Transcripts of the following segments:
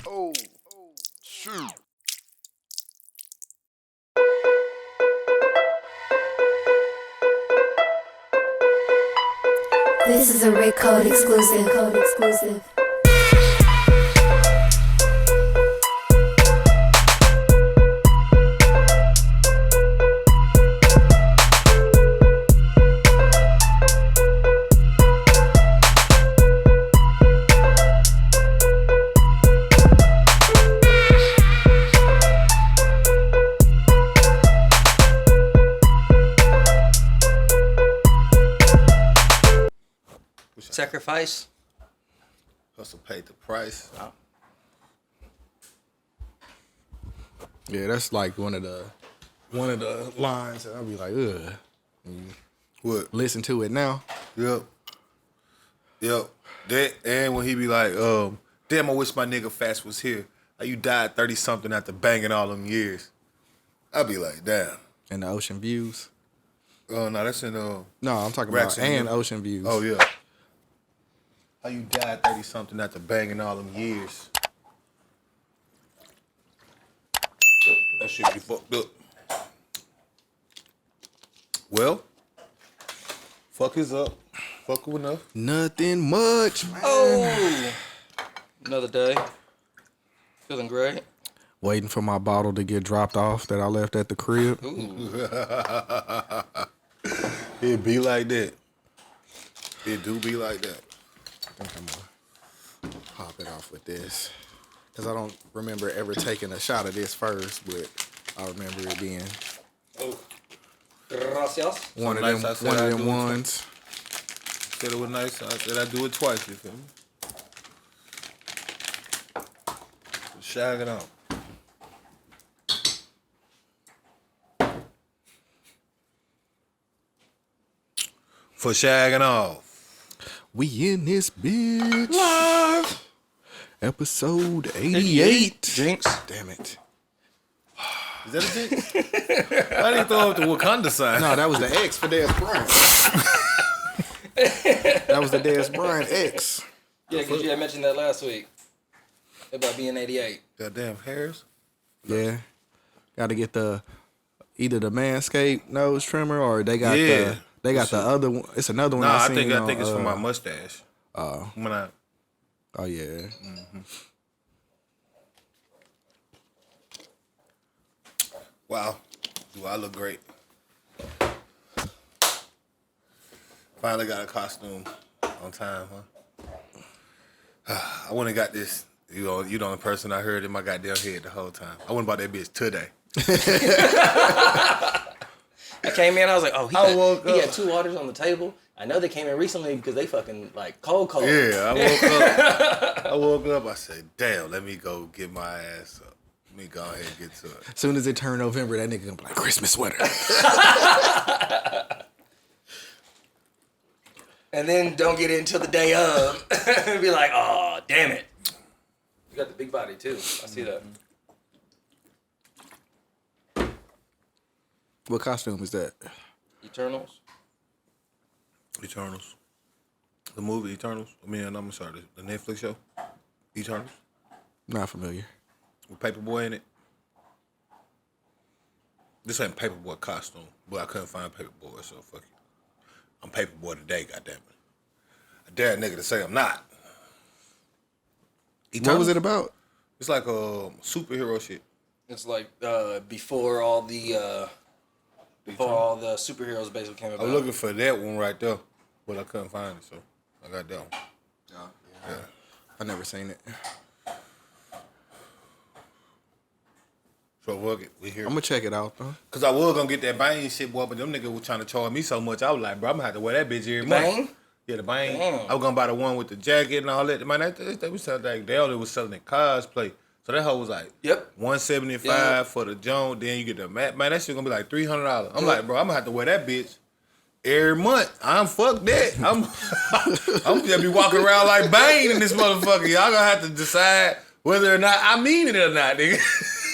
Oh, shoot. This is a Rick Code exclusive. Sacrifice. Hustle paid the price. Oh. Yeah, that's like one of the lines that I'll be like, ugh. What? Listen to it now. Yep. That and when he be like, damn, I wish my nigga Fast was here. Like, you died 30-something after banging all them years. I'd be like, damn. And the Ocean Views. Oh, no, that's in No, I'm talking Racks about and and Views. Ocean Views. Oh, yeah. How you died 30-something after banging all them years. That shit be fucked up. Well, fuck is up. Fuck enough. Nothing much, man. Oh, another day. Feeling great. Waiting for my bottle to get dropped off that I left at the crib. Ooh. It be like that. It do be like that. I think I'm gonna pop it off with this. Because I don't remember ever taking a shot of this first, but I remember it being Oh. Gracias. one of nice them, I said one of I'd them do it ones. Said it was nice. I said I'd do it twice, you feel me? Shagging out. For shagging off. We in this bitch. Live. Episode 88. Jinx. Damn it. Is that a jinx? I didn't throw up the Wakanda sign. No, that was the X for Dez Bryant. That was the Dez Bryant X. Yeah, because you had mentioned that last week about being 88. Goddamn hairs. Yeah. Got to get either the Manscaped nose trimmer or they got Yeah. the other one. It's another one. Nah, I seen think on, it's for my mustache. Oh, When I yeah. wow, do I look great? Finally got a costume on time, huh? I went and got this. You know the person I heard in my goddamn head the whole time. I went and bought that bitch today. I came in, I was like, oh, he woke had up. 2 waters on the table. I know they came in recently because they fucking like cold. Yeah, I woke up. I said, damn, let me go get my ass up. Let me go ahead and get to it. As soon as it turned November, that nigga gonna be like, Christmas sweater. And then don't get it until the day of. And be like, oh, damn it. You got the big body too. I see that. What costume is that? Eternals. Eternals. The movie Eternals. I'm sorry, the Netflix show. Eternals. Not familiar. With Paperboy in it. This ain't Paperboy costume, but I couldn't find Paperboy, so fuck it. I'm Paperboy today, goddammit. I dare a nigga to say I'm not. What Eternals? was it about? It's like a superhero shit. It's like before all the superheroes basically came I about. was looking for that one right there, but I couldn't find it, so I got that one. Yeah. I never seen it. So fuck it, we here. I'm gonna check it out though. Cause I was gonna get that Bane shit, boy, but them niggas was trying to charge me so much. I was like, bro, I'm gonna have to wear that bitch every month. Bane? Yeah, the Bane. Damn. I was gonna buy the one with the jacket and all that. Man, they was selling like they only was selling it cosplay. So that hoe was like, Yep. $175 Yeah. for the Jones. Then you get the mat. Man, that shit gonna be like $300. I'm like, bro, I'm gonna have to wear that bitch every month. I'm fuck that. I'm just be walking around like Bane in this motherfucker. Y'all gonna have to decide whether or not I mean it or not, nigga.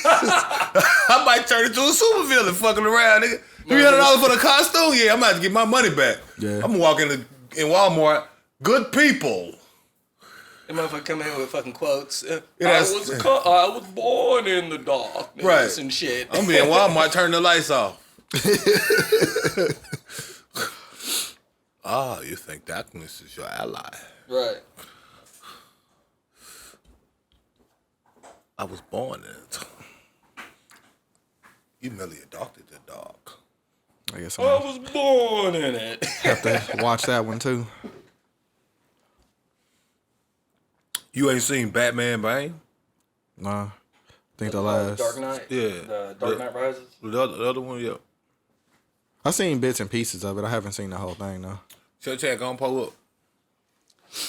I might turn into a supervillain fucking around, nigga. $300 for the costume? Yeah, I'm gonna have to get my money back. Yeah. I'm walking in Walmart. Good people. The motherfucker come in with fucking quotes. I that's- was born in the darkness Right. and shit. I'm being Walmart, turn the lights off. You think darkness is your ally. Right. I was born in it. You merely adopted the dog. I guess I I was born in it. have to watch that one too. You ain't seen Batman Bane? Nah, I think the last. Dark Knight? Yeah. The Dark Knight Rises? The other one, yeah. I seen bits and pieces of it. I haven't seen the whole thing though. Check, go and pull up.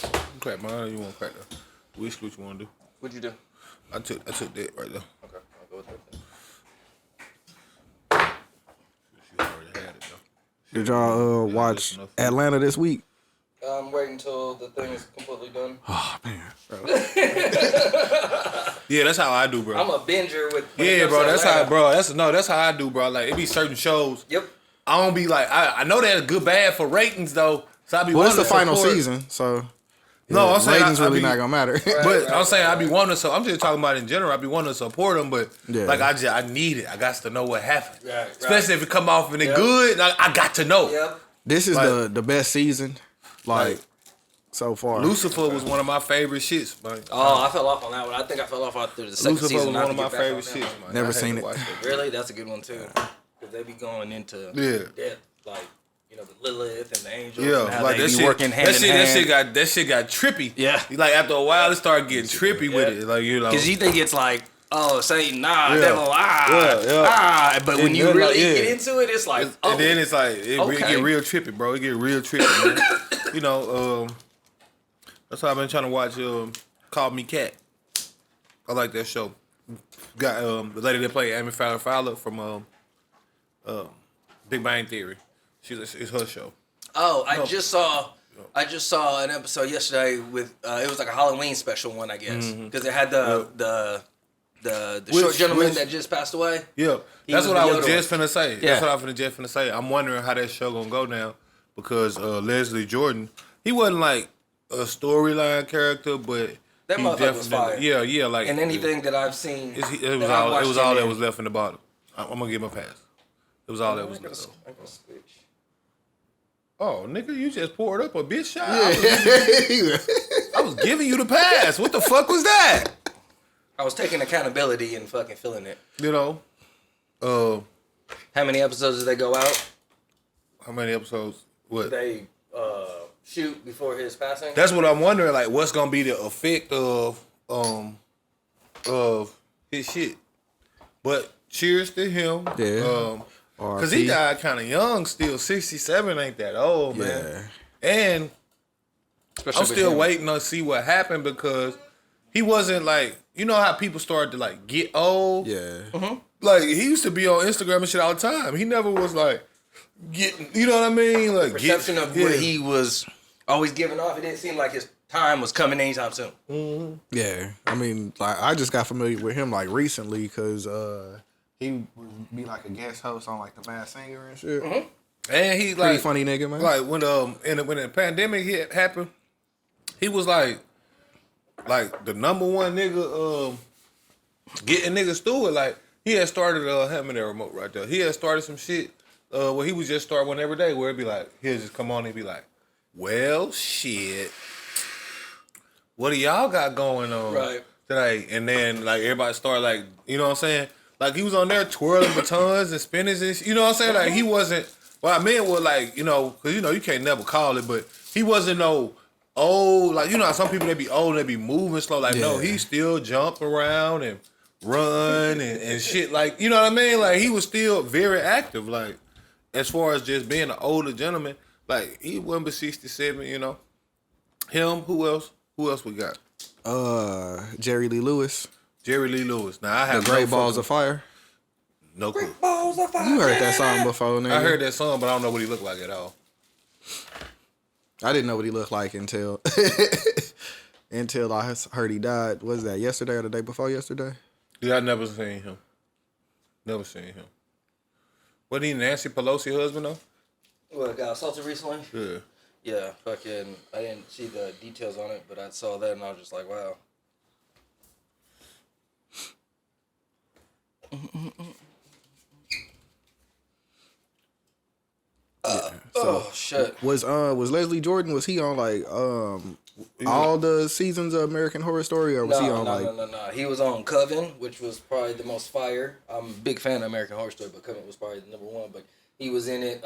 You crack mine or you want to crack the which you want to do? What'd you do? I took that right there. Okay, I'll go with that then. She already had it though. Did y'all watch Atlanta this week? I'm waiting until the thing is completely done. Oh man, Yeah, that's how I do, bro. I'm a binger with. Yeah, bro. That's how, bro. That's how I do, bro. Like it be certain shows. Yep. I don't be like I know they're good bad for ratings though. So I be. well, it's wanting the to final support- season, so No, I'm saying ratings I really be- not gonna matter. But I'm saying I be wanting to. So I'm just talking about in general. I be wanting to support them, but Yeah. like I need it. I got to know what happened. Right. Especially if it come off and it Yep. good. I got to know. Yep. This is Like- the best season, like Like, so far. Lucifer was one of my favorite shits, man. Oh, I fell off on that one. I think I fell off after the second Lucifer season. was I one have of to my get back on favorite that shits, one. man. Never I had seen to it. watch that. Really? That's a good one too. Because they be going into depth, like, you know, the Lilith and the angels. Yeah, and how like they that be shit. working hand in hand. That shit got trippy. Yeah. Like after a while, it started getting trippy with it. Like you know. Because you think it's like, oh, Satan, nah, Yeah. devil, but when And you then, really like, yeah. get into it, it's like, And then it's like it okay. get real trippy, bro. It get real trippy, man. You know, that's why I've been trying to watch Call Me Cat. I like that show. Got the lady that played Amy Fowler from Big Bang Theory. It's her show. Oh, I just saw an episode yesterday with it was like a Halloween special one, I guess, because it had the short gentleman that just passed away. Yeah, He that's was what I the was Yoda just finna say. Yeah. That's what I was just finna say. I'm wondering how that show gonna go now because Leslie Jordan, he wasn't like a storyline character, but That he motherfucker was fire. Yeah, like And anything that I've seen, it was all that was left in the bottom. I'm gonna give him a pass. It was all that was left. Oh, nigga, you just poured up a bitch shot. I was giving you the pass. What the fuck was that? I was taking accountability and fucking feeling it. You know, How many episodes did they go out? how many episodes? What? They shoot before his passing. That's what I'm wondering. Like, what's gonna be the effect of his shit? But cheers to him. Yeah. Cause he died kind of young. Still 67 ain't that old, man. And Especially I'm with still him. waiting to see what happened because he wasn't like, you know how people started to like get old. Yeah. Like he used to be on Instagram and shit all the time. He never was like getting, you know what I mean? Like Perception of what he was always giving off. It didn't seem like his time was coming anytime soon. Yeah. I mean, like I just got familiar with him like recently because he would be like a guest host on like The Masked Singer and shit. And he Pretty like funny nigga, man. Like when the pandemic happened, he was like the number one nigga getting niggas through it. Like he had started having that remote right there. He had started some shit where he would just start one every day where it'd be like he'll just come on and be like, well shit, what do y'all got going on today? And then like everybody started like, you know what I'm saying? Like he was on there twirling batons and spinners and shit, you know what I'm saying? Like he wasn't. What I meant was like, you know, because, you know, you can't never call it, but he wasn't no old, like, you know how some people, they be old, they be moving slow. Like, no, he still jump around and run and shit. Like, you know what I mean? Like, he was still very active. Like, as far as just being an older gentleman, like, he wasn't but 67, you know. Him, who else? Who else we got? Jerry Lee Lewis. Jerry Lee Lewis. Now, I have The Great Balls of Fire. no clue. You heard that song before, nigga. I heard that song, but I don't know what he looked like at all. I didn't know what he looked like until until I heard he died. Was that yesterday or the day before yesterday? Yeah, I never seen him. Never seen him. Wasn't he Nancy Pelosi husband though? What, got assaulted recently? Yeah. Yeah, fucking. I didn't see the details on it, but I saw that and I was just like, wow. Oh shit! Was Leslie Jordan? Was he on like all the seasons of American Horror Story, or was he on No. He was on Coven, which was probably the most fire. I'm a big fan of American Horror Story, but Coven was probably the number one. But he was in it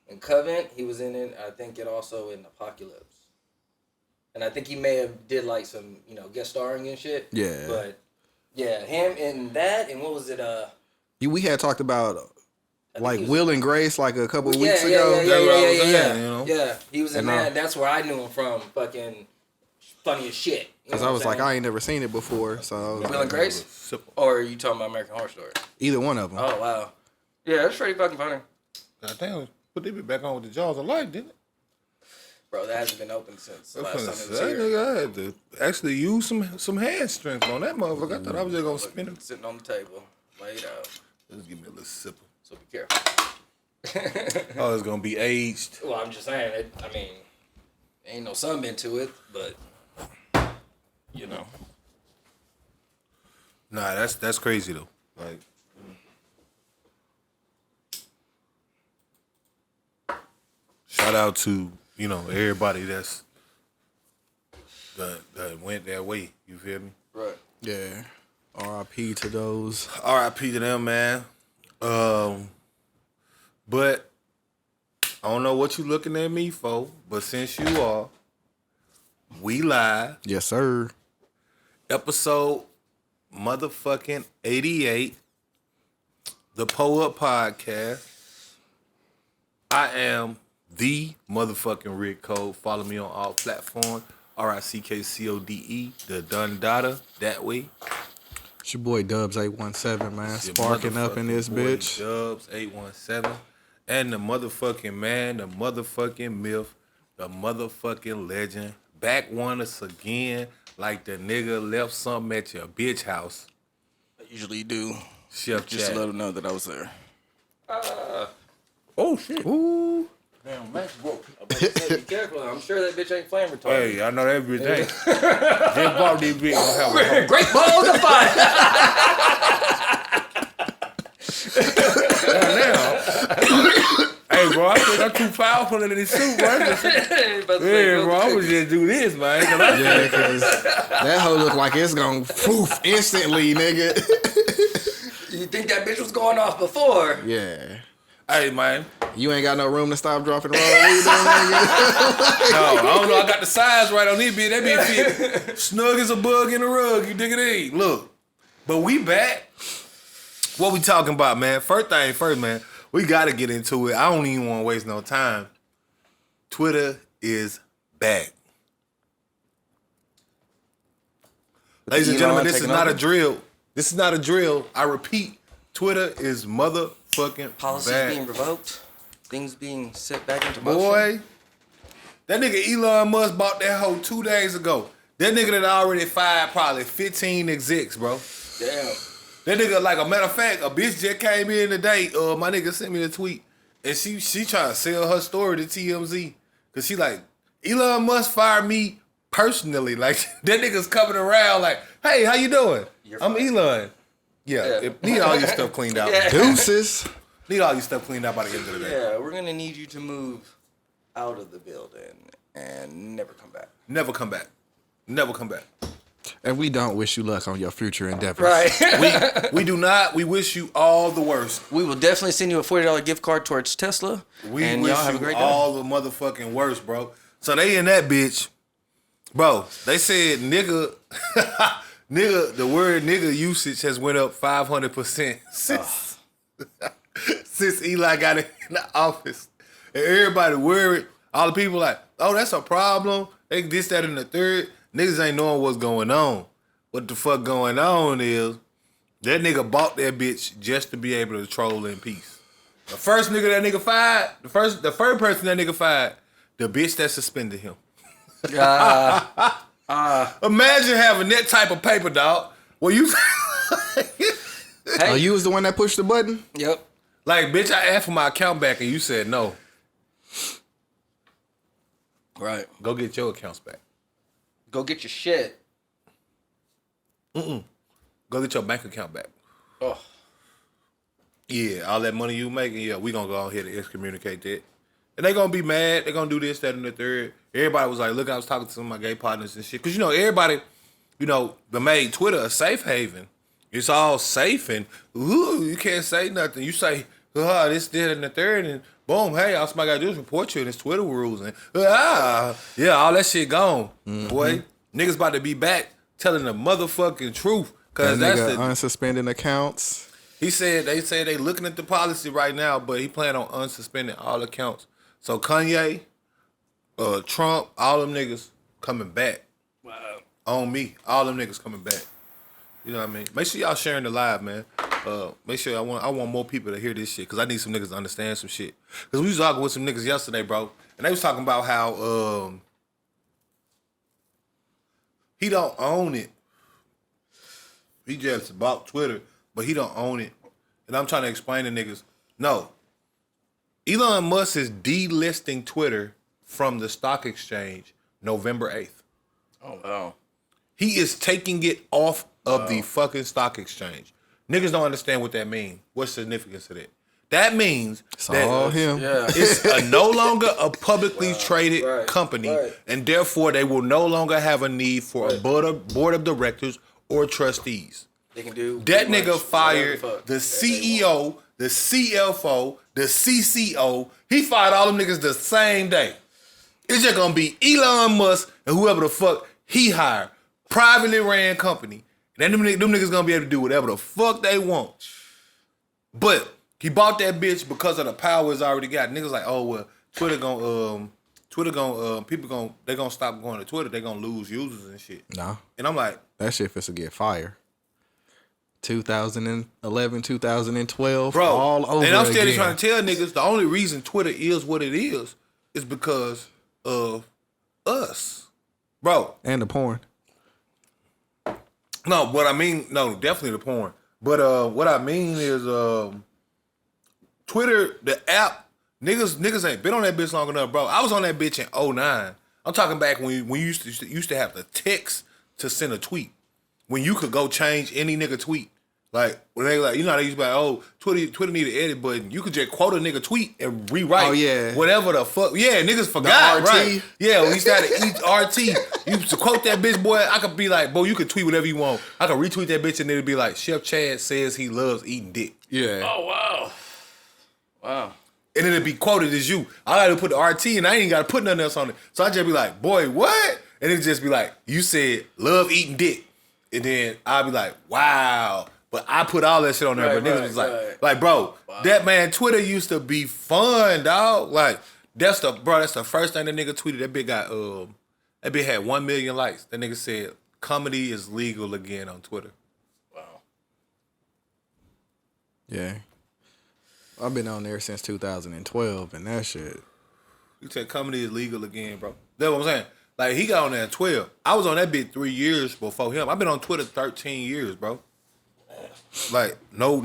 in Coven. He was in it. I think it also in Apocalypse, and I think he may have did like some guest starring and shit. Yeah. But yeah, him in that, and what was it? We had talked about like Will and Grace like a couple weeks ago. Yeah. Yeah, he was in that. That's where I knew him from. Fucking funny as shit. Because I was like, I ain't never seen it before. So Will and Grace? Or are you talking about American Horror Story? Either one of them. Oh, wow. Yeah, it's pretty fucking funny. God damn, put this back on with the Jaws of Life, didn't it? Bro, that hasn't been open since the last time it was That here. nigga, I had to actually use some hand strength on that motherfucker. I thought I was just gonna spin him. Sitting on the table, laid out. Let's give me a little sip. So be careful. Oh, it's gonna be aged. Well, I'm just saying, ain't no sunbend to it, but, Nah, that's crazy though. Like, shout out to everybody that went that way. You feel me? Right. Yeah. R.I.P. to those. R.I.P. to them, man. But I don't know what you looking at me for, but since you are, we live. Yes, sir. Episode motherfucking 88, the Podcast. I am the motherfucking Rick Code. Follow me on all platforms. RICKCODE, the Dun Dada, that way. It's your boy Dubz 817, man. Sparking up in this bitch. Dubz 817. And the motherfucking man, the motherfucking myth, the motherfucking legend. Back on us again, like the nigga left something at your bitch house. I usually do. Chef Just Chad. to let them know that I was there. Oh, shit. Ooh. Damn, Max broke. Be careful. I'm sure that bitch ain't flame retardant. Hey, I know that bitch ain't. Just bought this bitch. Gonna have a home. Great balls of fire. Hey, bro, I think I'm too powerful in this suit, bro. Yeah, bro, I'm gonna just do this, man. Yeah, because that hoe look like it's gonna poof instantly, nigga. You think that bitch was going off before? Yeah. Hey, man. You ain't got no room to stop, drop, and roll. What you doing, nigga? No, I don't know. I got the size right on this bitch. That bitch fit snug as a bug in the rug. You dig it in? Look. But we back. What we talking about, man? First thing first, man. We got to get into it. I don't even want to waste no time. Twitter is back. Ladies and gentlemen, this is not a drill. This is not a drill. I repeat, Twitter is motherfucking Policies back. being revoked. Things being set back into motion. Boy, that nigga Elon Musk bought that hoe 2 days ago. That nigga that already fired probably 15 execs, bro. Damn. That nigga, like a matter of fact, a bitch just came in today. My nigga sent me a tweet, and she trying to sell her story to TMZ, cause she like, Elon Musk fired me personally. Like that nigga's coming around like, hey, how you doing? I'm Elon. Yeah. Need all your stuff cleaned out. Yeah. Deuces. Need all your stuff cleaned out by the end of the day. Yeah, we're gonna need you to move out of the building and never come back. Never come back. Never come back. And we don't wish you luck on your future endeavors. Right. We do not. We wish you all the worst. We will definitely send you a $40 gift card towards Tesla. We and wish y'all have a you great day. all the motherfucking worst, bro. So they in that bitch, bro. They said nigga, nigga. The word nigga usage has went up 500% since Eli got in the office, and everybody worried. All the people like, oh, that's a problem. They this, that, and the third. Niggas ain't knowing what's going on. What the fuck going on is that nigga bought that bitch just to be able to troll in peace. The first nigga that nigga fired, the first person that nigga fired, the bitch that suspended him. Imagine having that type of paper, dog. Well, you Oh, you was the one that pushed the button? Yep. like, bitch, I asked for my account back and you said no. Right. Go get your accounts back. Go get your shit. Go get your bank account back. Oh. Yeah, all that money you making, yeah, we gonna go ahead and excommunicate that. And they gonna be mad. They gonna do this, that, and the third. Everybody was like, look, I was talking to some of my gay partners and shit. Because, you know, everybody, you know, they made Twitter a safe haven. It's all safe and, ooh, you can't say nothing. You say, this, that, and the third, and boom, hey, all somebody gotta do is report you in this Twitter rules. And, yeah, all that shit gone. Boy, niggas about to be back telling the motherfucking truth. Because that's the unsuspending accounts. He said they looking at the policy right now, but he plan on unsuspending all accounts. So Kanye, Trump, all them niggas coming back. Wow. On me, all them niggas coming back. You know what I mean? Make sure y'all sharing the live, man. Make sure I want more people to hear this shit because I need some niggas to understand some shit. Because we was talking with some niggas yesterday, bro, and they was talking about how he don't own it. He just bought Twitter, but he don't own it. And I'm trying to explain to niggas, no. Elon Musk is delisting Twitter from the stock exchange November 8th. Oh, wow. He is taking it off of the fucking stock exchange. Niggas don't understand what that means. What's the significance of that? That means It's that all him. Yeah. it's no longer a publicly traded company, and therefore they will no longer have a need for a board of directors or trustees. They can do That pretty nigga much fired whatever the fuck CEO, the CFO, the CCO. He fired all them niggas the same day. It's just gonna be Elon Musk and whoever the fuck he hired. Privately ran company. And then them niggas gonna be able to do whatever the fuck they want. But he bought that bitch because of the power it's already got. Niggas like, oh well, Twitter gonna they gonna stop going to Twitter. They gonna lose users and shit. Nah. And I'm like, That shit finna get fire. 2011, 2012, bro, all over and I'm still again. trying to tell niggas the only reason Twitter is what it is because of us. Bro. And the porn. No, what I mean, no, definitely the porn. But what I mean is Twitter, the app, niggas ain't been on that bitch long enough, bro. I was on that bitch in 2009. I'm talking back when you used to have to text to send a tweet. When you could go change any nigga tweet. Like, when they like, you know how they used to be like, oh, Twitter need an edit button. You could just quote a nigga tweet and rewrite whatever the fuck. Yeah, niggas forgot, right? Yeah, we used to have to eat RT. You used to quote that bitch, boy. I could be like, boy, you could tweet whatever you want. I could retweet that bitch and it'd be like, Chef Chad says he loves eating dick. Yeah. Oh, wow. Wow. And it'd be quoted as you. I gotta put the RT and I ain't gotta put nothing else on it. So I just be like, boy, what? And it'd just be like, you said love eating dick. And then I'll be like, wow. But I put all that shit on there. But niggas was like, bro, that man, Twitter used to be fun, dog. Like, that's the first thing that nigga tweeted. That bitch got, that bitch had 1 million likes. That nigga said, comedy is legal again on Twitter. Wow. Yeah. I've been on there since 2012, and that shit. You said comedy is legal again, bro. That's what I'm saying. Like, he got on there at 12. I was on that bitch 3 years before him. I've been on Twitter 13 years, bro. Like, no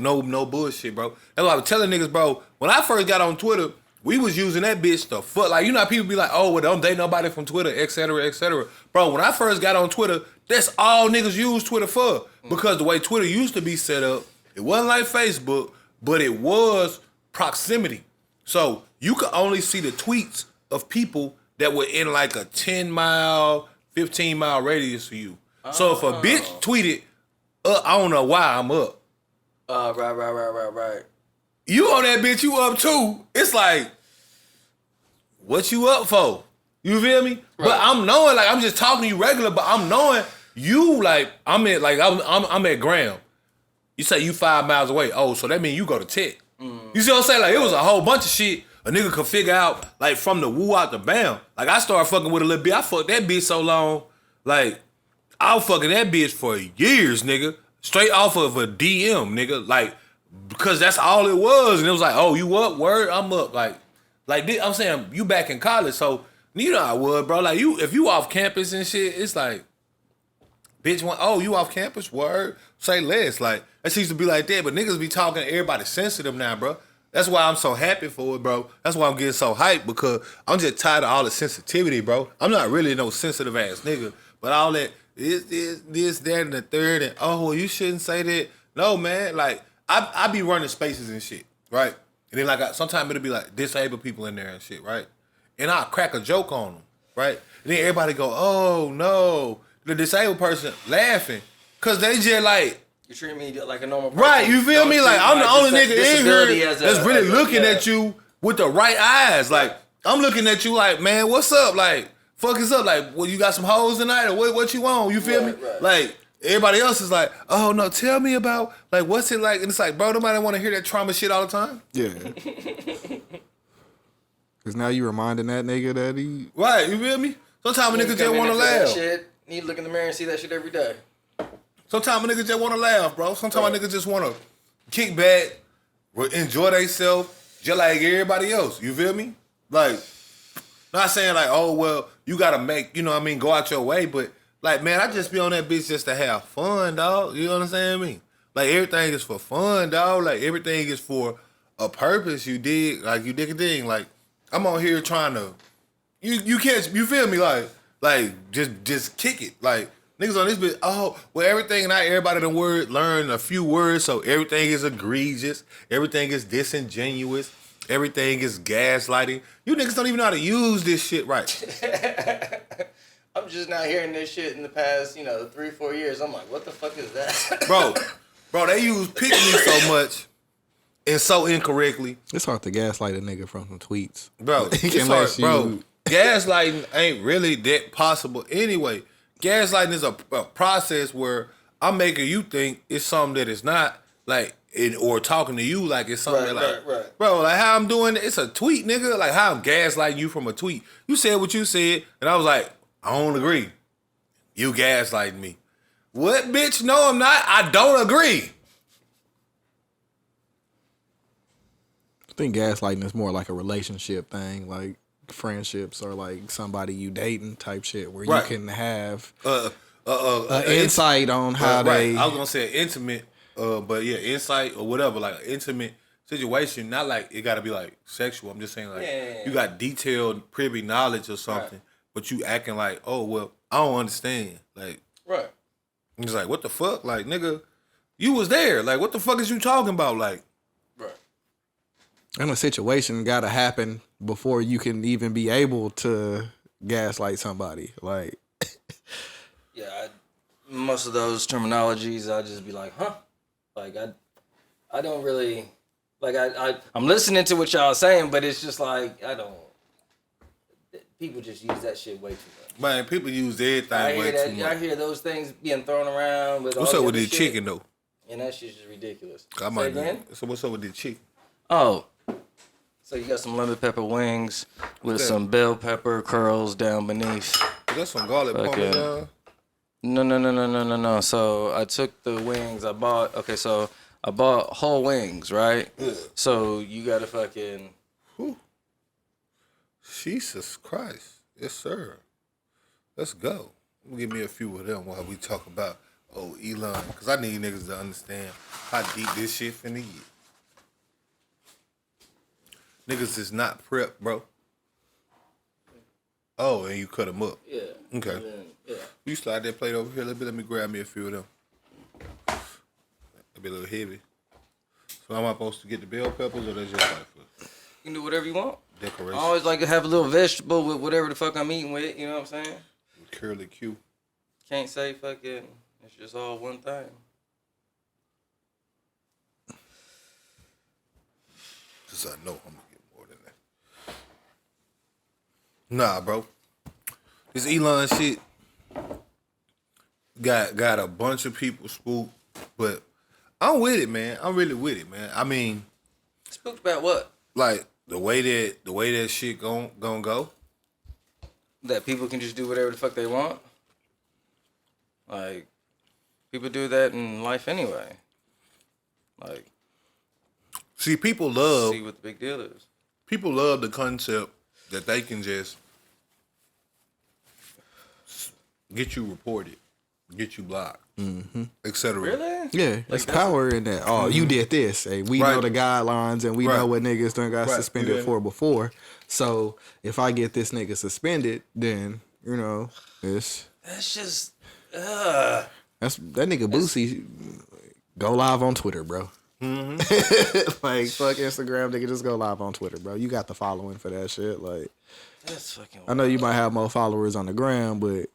bullshit, bro. That's why I was telling niggas, bro, when I first got on Twitter, we was using that bitch to fuck. Like, you know how people be like, oh, well, don't date nobody from Twitter, et cetera, et cetera. Bro, when I first got on Twitter, that's all niggas use Twitter for. Because the way Twitter used to be set up, it wasn't like Facebook, but it was proximity. So you could only see the tweets of people that were in like a 10-mile, 15-mile radius for you. So if a bitch tweeted, I don't know why I'm up. Right. You on that bitch, you up too. It's like, what you up for? You feel me? Right. But I'm knowing, like, I'm just talking to you regular, but I'm knowing you, like, I'm at Graham. You say you 5 miles away. Oh, so that means you go to Tech. You see what I'm saying? Like, it was a whole bunch of shit a nigga could figure out, like, from the woo out the bam. Like, I started fucking with a little bit. I fucked that bitch so long. Like, I was fucking that bitch for years, nigga. Straight off of a DM, nigga. Like, because that's all it was. And it was like, oh, you up? Word? I'm up. Like I'm saying, you back in college. So, you know I would, bro. Like, if you off campus and shit, it's like, bitch, oh, you off campus? Word? Say less. Like, that used to be like that. But niggas be talking, everybody sensitive now, bro. That's why I'm so happy for it, bro. That's why I'm getting so hyped because I'm just tired of all the sensitivity, bro. I'm not really no sensitive ass nigga, but all that this, that, and the third, and oh, well, you shouldn't say that. No, man. Like I be running spaces and shit, right? And then like sometimes it'll be like disabled people in there and shit, right? And I'll crack a joke on them, right? And then everybody go, oh no, the disabled person laughing, cause they just like. You treat me like a normal person. Right, you feel me? Like I'm the only nigga in here that's really looking yeah. at you with the right eyes. Like I'm looking at you like, man, what's up? Like, fuck is up? Like, well, you got some hoes tonight or what you want? You feel me? Right. Like everybody else is like, oh no, tell me about like what's it like? And it's like, bro, nobody want to hear that trauma shit all the time. Yeah. Cause now you reminding that nigga that he Right, you feel me? Sometimes a nigga just want to that laugh. shit. You need to look in the mirror and see that shit every day. Sometimes a nigga just want to laugh, bro. Sometimes a nigga just want to kick back, enjoy themselves, just like everybody else. You feel me? Like, not saying like, oh, well, you got to make, you know what I mean, go out your way. But, like, man, I just be on that bitch just to have fun, dog. You know what I'm saying? I mean, like, everything is for fun, dog. Like, everything is for a purpose. You dig? Like, you dig a thing. Like, I'm on here trying to, you can't, you feel me? Like, just kick it. Like, niggas on this bitch, oh, well, everything, not everybody done learn a few words, so everything is egregious, everything is disingenuous, everything is gaslighting. You niggas don't even know how to use this shit right. I'm just not hearing this shit in the past, 3-4 years. I'm like, what the fuck is that? Bro, they use pick me so much and so incorrectly. It's hard to gaslight a nigga from some tweets. Bro, it's hard, bro. Gaslighting ain't really that possible anyway. Gaslighting is a process where I'm making you think it's something that it's not, like, or talking to you like it's something Right. Bro, like how I'm doing it's a tweet, nigga. Like how I'm gaslighting you from a tweet. You said what you said, and I was like, I don't agree. You gaslighting me. What, bitch? No, I'm not. I don't agree. I think gaslighting is more like a relationship thing, like friendships or like somebody you dating type shit where you can have insight on how they. I was gonna say intimate, but yeah, insight or whatever, like an intimate situation. Not like it gotta be like sexual. I'm just saying like you got detailed privy knowledge or something, but you acting like, oh well, I don't understand. Like it's like what the fuck, like nigga, you was there. Like what the fuck is you talking about, like. And a situation gotta happen before you can even be able to gaslight somebody. Like, most of those terminologies, I just be like, huh? Like, I don't really, like, I'm listening to what y'all saying, but it's just like, people just use that shit way too much. Man, people use everything way too much. I hear those things being thrown around with what's all up with the shit, chicken, though? And that shit's just ridiculous. Say again? So what's up with the chicken? Oh. So you got some lemon pepper wings with some bell pepper curls down beneath. You got some garlic parmesan? No. So I took the wings. I bought whole wings, right? Yeah. So you gotta fucking. Whew. Jesus Christ. Yes, sir. Let's go. Give me a few of them while we talk about Elon. Because I need niggas to understand how deep this shit finna get. Niggas is not prep, bro. Oh, and you cut them up. Yeah. Okay. Then, You slide that plate over here a little bit. Let me grab me a few of them. That'd be a little heavy. So am I supposed to get the bell peppers or that's just like for you can do whatever you want. decoration? I always like to have a little vegetable with whatever the fuck I'm eating with. You know what I'm saying? Curly Q. Can't say fucking. It's just all one thing. Cause I know I'm gonna get more than that. Nah, bro. This Elon shit got a bunch of people spooked, but I'm with it, man. I'm really with it, man. I mean, spooked about what? Like the way that shit gonna go. That people can just do whatever the fuck they want. Like people do that in life anyway. Like. See, people love. See what the big deal is. People love the concept that they can just get you reported, get you blocked, etc. Really? Yeah, there's power in that. Oh, you did this. Hey, we know the guidelines and we know what niggas done got suspended for before. So if I get this nigga suspended, then that's just that nigga Boosie go live on Twitter, bro. Mm-hmm. Like fuck Instagram, nigga, just go live on Twitter, bro. You got the following for that shit. Like that's fucking wild. I know you might have more followers on the gram, but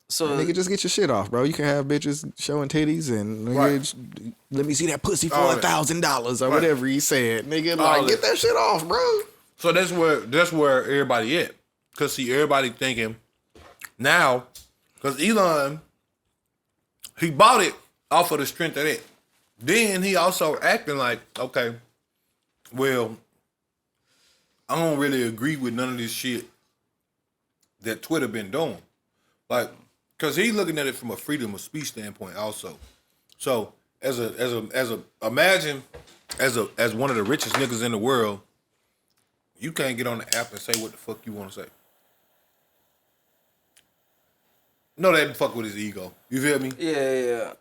nigga, just get your shit off, bro. You can have bitches showing titties and nigga, let me see that pussy for $1,000 or whatever he said. Nigga, like get that shit off, bro. So that's where everybody at. Cause see, everybody thinking now, cause Elon, he bought it off of the strength of that. Then he also acting like, okay, well, I don't really agree with none of this shit that Twitter been doing. Like, cause he looking at it from a freedom of speech standpoint also. So imagine as one of the richest niggas in the world, you can't get on the app and say what the fuck you want to say. No, that fuck with his ego. You feel me? Yeah.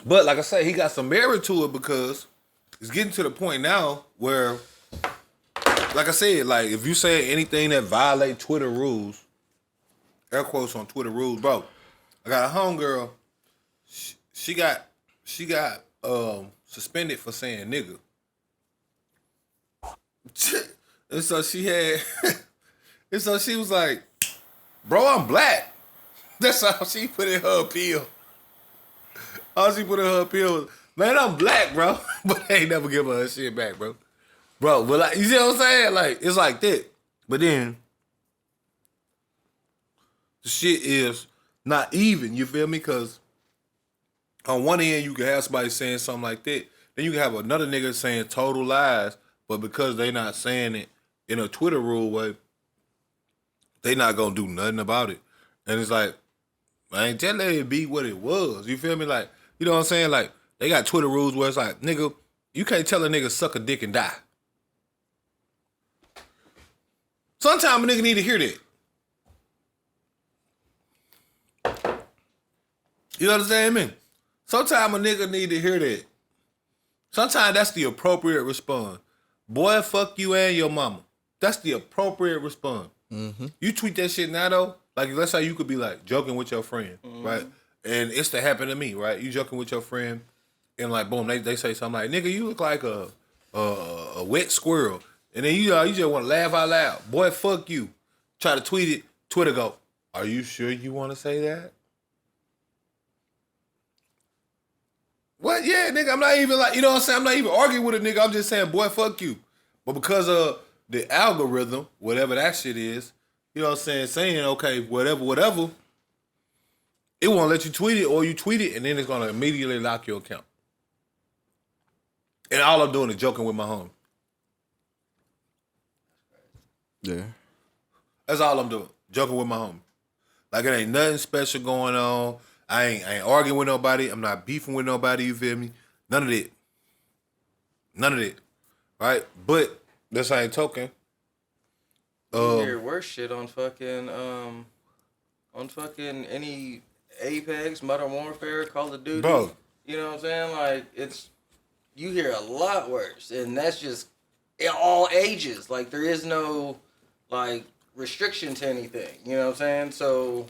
But like I say, he got some merit to it because it's getting to the point now where, like I said, like if you say anything that violate Twitter rules, air quotes on Twitter rules, bro. I got a homegirl. She got suspended for saying nigga. And so she was like, bro, I'm black. That's how she put in her appeal. All she put in her appeal was, man, I'm black, bro. But they ain't never give her shit back, bro. Bro, but like, you see what I'm saying? Like, it's like that. But then, the shit is not even, you feel me? Because on one end, you can have somebody saying something like that. Then you can have another nigga saying total lies. But because they not saying it in a Twitter rule way, they not going to do nothing about it. And it's like, man, just let it be what it was. You feel me? Like, you know what I'm saying? Like, they got Twitter rules where it's like, nigga, you can't tell a nigga suck a dick and die. Sometimes a nigga need to hear that. You understand me? Sometimes a nigga need to hear that. Sometimes that's the appropriate response. Boy, fuck you and your mama. That's the appropriate response. Mm-hmm. You tweet that shit now, though. Like, let's say you could be, like, joking with your friend, right? And it's to happen to me, right? You joking with your friend, and, like, boom, they say something like, nigga, you look like a wet squirrel. And then you just want to laugh out loud. Boy, fuck you. Try to tweet it. Twitter go, are you sure you want to say that? What? Yeah, nigga, I'm not even like, you know what I'm saying? I'm not even arguing with a nigga. I'm just saying, boy, fuck you. But because of the algorithm, whatever that shit is, you know what I'm saying, okay, whatever, it won't let you tweet it, or you tweet it, and then it's going to immediately lock your account. And all I'm doing is joking with my homie. Yeah. That's all I'm doing, joking with my homie. Like, it ain't nothing special going on. I ain't arguing with nobody. I'm not beefing with nobody, you feel me? None of that. Right? But, that's how I ain't talking. You hear worse shit on fucking any Apex, Modern Warfare, Call of Duty. Bro. You know what I'm saying? Like, you hear a lot worse. And that's just in all ages. Like, there is no, like, restriction to anything. You know what I'm saying? So,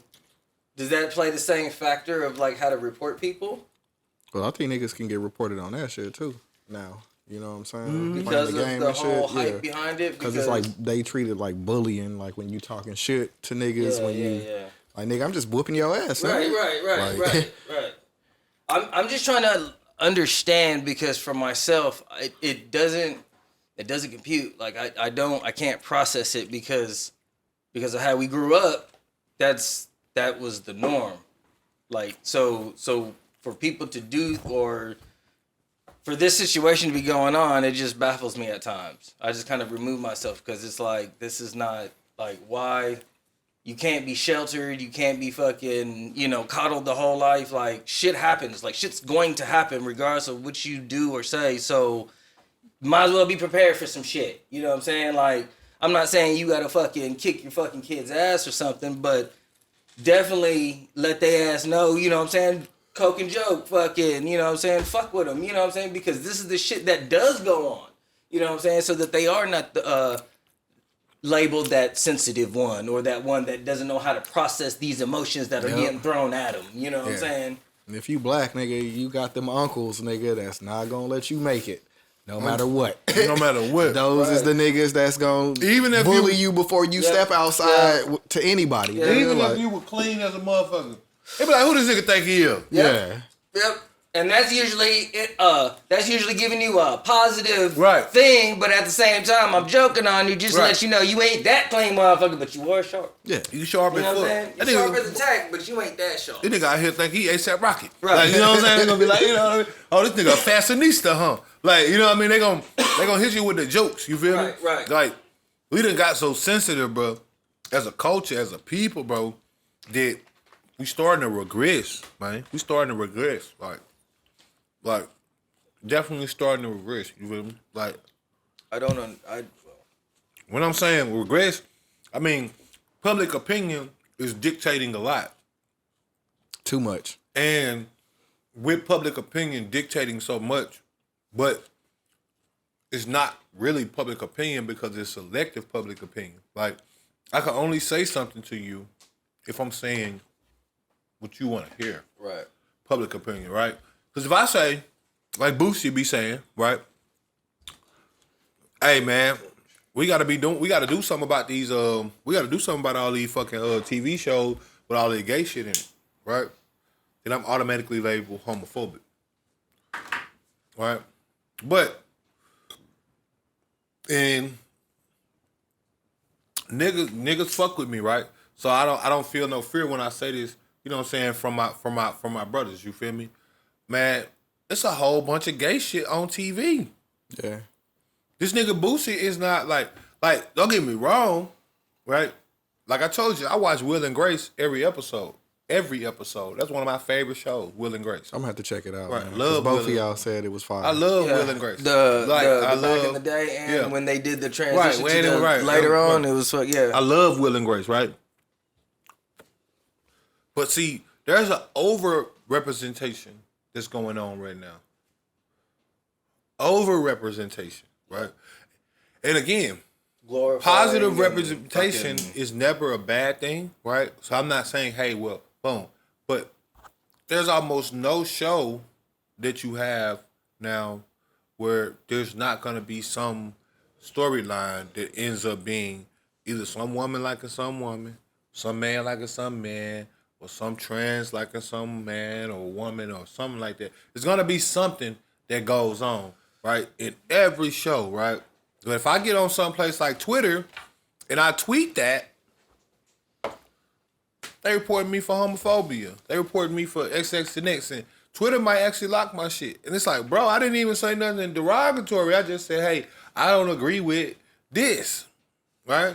does that play the same factor of, like, how to report people? Well, I think niggas can get reported on that shit, too, now. You know what I'm saying? Because of the whole hype behind it? Because it's like, they treat it like bullying, like when you talking shit to niggas, like, nigga, I'm just whooping your ass. Right. I'm just trying to understand, because for myself, it doesn't compute. Like, I can't process it because of how we grew up. That was the norm. Like, so for people to do, or for this situation to be going on, it just baffles me at times. I just kind of remove myself, because it's like, this is not, like, why you can't be sheltered, you can't be fucking, coddled the whole life. Like, shit happens. Like, shit's going to happen regardless of what you do or say. So, might as well be prepared for some shit. You know what I'm saying? Like, I'm not saying you gotta fucking kick your fucking kid's ass or something, but definitely let their ass know, you know what I'm saying? Coke and joke, fucking, you know what I'm saying? Fuck with them, you know what I'm saying? Because this is the shit that does go on, you know what I'm saying? So that they are not labeled that sensitive one or that one that doesn't know how to process these emotions that are getting thrown at them, you know what I'm saying? And if you black, nigga, you got them uncles, nigga, that's not gonna let you make it. No matter what. No matter what. Those is the niggas that's gonna even if bully you before you step outside to anybody. Yeah. Even if you were clean as a motherfucker. They be like, who this nigga think he is? Yeah. Yep. And that's usually giving you a positive thing, but at the same time, I'm joking on you just to let you know you ain't that clean motherfucker, but you are sharp. Yeah, you sharp as fuck. You sharp as a tack, but you ain't that sharp. This nigga out here think he ASAP Rocky. Right. Like, you know what I'm saying? They gonna be like, you know what I mean? Oh, this nigga a fashionista, huh? Like, you know what I mean? They gonna hit you with the jokes, you feel me? Right. Like, we done got so sensitive, bro, as a culture, as a people, bro, that we starting to regress, man. We starting to regress. Like, definitely starting to regress. You feel me? Like, when I'm saying regress, I mean public opinion is dictating a lot. Too much. And with public opinion dictating so much, but it's not really public opinion because it's selective public opinion. Like, I can only say something to you if I'm saying what you want to hear. Right. Public opinion, right? Because if I say, like Boosie be saying, right? Hey man, we gotta do something about these. We gotta do something about all these fucking TV shows with all the gay shit in it, right? Then I'm automatically labeled homophobic, right? But and niggas fuck with me, right? So I don't feel no fear when I say this. You know what I'm saying, from my brothers, you feel me? Man, it's a whole bunch of gay shit on TV. Yeah. This nigga Boosie is not like don't get me wrong, right? Like I told you, I watch Will and Grace every episode. Every episode. That's one of my favorite shows, Will and Grace. I'm gonna have to check it out. Right. Man. Love both of y'all said it was fire. I love Will and Grace. The back in the day and when they did the transition later on, it was I love Will and Grace, right? But see, there's an over-representation that's going on right now. Over-representation, right? And again, positive representation is never a bad thing, right? So I'm not saying, hey, well, boom. But there's almost no show that you have now where there's not going to be some storyline that ends up being either some woman liking some woman, some man liking some man, or some trans liking some man or woman or something like that. There's going to be something that goes on, right? In every show, right? But if I get on some place like Twitter and I tweet that, they reported me for homophobia. They reported me for XX and Twitter might actually lock my shit. And it's like, bro, I didn't even say nothing derogatory. I just said, hey, I don't agree with this, right?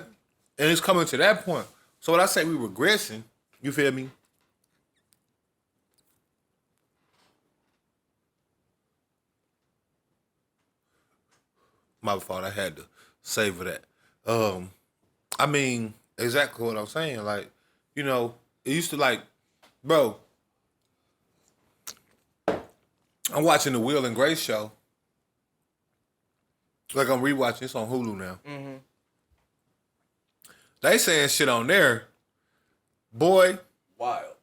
And it's coming to that point. So when I say we regressing, you feel me? My fault. I had to savor that. I mean, exactly what I'm saying. Like, you know, it used to like, bro, I'm watching the Will and Grace show. Like I'm rewatching. It's on Hulu now. Mm-hmm. They saying shit on there. Boy. Wild.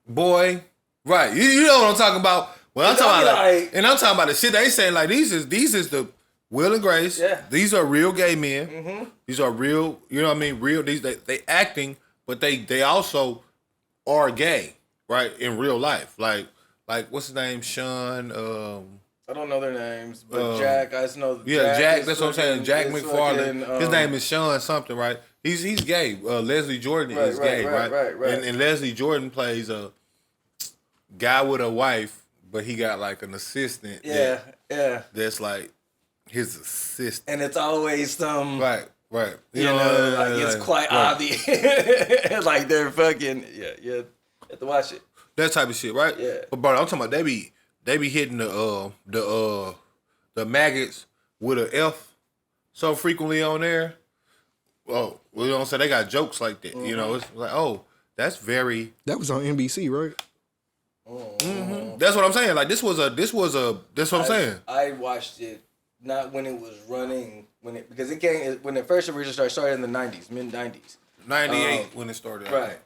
Boy. Right. You know what I'm talking about. When I'm talking about and I'm talking about the shit they saying like these is the Will and Grace. Yeah. These are real gay men. Mm-hmm. These are real, you know what I mean? Real, they acting, but they also are gay, right? In real life. Like what's his name? Sean, I don't know their names, but Jack, I just know Jack, that's what I'm saying. Jack McFarlane. His name is Sean something, right? He's gay. Leslie Jordan is gay, right? And Leslie Jordan plays a guy with a wife, but he got like an assistant. Yeah. That's like his assistant. And it's always some Right. You know, like it's quite obvious. Like they're fucking you have to watch it. That type of shit, right? Yeah. But bro, I'm talking about they be hitting the maggots with an F so frequently on there. Oh, well, you know what I'm saying? They got jokes like that. Mm-hmm. You know, it's like, oh, That's very. That was on NBC, right? Mm-hmm. That's what I'm saying. Like this was a. That's what I'm saying. I watched it not when it was running because it came when it first originally started in the 90s, mid 90s. 98 when it started. Right.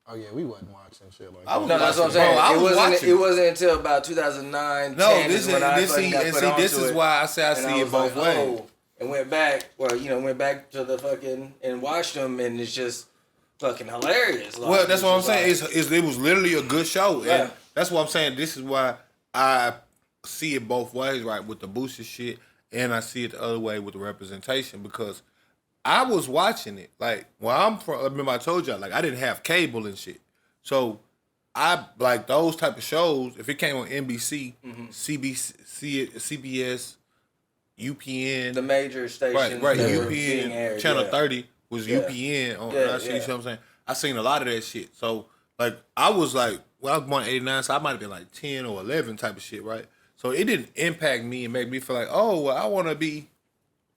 Oh yeah, we wasn't watching shit like I was that. No, that's what I'm saying. Bro, it wasn't until about 2009. No, 10 this when I is fucking got put onto this is it. why I say I see it both ways. Oh, and went back. Well, went back to the fucking and watched them, and it's just fucking hilarious. Like, Well, that's what I'm saying. like- It was literally a good show. Yeah. And that's what I'm saying. This is why I see it both ways, right? With the Boosie shit, and I see it the other way with the representation because I was watching it. Like, well, I'm from, remember I told y'all, like, I didn't have cable and shit. So, I, like, those type of shows, if it came on NBC, CBS, UPN. the major stations. Right, that were being UPN, aired, Channel yeah. 30 was UPN. On, Yeah, you know what I'm saying? I seen a lot of that shit. So, like, I was like, well, I was born in 89, so I might have been like 10 or 11 type of shit, right? So, it didn't impact me and make me feel like, oh, well, I want to be,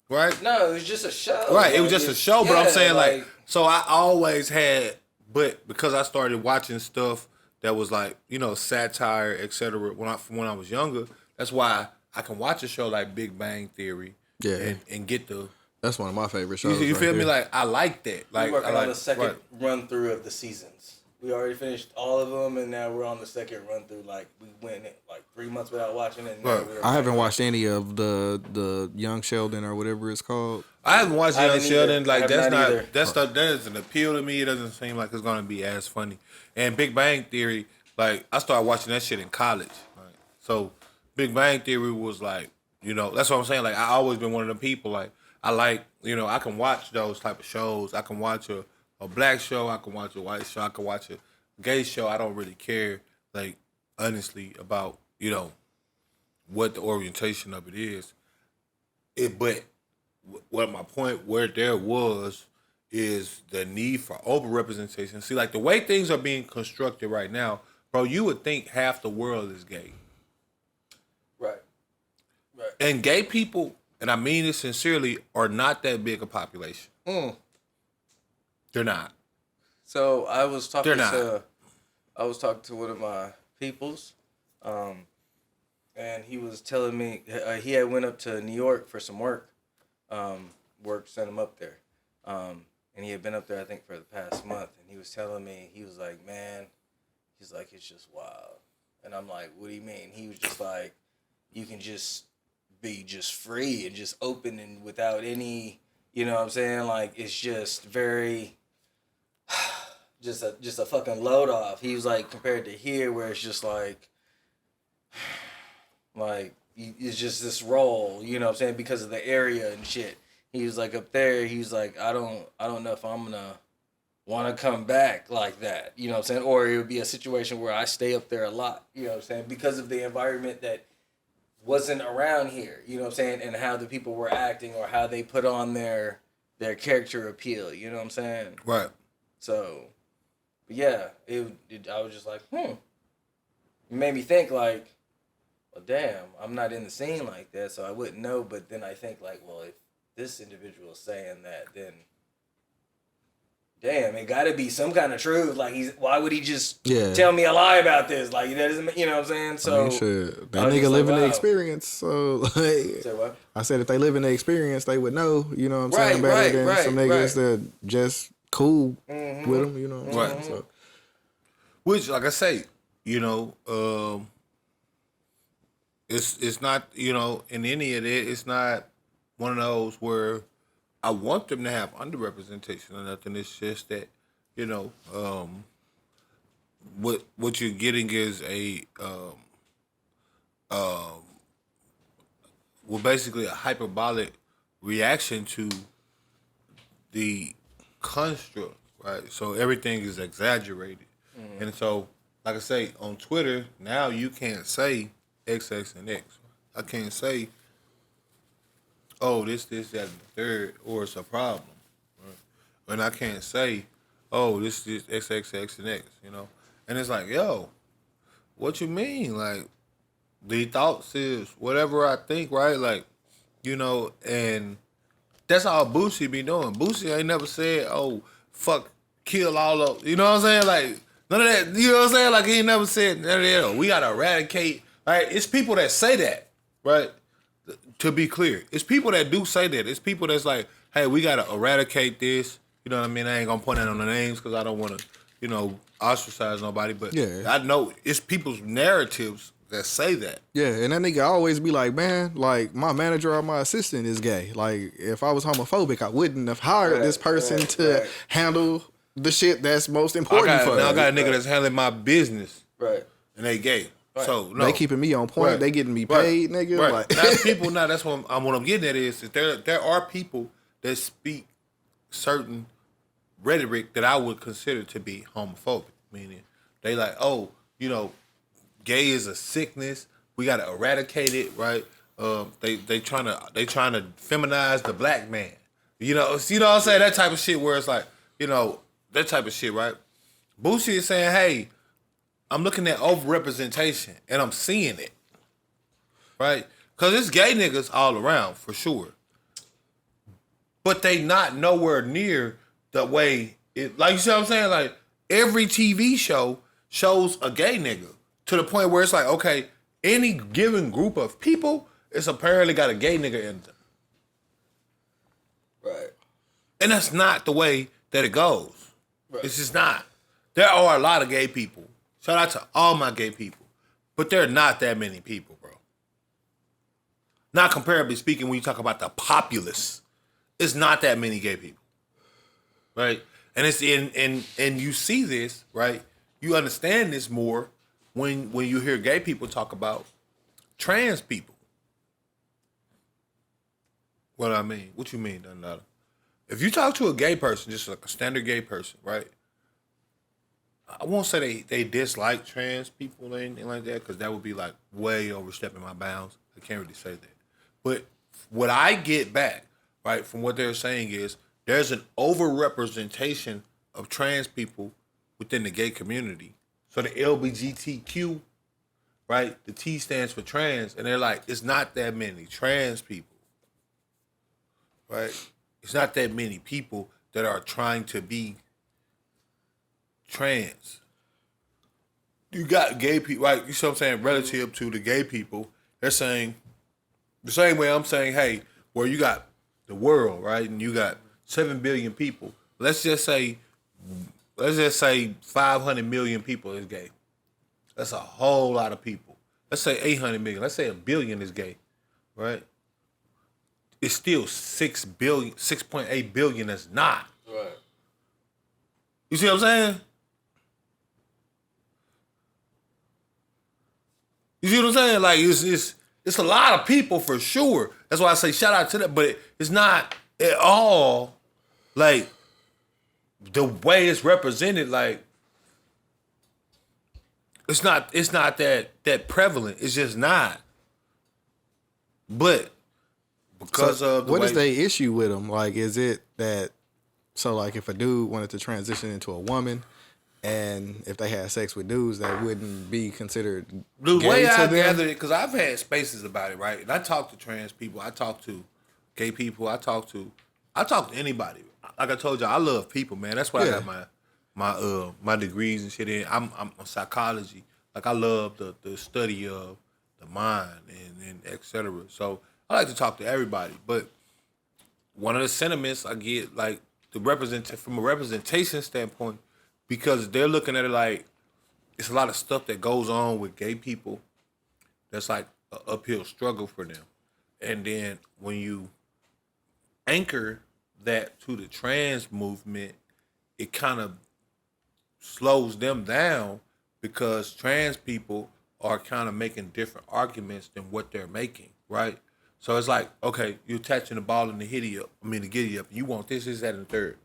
right? No, it was just a show. Right, it was Like, just a show, but I'm yeah, saying, like, so I always had, but because I started watching stuff that was like, satire, etc. When I was younger, that's why I can watch a show like Big Bang Theory, and get the. That's one of my favorite shows. You feel me? there. Like I like that. Like we're working I on like, the second right. run through of the seasons. We already finished all of them, and now we're on the second run through. Like we went like 3 months without watching it. And now Right. we're I haven't watched any of the Young Sheldon or whatever it's called. I haven't watched I Young haven't Sheldon. either. Like I have that's not not either. that stuff. That doesn't appeal to me. It doesn't seem like it's gonna be as funny. And Big Bang Theory, like I started watching that shit in college. Right? So Big Bang Theory was like, that's what I'm saying. Like I always been one of them people. Like I like, I can watch those type of shows. I can watch a black show. I can watch a white show. I can watch a gay show. I don't really care, like honestly, about what the orientation of it is. But what my point where there was is the need for overrepresentation. See, like the way things are being constructed right now, bro, you would think half the world is gay. right. And gay people, and I mean this sincerely, are not that big a population. They're not. So I was talking They're to one of my peoples, and he was telling me he had went up to New York for some work. Work sent him up there, and he had been up there I think for the past month. And he was telling me, he was like, man, he's like, it's just wild. And I'm like, what do you mean? He was just like, you can just be just free and just open and without any, you know what I'm saying? Like it's just very. Just a fucking load off. He was like compared to here where it's just like it's just this role, you know what I'm saying, because of the area and shit. He was like up there, he was like, I don't know if I'm gonna wanna come back like that, you know what I'm saying? Or it would be a situation where I stay up there a lot, you know what I'm saying, because of the environment that wasn't around here, you know what I'm saying, and how the people were acting or how they put on their character appeal, you know what I'm saying? Right. So, but yeah, I was just like, It made me think like, well, damn, I'm not in the scene like that, so I wouldn't know. But then I think like, well, if this individual is saying that, then damn, it got to be some kind of truth. Like, why would he just tell me a lie about this? Like, that doesn't, you know what I'm saying? So, I mean, shit, that nigga living the experience. So, like, say what? I said if they live in the experience, they would know. You know what I'm saying? Better than some niggas that just cool with them. You know what I'm saying? So. Which, like I say, it's not, in any of that, it's not one of those where I want them to have underrepresentation or nothing. It's just that, what you're getting is basically a hyperbolic reaction to the construct, right? So everything is exaggerated. And so, like I say, on Twitter, now you can't say XX and X. I can't say, oh, this, that, and the third, or it's a problem. Right? And I can't say, oh, this is XXX and X, And it's like, yo, what you mean? Like, the thoughts is whatever I think, right? Like, and that's all Boosie be doing. Boosie ain't never said, oh, fuck kill all of, you know what I'm saying? Like, none of that, you know what I'm saying? Like, he ain't never said none of that. We got to eradicate. Right? It's people that say that, right? To be clear, it's people that do say that. It's people that's like, hey, we got to eradicate this. You know what I mean? I ain't going to point out on the names because I don't want to, you know, ostracize nobody. But I know it's people's narratives that say that. Yeah, and that nigga always be like, man, like, my manager or my assistant is gay. Like, if I was homophobic, I wouldn't have hired this person to handle the shit that's most important for me. Now I got a nigga that's handling my business. Right. And they gay. Right. So no. They keeping me on point. Right. They getting me paid, nigga. Right. Like, that's people. Now that's what I'm getting at is that there are people that speak certain rhetoric that I would consider to be homophobic. Meaning they like, oh, you know, gay is a sickness. We got to eradicate it, right? They trying to feminize the black man. You know what I'm saying? That type of shit where it's like, you know, that type of shit, right? Boosie is saying, hey, I'm looking at overrepresentation and I'm seeing it, right? Because it's gay niggas all around, for sure. But they not nowhere near the way, like, you see what I'm saying? Like, every TV show shows a gay nigga to the point where it's like, okay, any given group of people, it's apparently got a gay nigga in them. Right. And that's not the way that it goes. Right. It's just not. There are a lot of gay people. Shout out to all my gay people. But there are not that many people, bro. Not comparably speaking, when you talk about the populace, it's not that many gay people. Right? And it's and you see this, right? You understand this more when you hear gay people talk about trans people. What I mean? What you mean, Donata? If you talk to a gay person, just like a standard gay person, right? I won't say they dislike trans people or anything like that, because that would be like way overstepping my bounds. I can't really say that. But what I get back, right, from what they're saying is there's an overrepresentation of trans people within the gay community. So the LGBTQ, right, the T stands for trans, and they're like, it's not that many trans people, right? It's not that many people that are trying to be trans. You got gay people, right? You see what I'm saying? Relative to the gay people, they're saying the same way I'm saying, hey, where you got the world, right? And you got 7 billion people. Let's just say 500 million people is gay. That's a whole lot of people. Let's say 800 million. Let's say 1 billion is gay, right? It's still 6.8 billion that's not. Right. You see what I'm saying? You see what I'm saying? Like, it's a lot of people for sure. That's why I say shout out to that. But it's not at all like the way it's represented. Like, it's not that prevalent. It's just not. But because of the what is the issue with them? Like, is it that like if a dude wanted to transition into a woman, and if they had sex with dudes, that wouldn't be considered the gay way to I them? gathered it, because I've had spaces about it, right? And I talk to trans people, I talk to gay people, I talk to anybody. Like I told you, I love people, man. That's why I got my degrees and shit in. I'm on psychology. Like, I love the study of the mind and et cetera. So I like to talk to everybody. But one of the sentiments I get, like, from a representation standpoint, because they're looking at it like it's a lot of stuff that goes on with gay people that's like an uphill struggle for them. And then when you anchor that to the trans movement, it kind of slows them down, because trans people are kind of making different arguments than what they're making, right? So it's like, okay, you're attaching the ball in the giddy up. You want this, that, and the third.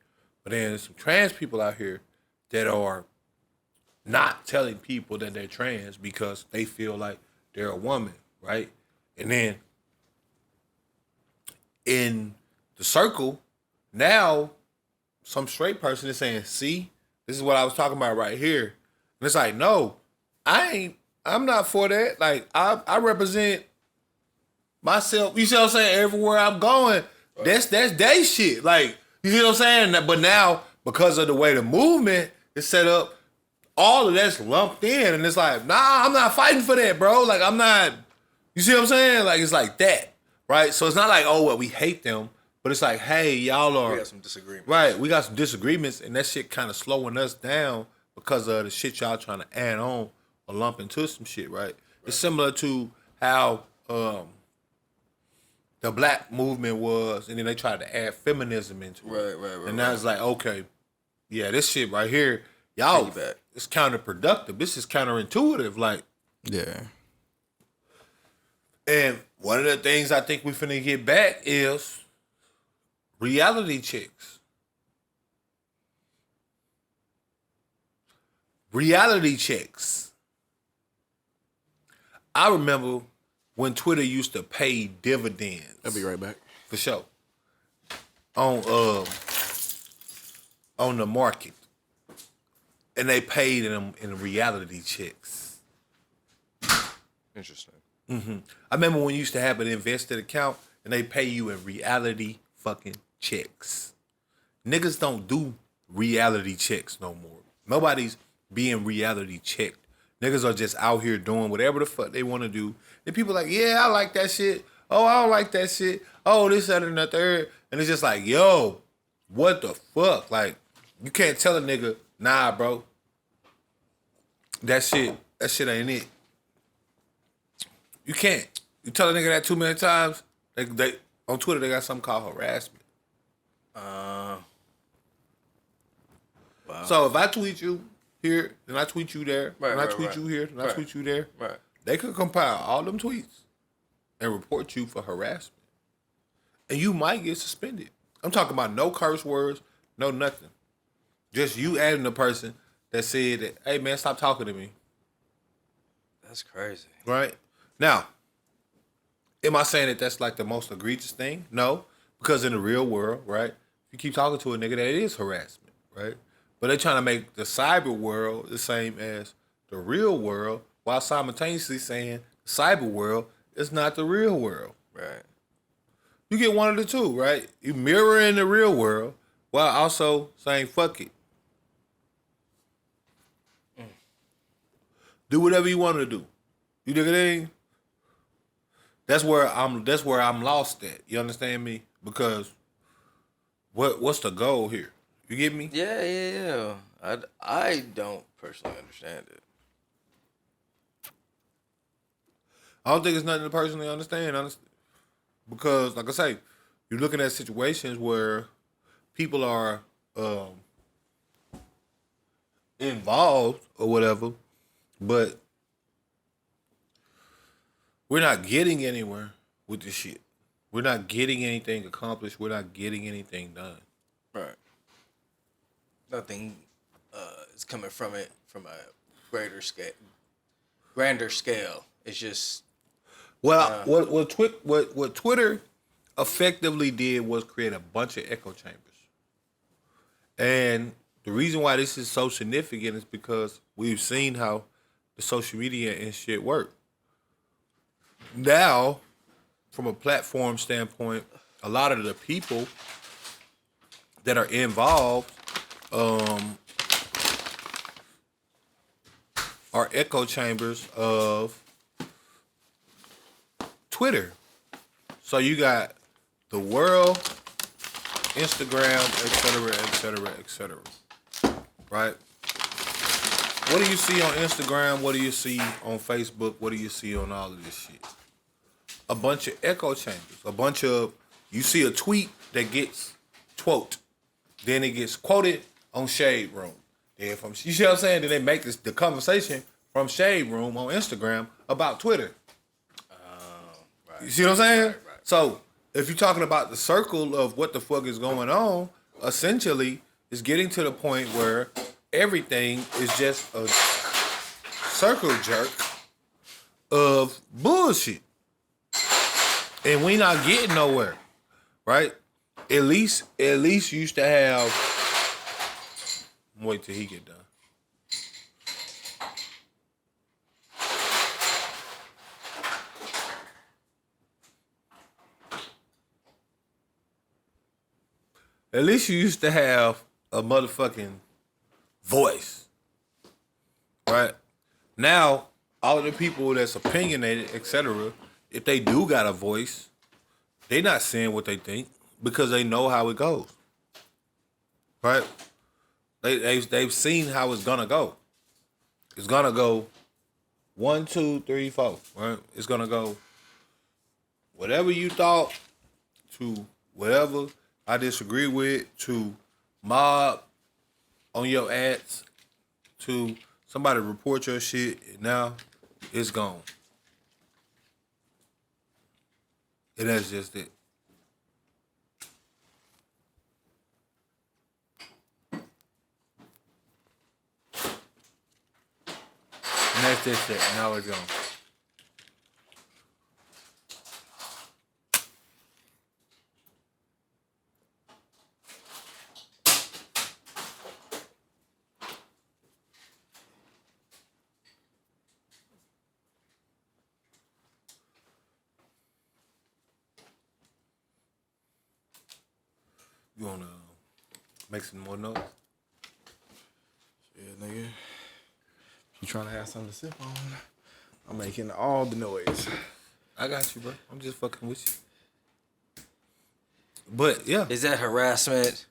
But then there's some trans people out here that are not telling people that they're trans because they feel like they're a woman, right? And then in the circle, now some straight person is saying, see, this is what I was talking about right here. And it's like, no, I'm not for that. Like, I represent myself. You see what I'm saying? Everywhere I'm going, that's they shit. Like, you see what I'm saying? But now because of the way the movement is set up, all of that's lumped in, and it's like, nah, I'm not fighting for that, bro. Like, I'm not. You see what I'm saying? Like, it's like that, right? So it's not like, oh, well, we hate them, but it's like, hey, y'all are. We got some disagreements. Right, we got some disagreements, and that shit kind of slowing us down because of the shit y'all trying to add on or lump into some shit, right? It's similar to how the black movement was, and then they tried to add feminism into it. Right. And now it's like, okay, yeah, this shit right here, y'all, it's counterproductive. This is counterintuitive, like. Yeah. And one of the things I think we finna get back is reality checks. Reality checks. I remember when Twitter used to pay dividends. I'll be right back. For sure. On the market. And they paid them in reality checks. Interesting. Mm-hmm. I remember when you used to have an invested account and they pay you in reality fucking checks. Niggas don't do reality checks no more. Nobody's being reality checked. Niggas are just out here doing whatever the fuck they want to do. And people like, yeah, I like that shit. Oh, I don't like that shit. Oh, this, that, and the third. And it's just like, yo, what the fuck? Like, you can't tell a nigga, nah, bro. That shit ain't it. You can't. You tell a nigga that too many times, they on Twitter they got something called harassment. Wow. So if I tweet you here, then I tweet you there, and I tweet you here, and I tweet you there, Right. they could compile all them tweets and report you for harassment. And you might get suspended. I'm talking about no curse words, no nothing. Just you adding the person that said that, hey man, stop talking to me. That's crazy. Right? Now, am I saying that that's like the most egregious thing? No, because in the real world, right, if you keep talking to a nigga, that is harassment, right? But they're trying to make the cyber world the same as the real world, while simultaneously saying the cyber world is not the real world. Right. You get one of the two, right? You mirror in the real world while also saying fuck it. Do whatever you want to do. You dig it in? That's where I'm lost at. You understand me? Because what's the goal here? You get me? Yeah. I don't personally understand it. I don't think it's nothing to personally understand. Because, like I say, you're looking at situations where people are involved or whatever, but we're not getting anywhere with this shit. We're not getting anything accomplished. We're not getting anything done. Right. Nothing is coming from it from a grander scale. It's just. Well, what Twitter effectively did was create a bunch of echo chambers. And the reason why this is so significant is because we've seen how the social media and shit work. Now, from a platform standpoint, a lot of the people that are involved are echo chambers of Twitter. So you got the world, Instagram, et cetera. Right? What do you see on Instagram? What do you see on Facebook? What do you see on all of this shit? A bunch of echo chambers. A bunch of, you see a tweet that gets quote. Then it gets quoted on Shade Room. Then from, you see what I'm saying? Then they make the conversation from Shade Room on Instagram about Twitter. Right. You see what I'm saying? Right. So if you're talking about the circle of what the fuck is going on, essentially it's getting to the point where everything is just a circle jerk of bullshit. And we not getting nowhere. Right? At least you used to have. Wait till he get done. At least you used to have a motherfucking voice. Right? Now, all of the people that's opinionated, etc., if they do got a voice, they not saying what they think because they know how it goes. Right? They've seen how it's gonna go. It's gonna go 1, 2, 3, 4. Right? It's gonna go whatever you thought to whatever I disagree with to mob on your ads to somebody report your shit and now it's gone. And that's just it. And that's just it. Now it's gone. You wanna make some more noise? Yeah, nigga. You trying to have something to sip on? I'm making all the noise. I got you, bro. I'm just fucking with you. But yeah, Is that harassment?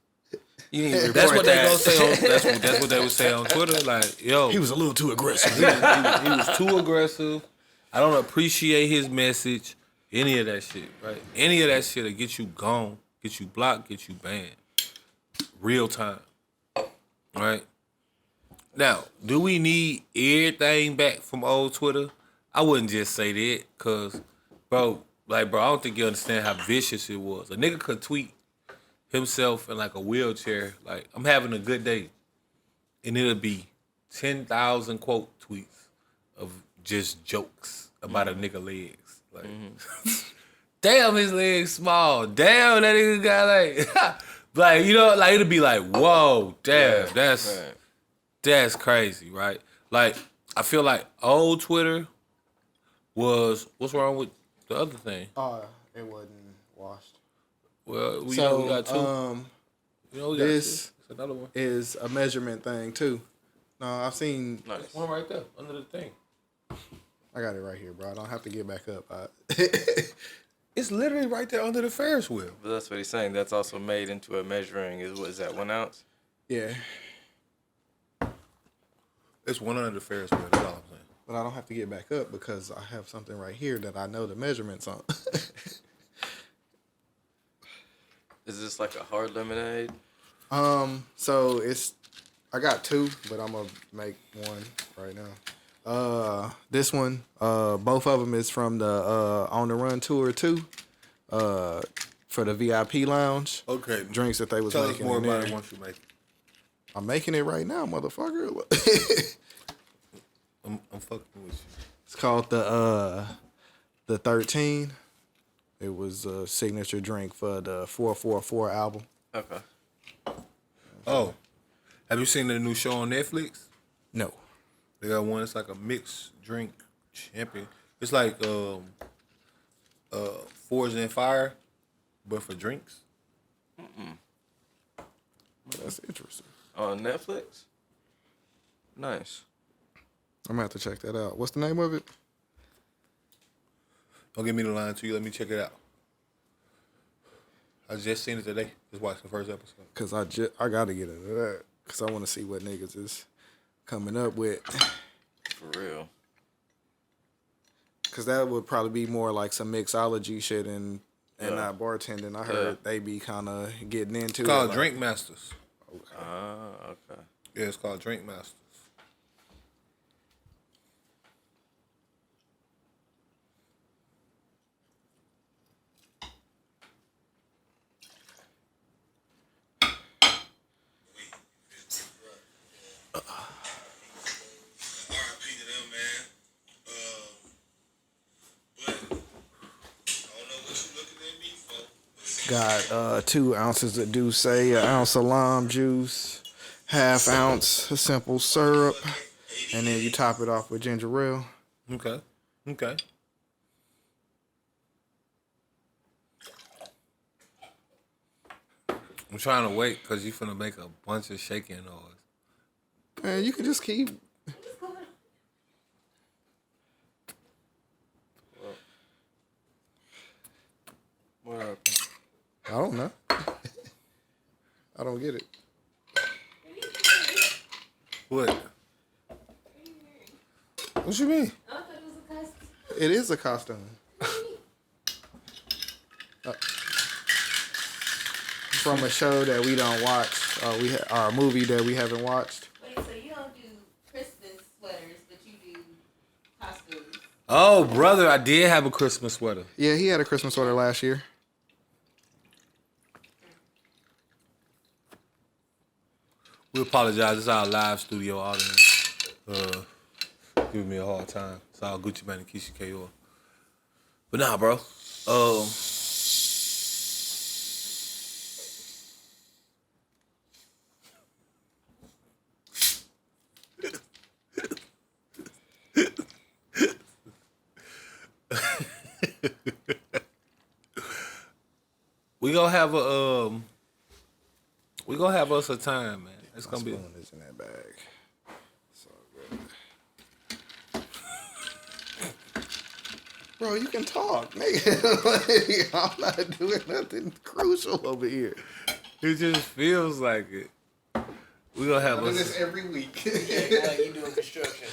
You need to report that's what they that. gonna say. That's what they would say on Twitter. Like, yo, He was a little too aggressive. he was too aggressive. I don't appreciate his message. Any of that shit, right? Any of that shit will get you gone, get you blocked, get you banned. Real time. Right? Now, do we need everything back from old Twitter? I wouldn't just say that, cause, bro, I don't think you understand how vicious it was. A nigga could tweet himself in like a wheelchair, like, I'm having a good day. And it'll be 10,000 quote tweets of just jokes about a nigga legs. Like, damn, his legs small. Damn, that nigga got like, like, you know, like it'll be like, whoa, damn, that's crazy, right? Like, I feel like old Twitter was, what's wrong with the other thing? It wasn't washed. Well, we So, got two. This It's another one. is a measurement thing too. No, I've seen. There's one right there under the thing. I got it right here, bro. I don't have to get back up. It's literally right there under the Ferris wheel. But that's what he's saying. That's also made into a measuring. What is that, 1 ounce? Yeah, It's one under the Ferris wheel. That's all I'm saying. but I don't have to get back up because I have something right here that I know the measurements on. Is this like a hard lemonade? So I got two, but I'm gonna make one right now. This one, both of them is from the On the Run tour too. For the VIP lounge. Okay. Drinks that they was Tell us making. more in about there. it once you make it. I'm making it right now, motherfucker. I'm fucking with you. It's called the 13. It was a signature drink for the 444 album. Okay. Oh, have you seen the new show on Netflix? No. They got one. It's like a mixed drink champion. It's like Forged in Fire, but for drinks. That's interesting. On Netflix? Nice. I'm gonna have to check that out. What's the name of it? Don't give me the line to you. Let me check it out. I just seen it today. Just watched the first episode. Cause I gotta get into that. Cause I want to see what niggas is coming up with. For real. Cause that would probably be more like some mixology shit and not bartending. I heard they be kind of getting into It's called it. Drink Masters. Okay. Yeah, it's called Drink Masters. Got 2 ounces of Douce, an ounce of lime juice, half ounce of simple syrup, and then you top it off with ginger ale. Okay. I'm trying to wait because you finna make a bunch of shaking noise. Man, you can just keep. What happened? I don't know. I don't get it. What? What you mean? I thought it was a costume. It is a costume. From a show that we don't watch, or a movie that we haven't watched. Wait, so you don't do Christmas sweaters, but you do costumes? Oh, brother, I did have a Christmas sweater. Yeah, he had a Christmas sweater last year. We apologize. It's our live studio audience. Giving me a hard time. It's all Gucci Mane and Keisha K.O. But nah, bro. We gonna have us a time, man. It's gonna be. Spoon is in that bag. So good. Bro, you can talk, nigga. Like, I'm not doing nothing crucial over here. It just feels like it. We gonna have I do us. this every week. Like you doing construction.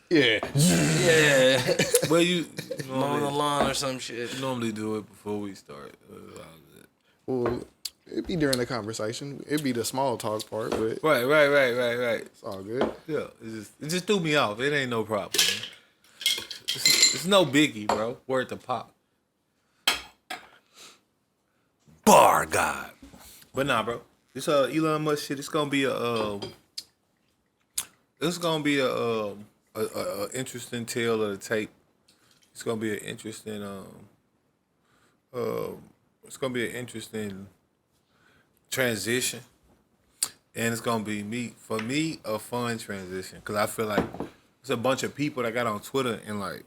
Yeah. Yeah. Well, you Mowing the normally, lawn or some shit. normally do it before we start. Well, it'd be during the conversation. It'd be the small talk part, but Right. it's all good. Yeah, it just threw me off. It ain't no problem. Man. It's no biggie, bro. Word to pop. Bar God. But nah, bro. This Elon Musk shit. It's gonna be a interesting tale of the tape. It's gonna be an interesting transition, and it's gonna be for me a fun transition because I feel like it's a bunch of people that got on Twitter in like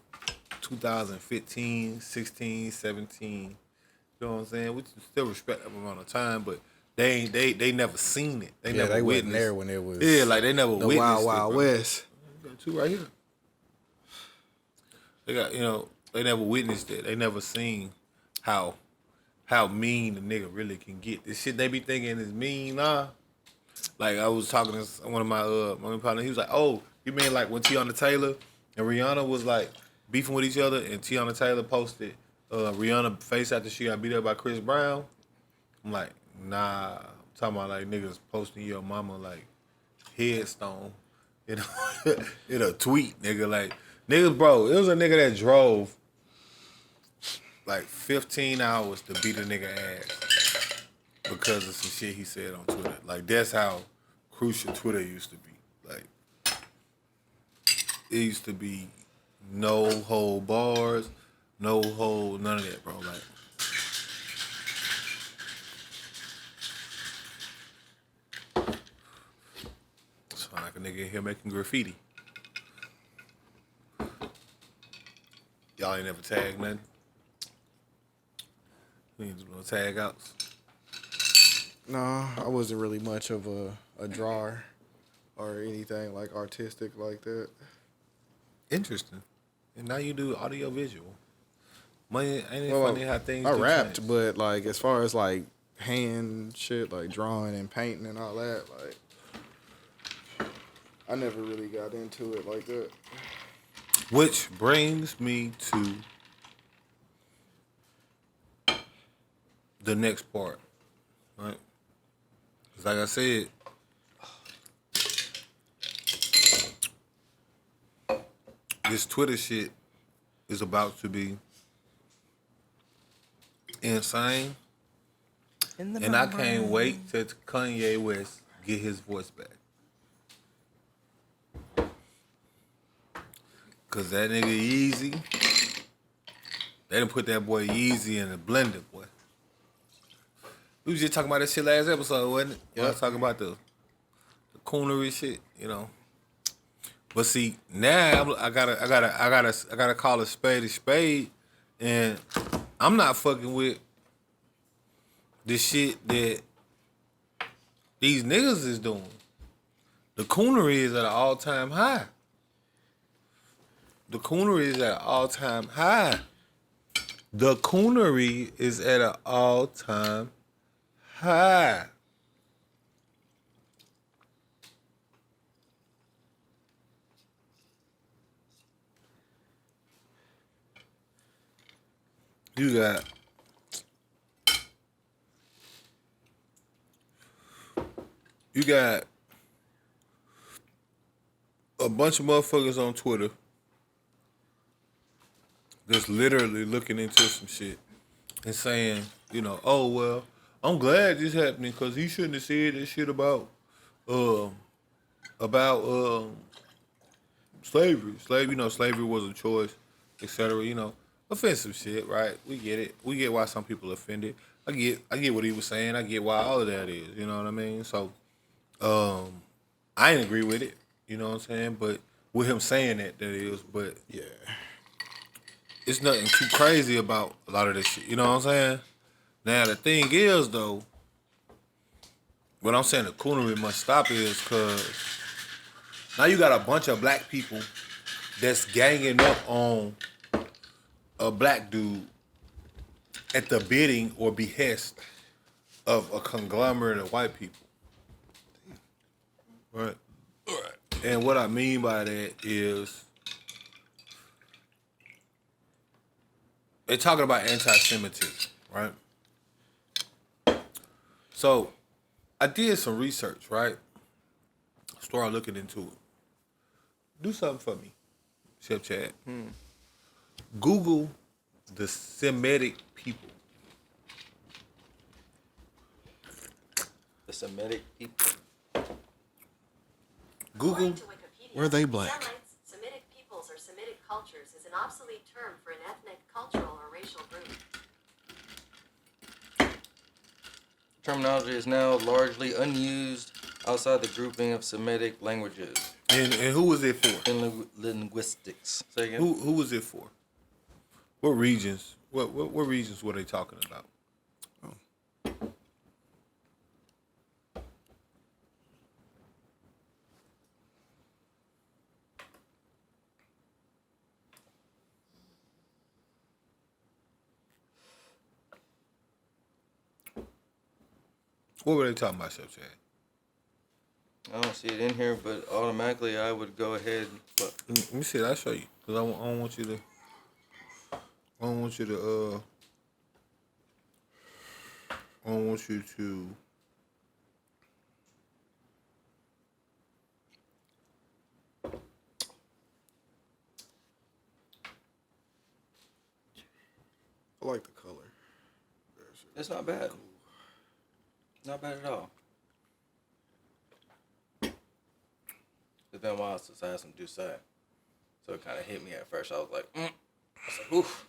2015, 16, 17. You know what I'm saying? Which is still respectable amount of time, but they never seen it. They never wasn't witnessed. there when it was. Yeah, like they never the witnessed Wild it, Wild bro. West. We got two right here. They got they never witnessed it. They never seen how mean the nigga really can get. This shit they be thinking is mean, nah. Like I was talking to one of my partners, he was like, "Oh, you mean like when Tiana Taylor and Rihanna was like beefing with each other, and Tiana Taylor posted Rihanna face after she got beat up by Chris Brown?" I'm like, nah. I'm talking about like niggas posting your mama like headstone, in a tweet, nigga. Like niggas, bro. It was a nigga that drove like 15 hours to beat a nigga ass because of some shit he said on Twitter. Like that's how crucial Twitter used to be. Like it used to be no hold bars, no hold none of that, bro. Like it's like a nigga in here making graffiti. Y'all ain't never tagged nothing. We ain't do no tag outs. No, I wasn't really much of a drawer or anything like artistic like that. Interesting. And now you do audio visual. Money ain't it Well, funny how things I do rapped, change? but like as far as like hand shit, like drawing and painting and all that, like I never really got into it like that. Which brings me to the next part, right? 'Cause like I said, this Twitter shit is about to be insane, and I can't wait till Kanye West get his voice back. Cause that nigga Yeezy, they done put that boy Yeezy in the blender, boy. We was just talking about that shit last episode, wasn't it? Yeah. I was talking about the coonery shit, you know. But see, now I gotta call a spade, and I'm not fucking with the shit that these niggas is doing. The coonery is at an all-time high. The coonery is at an all-time high. The coonery is at an all-time high. You got a bunch of motherfuckers on Twitter that's literally looking into some shit and saying, you know, oh well, I'm glad this happening because he shouldn't have said that shit about slavery. Slavery was a choice, etc. You know, offensive shit, right? We get it. We get why some people are offended. I get what he was saying. I get why all of that is. You know what I mean? So, I didn't agree with it. You know what I'm saying? But with him saying that is. But Yeah. it's nothing too crazy about a lot of this shit. You know what I'm saying? Now the thing is though, what I'm saying the coonery must stop is because now you got a bunch of black people that's ganging up on a black dude at the bidding or behest of a conglomerate of white people. Right? And what I mean by that is they're talking about anti-Semitism, right? So I did some research, right? Started looking into it. Do something for me, Chef Chad. Google the Semitic people. The Semitic people. Google. According to Wikipedia, Were they black? Semites, Semitic peoples, or Semitic cultures is an obsolete term for an ethnic, cultural, or racial group. Terminology is now largely unused outside the grouping of Semitic languages And who was it for? in linguistics. Say again? Who was it for? What regions? What regions were they talking about? What were they talking about, Chef Chad? I don't see it in here, but automatically I would go ahead. But Let me see it. I'll show you. Because I don't want you to... I don't want you to... I don't want you to... I like the color. it's not bad. Not bad at all. But then while I had some Dubz, so it kind of hit me at first. I was like, I was like, oof.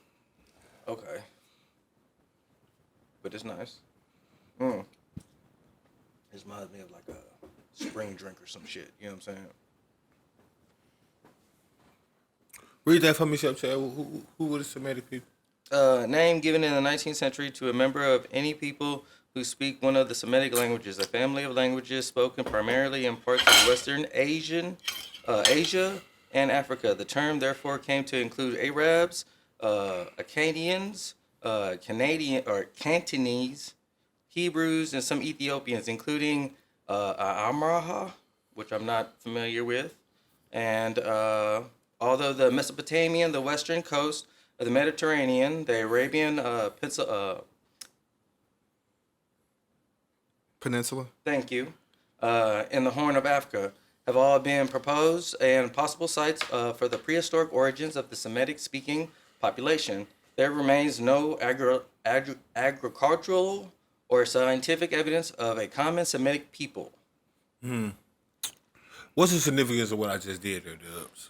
Okay. But it's nice. It reminds me of like a spring drink or some shit. You know what I'm saying? Read that for me, Chef Chad. Who were the Semitic people? Name given in the 19th century to a member of any people who speak one of the Semitic languages, a family of languages spoken primarily in parts of Western Asia and Africa. The term therefore came to include Arabs, Akkadians, Cantonese, Hebrews, and some Ethiopians, including Amraha, which I'm not familiar with. And although the Mesopotamian, the western coast of the Mediterranean, the Arabian Peninsula. Thank you. In the Horn of Africa have all been proposed and possible sites for the prehistoric origins of the Semitic-speaking population. There remains no agricultural or scientific evidence of a common Semitic people. What's the significance of what I just did there, Dubz?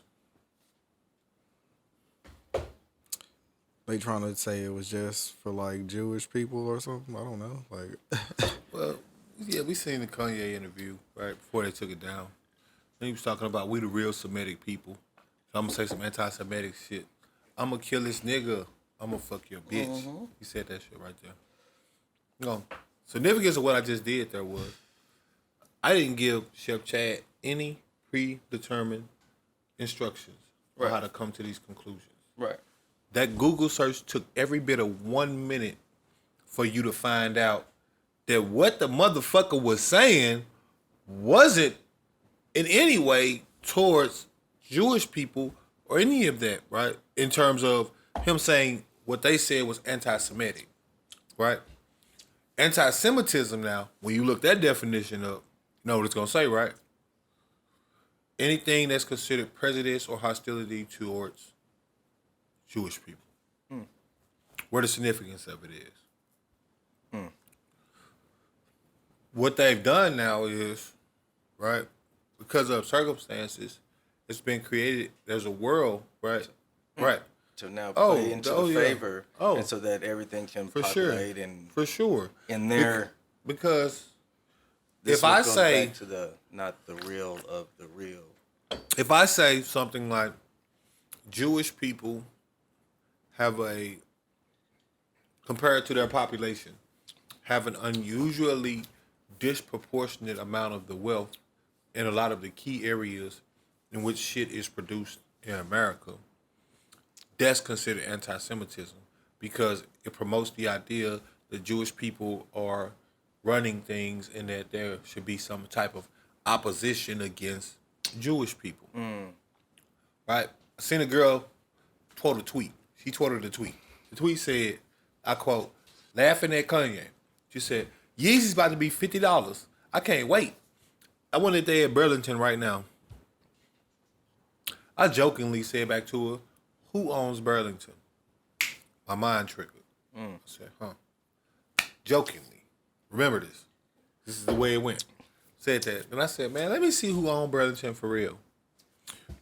They trying to say it was just for like Jewish people or something. I don't know. Like, Well, yeah, we seen the Kanye interview, right, before they took it down. And he was talking about we the real Semitic people. So I'm going to say some anti-Semitic shit. I'm going to kill this nigga. I'm going to fuck your bitch. He said that shit right there. No. Significance of what I just did there was I didn't give Chef Chad any predetermined instructions on how to come to these conclusions. Right. That Google search took every bit of 1 minute for you to find out that what the motherfucker was saying wasn't in any way towards Jewish people or any of that, right? In terms of him saying what they said was anti-Semitic, right? Anti-Semitism now, when you look that definition up, you know what it's going to say, right? Anything that's considered prejudice or hostility towards Jewish people. Where the significance of it is. What they've done now is, right, because of circumstances, it's been created, there's a world, right? Right. To now play into the favor, Oh. and so that everything can For sure. populate and For sure. in there. Because This if I goes say, back to the not the real of the real. if I say something like Jewish people have a, compared to their population, have an unusually disproportionate amount of the wealth in a lot of the key areas in which shit is produced in America, that's considered anti-Semitism because it promotes the idea that Jewish people are running things and that there should be some type of opposition against Jewish people. Right? I seen a girl quote a tweet. She tweeted a tweet. The tweet said, I quote, laughing at Kanye. She said, Yeezy's about to be $50. I can't wait. I went there at Burlington right now. I jokingly said back to her, who owns Burlington? My mind triggered. I said, jokingly. Remember this. This is the way it went. Said that. And I said, man, let me see who owns Burlington for real.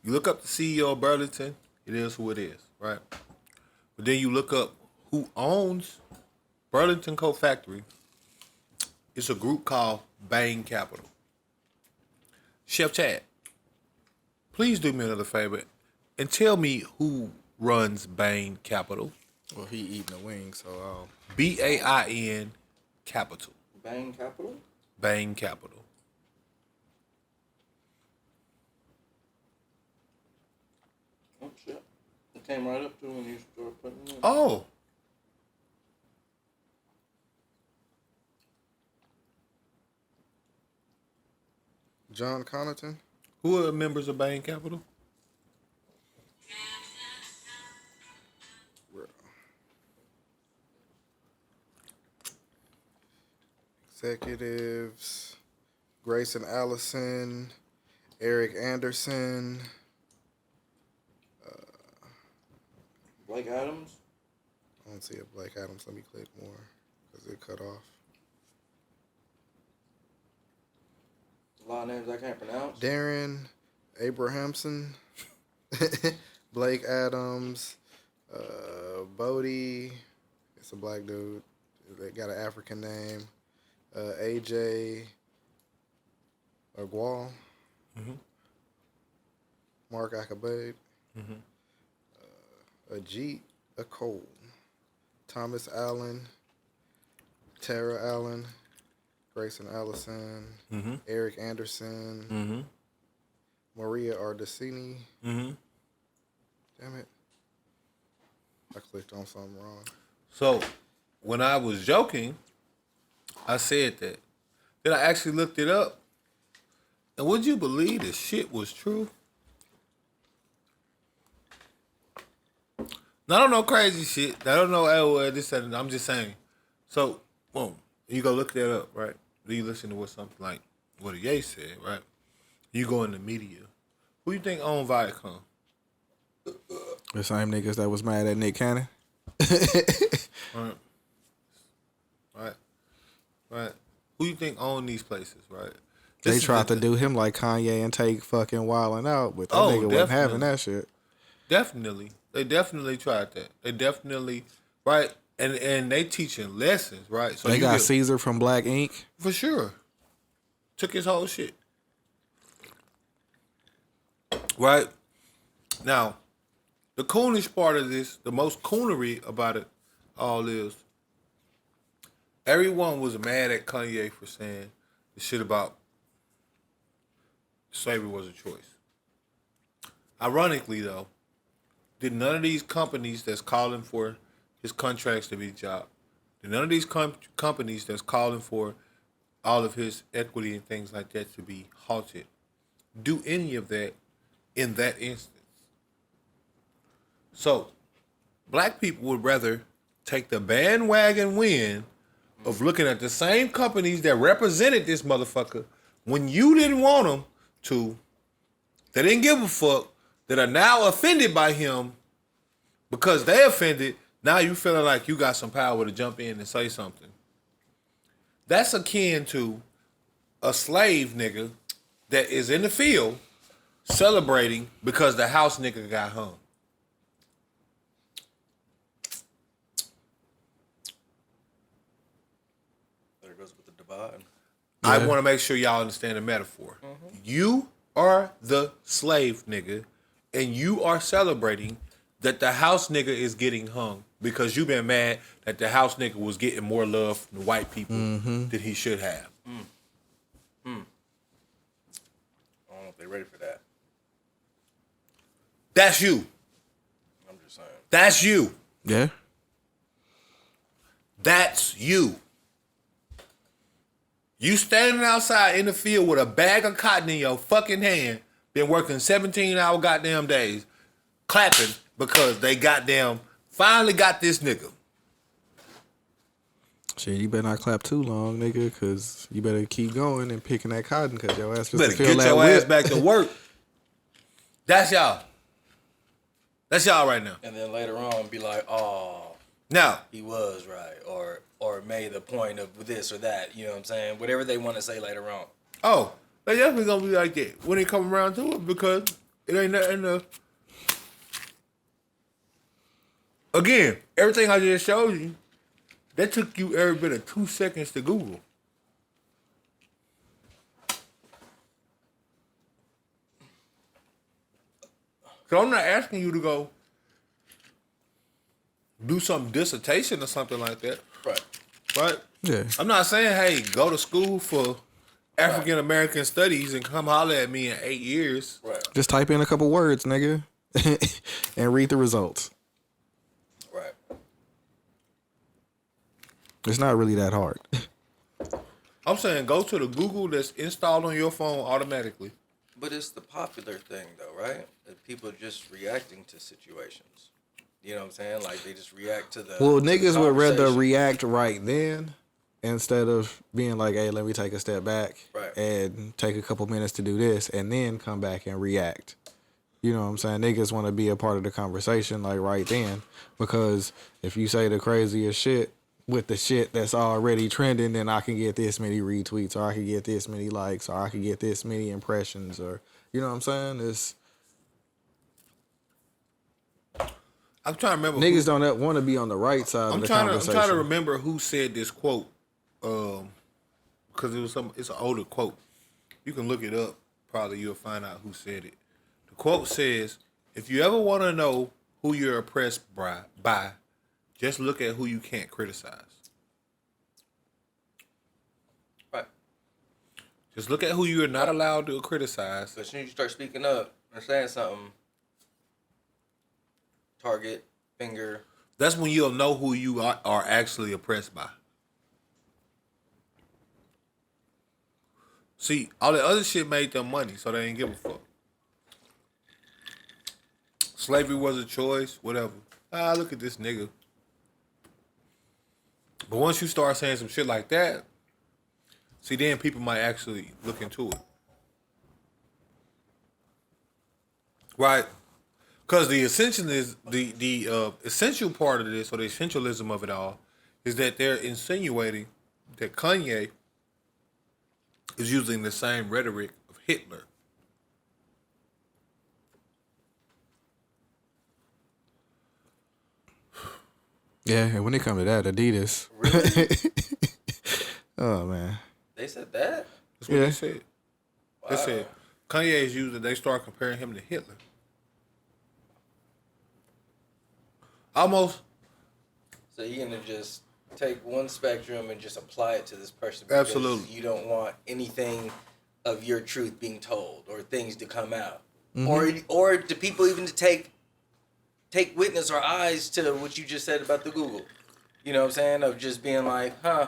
You look up the CEO of Burlington, it is who it is, right? But then you look up who owns Burlington Coat Factory. It's a group called Bain Capital. Chef Chad, please do me another favor and tell me who runs Bain Capital. Well, he eating a wing, so BAIN Capital. Bang Capital? Bain Capital. Oh shit! It came right up to when you started putting it in. Oh. John Connaughton. Who are the members of Bain Capital? Executives: Grayson Allison, Eric Anderson. Blake Adams. I don't see a Blake Adams. Let me click more because it cut off. A lot of names I can't pronounce. Darren Abrahamson, Blake Adams, Bodie. It's a black dude. They got an African name. AJ Agual. Mark Akababe. Ajit Akol. Thomas Allen. Tara Allen. Grayson Allison. Eric Anderson. Maria Ardacini. Damn it. I clicked on something wrong. So, when I was joking, I said that. Then I actually looked it up. And would you believe this shit was true? Now, I don't know crazy shit. I don't know this and I'm just saying. So, boom. You go look that up, right? Then you listen to what something like what a Ye said, right? You go in the media. Who you think owned Viacom? The same niggas that was mad at Nick Cannon. Right. Who you think owned these places, right? They tried to do him like Kanye and take fucking Wildin' Out, but that nigga wasn't having that shit. Definitely. They definitely tried that. They definitely, right? And they teaching lessons, right? So they got Caesar from Black Ink. For sure. Took his whole shit. Right? Now, the coonish part of this, the most coonery about it all is, everyone was mad at Kanye for saying the shit about slavery was a choice. Ironically, though, did none of these companies that's calling for his contracts to be job, did none of these companies that's calling for all of his equity and things like that to be halted do any of that in that instance? So, black people would rather take the bandwagon win of looking at the same companies that represented this motherfucker when you didn't want them to, they didn't give a fuck, that are now offended by him because they offended. Now you feeling like you got some power to jump in and say something. That's akin to a slave nigga that is in the field celebrating because the house nigga got hung. There goes with the divide. I want to make sure y'all understand the metaphor. Mm-hmm. You are the slave nigga, and you are celebrating that the house nigga is getting hung because you been mad that the house nigga was getting more love from the white people than he should have. I don't know if they're ready for that. That's you. I'm just saying. That's you. Yeah. That's you. You standing outside in the field with a bag of cotton in your fucking hand, been working 17-hour goddamn days, clapping because they goddamn finally got this nigga. Shit, you better not clap too long, nigga, because you better keep going and picking that cotton because your ass You just better to feel get that your whip. ass back to work. That's y'all. That's y'all right now. And then later on, be like, oh, Now, he was right, or made the point of this or that. You know what I'm saying? Whatever they want to say later on. oh, they definitely gonna be like that when they come around to it because it ain't nothing to. Again, everything I just showed you, that took you every bit of 2 seconds to Google. So I'm not asking you to go do some dissertation or something like that. Right. Right? Yeah. I'm not saying, hey, go to school for African American studies and come holler at me in 8 years. Right. Just type in a couple words, nigga, and read the results. Right. It's not really that hard. I'm saying go to the Google that's installed on your phone automatically. But it's the popular thing, though, right? That people are just reacting to situations. You know what I'm saying? Like, they just react to the. Well, to the niggas would rather conversation. react right then instead of being like, hey, let me take a step back Right. and take a couple minutes to do this and then come back and react. You know what I'm saying? Niggas want to be a part of the conversation like right then because if you say the craziest shit with the shit that's already trending, then I can get this many retweets or I can get this many likes or I can get this many impressions or, you know what I'm saying? It's I'm trying to remember. niggas don't want to be on the right side of the conversation. I'm trying to remember who said this quote, because it's an older quote. You can look it up. Probably you'll find out who said it. The quote says, "If you ever want to know who you're oppressed by, just look at who you can't criticize. Right. Just look at who you're not allowed to criticize." But as soon as you start speaking up and saying something, target, finger. That's when you'll know who you are actually oppressed by. See, all the other shit made them money, so they ain't give a fuck. Slavery was a choice, whatever. Look at this nigga. But once you start saying some shit like that, see, then people might actually look into it. Right? Because the essential is the essential part of this, or the essentialism of it all, is that they're insinuating that Kanye is using the same rhetoric of Hitler. Yeah, and when it comes to that, Adidas. Really? Oh, man. They said that? That's what Yeah. they said. They said Kanye is using, they start comparing him to Hitler. Almost. So you're going to just take one spectrum and just apply it to this person because Absolutely. you don't want anything of your truth being told or things to come out, or to people even to take witness or eyes to what you just said about the Google. You know what I'm saying? Of just being like, huh,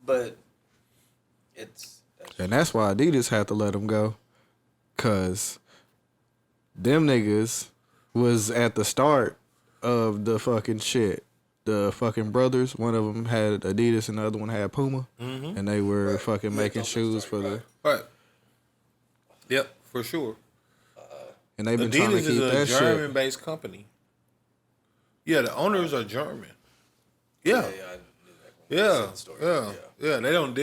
but and that's why Adidas had to let them go, cause them niggas was at the start of the fucking shit. The fucking brothers, one of them had Adidas and the other one had Puma, and they were fucking making shoes for the. Right. Yep, for sure. And they've been trying to Adidas keep that is a shit. German-based company. Yeah, the owners are German. Yeah. Yeah.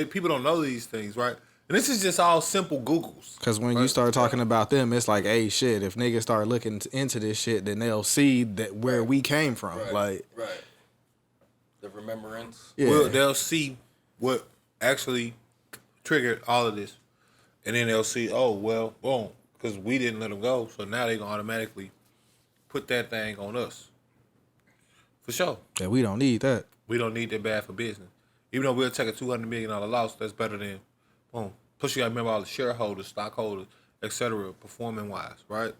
People don't know these things, right? And this is just all simple Googles. Because when you start talking about them, it's like, hey, shit, if niggas start looking into this shit, then they'll see that where we came from. right. The remembrance. Yeah. Well, they'll see what actually triggered all of this. And then they'll see, oh, well, boom, because we didn't let them go. So now they're going to automatically put that thing on us. For sure. Yeah, we don't need that. We don't need that bad for business. Even though we'll take a $200 million loss, that's better than, boom. Plus, you got to remember all the shareholders, stockholders, et cetera, performing-wise, right?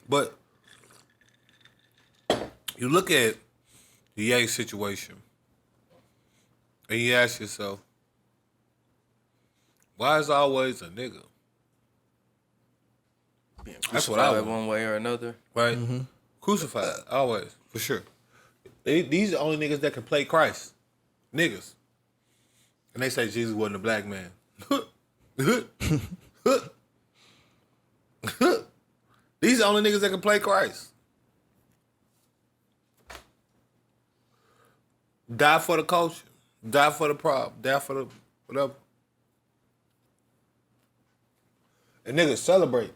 But you look at the Ye situation, and you ask yourself, why is always a nigga? That's what I Crucified want. one way or another. Right? Crucified, always, for sure. These are the only niggas that can play Christ. Niggas. And they say Jesus wasn't a black man. These are the only niggas that can play Christ. Die for the culture. Die for the problem. Die for the whatever. And niggas celebrate.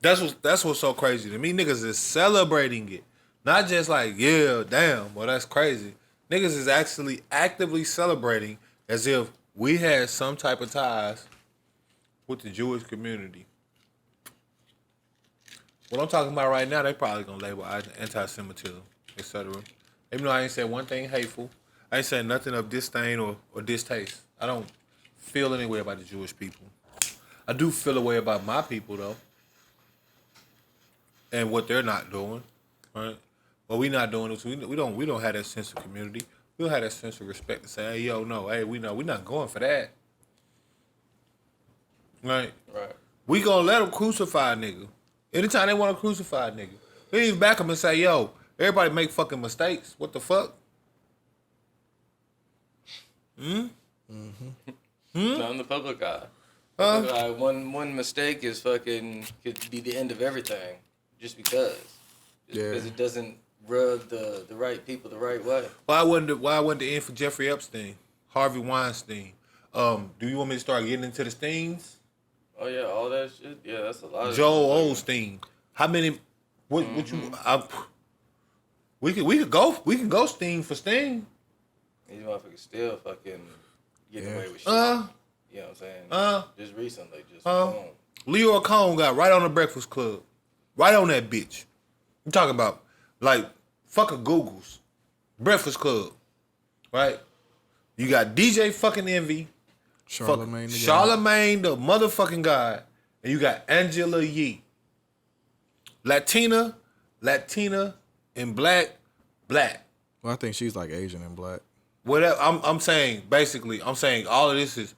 That's what's so crazy to me. Niggas is celebrating it. Not just like, yeah, damn, well, that's crazy. Niggas is actually actively celebrating as if we had some type of ties with the Jewish community. What I'm talking about right now, they probably gonna label anti-Semitism, etc. Even though I ain't said one thing hateful, I ain't said nothing of disdain or distaste. I don't feel any way about the Jewish people. I do feel a way about my people though, and what they're not doing, right? What we not doing is we don't have that sense of community. We don't have that sense of respect to say, hey, yo, no, hey, we know we're not going for that, right? Right. We gonna let them crucify a nigga. Anytime they want to crucify a nigga, we even back them and say, yo, everybody make fucking mistakes. What the fuck? Not in the public eye. Public eye, one mistake is fucking could be the end of everything, just because. Because it doesn't rub the right people the right way. Why wasn't the end for Jeffrey Epstein, Harvey Weinstein? Do you want me to start getting into the Steins? Oh yeah, all that shit. Yeah, that's a lot of Joel Osteen. How many? What you? We could go Steen for Steen. These motherfuckers still fucking getting away with shit. You know what I'm saying? Just recently, boom. Leo Cohn got right on the Breakfast Club, right on that bitch. I'm talking about like fucking Google's Breakfast Club, right? You got DJ fucking Envy. Charlamagne the motherfucking God. And you got Angela Yee. Latina, and black. Well, I think she's like Asian and black. Whatever. I'm saying all of this is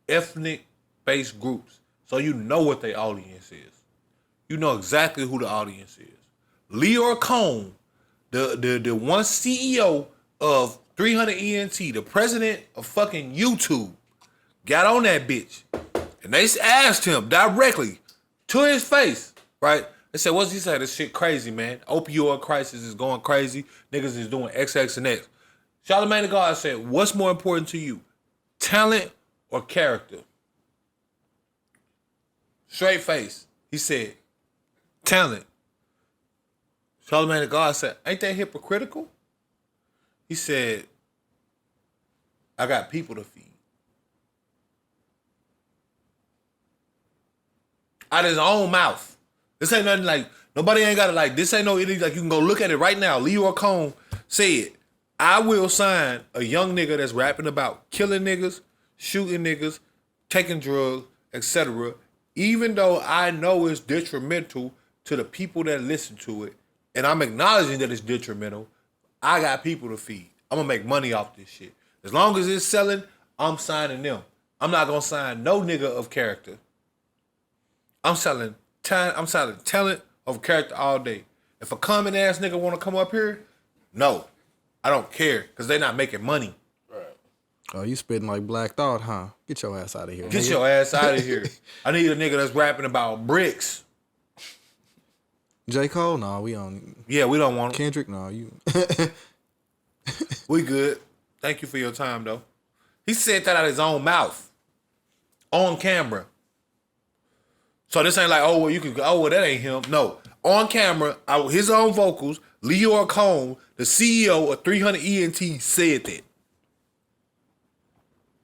ethnic-based groups. So you know what their audience is. You know exactly who the audience is. Leo Cohn, the one CEO of 300ENT, the president of fucking YouTube, got on that bitch, and they asked him directly to his face, right? They said, what's he say? This shit crazy, man. Opioid crisis is going crazy. Niggas is doing XX and X. Charlamagne the God said, what's more important to you, talent or character? Straight face. He said, talent. Charlamagne the God said, ain't that hypocritical? He said, I got people to feed. Out of his own mouth. This ain't nothing like, nobody ain't got it like, this ain't no, like you can go look at it right now. Leo Cohn said, I will sign a young nigga that's rapping about killing niggas, shooting niggas, taking drugs, etc., even though I know it's detrimental to the people that listen to it, and I'm acknowledging that it's detrimental, I got people to feed. I'm going to make money off this shit. As long as it's selling, I'm signing them. I'm not going to sign no nigga of character. I'm selling talent of character all day. If a common ass nigga want to come up here, no. I don't care because they not making money. Right. Oh, you spitting like Black Thought, huh? Get your ass out of here. Get nigga. your ass out of here. I need a nigga that's rapping about bricks. J. Cole? No, we on. Yeah, we don't want him. Kendrick? No, you. We good. Thank you for your time, though. He said that out of his own mouth. On camera. So this ain't like, oh, well, you can go, oh, well, that ain't him. No. On camera, his own vocals, Leo Cohn, the CEO of 300 ENT, said that.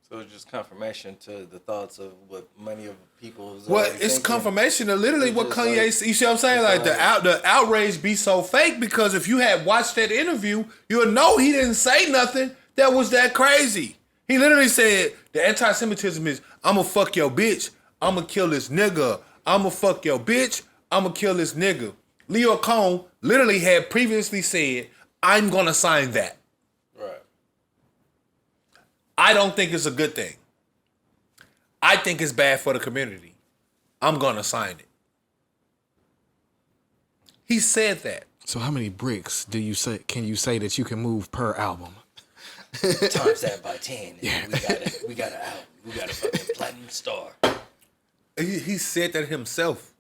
So it's just confirmation to the thoughts of what many of people. Well, it's confirmation of literally what Kanye. You see what I'm saying? Like the outrage be so fake because if you had watched that interview, you'll know he didn't say nothing that was that crazy. He literally said the anti-Semitism is I'ma fuck your bitch, I'ma kill this nigga, I'ma fuck your bitch, I'ma kill this nigga. Leo Cohn literally had previously said I'm gonna sign that. Right. I don't think it's a good thing. I think it's bad for the community. I'm gonna sign it. He said that. So how many bricks do you say? Can you say that you can move per album? Times that by 10. And we got an album. We got a fucking platinum star. He said that himself.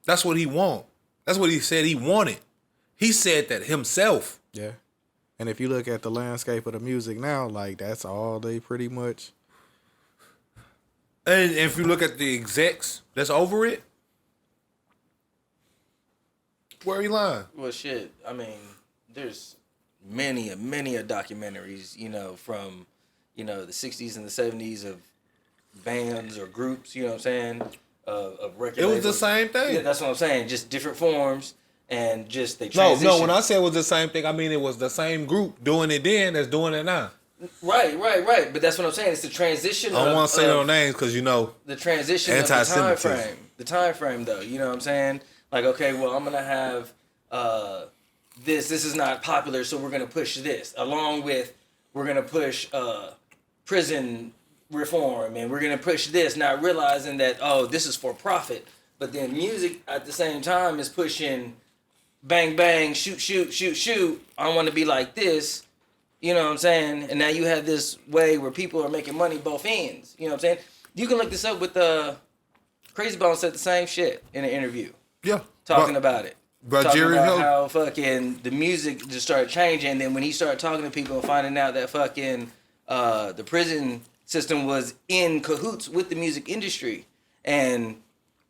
That's what he want. That's what he said he wanted. He said that himself. Yeah. And if you look at the landscape of the music now, like that's all they pretty much. And if you look at the execs that's over it, where he lying? Well, shit. I mean, there's many documentaries, from, the 60s and the 70s of bands or groups, you know what I'm saying? Of record It was labels. the same thing. Yeah, that's what I'm saying. Just different forms and just they No, transition. when I said it was the same thing, I mean it was the same group doing it then that's doing it now. Right. But that's what I'm saying. It's the transition. I don't want to say no names because the transition of the time anti-Semitism. frame. The time frame, though. You know what I'm saying? Like, okay, well, I'm gonna have this. This is not popular, so we're gonna push this. Along with, we're gonna push prison reform, and we're gonna push this, not realizing that this is for profit. But then music at the same time is pushing bang bang, shoot shoot shoot shoot. I want to be like this. You know what I'm saying? And now you have this way where people are making money both ends. You know what I'm saying? You can look this up with Crazy Bone said the same shit in an interview. Yeah. Talking about it. But Jerry Hill. How fucking the music just started changing. And then when he started talking to people and finding out that fucking the prison system was in cahoots with the music industry. And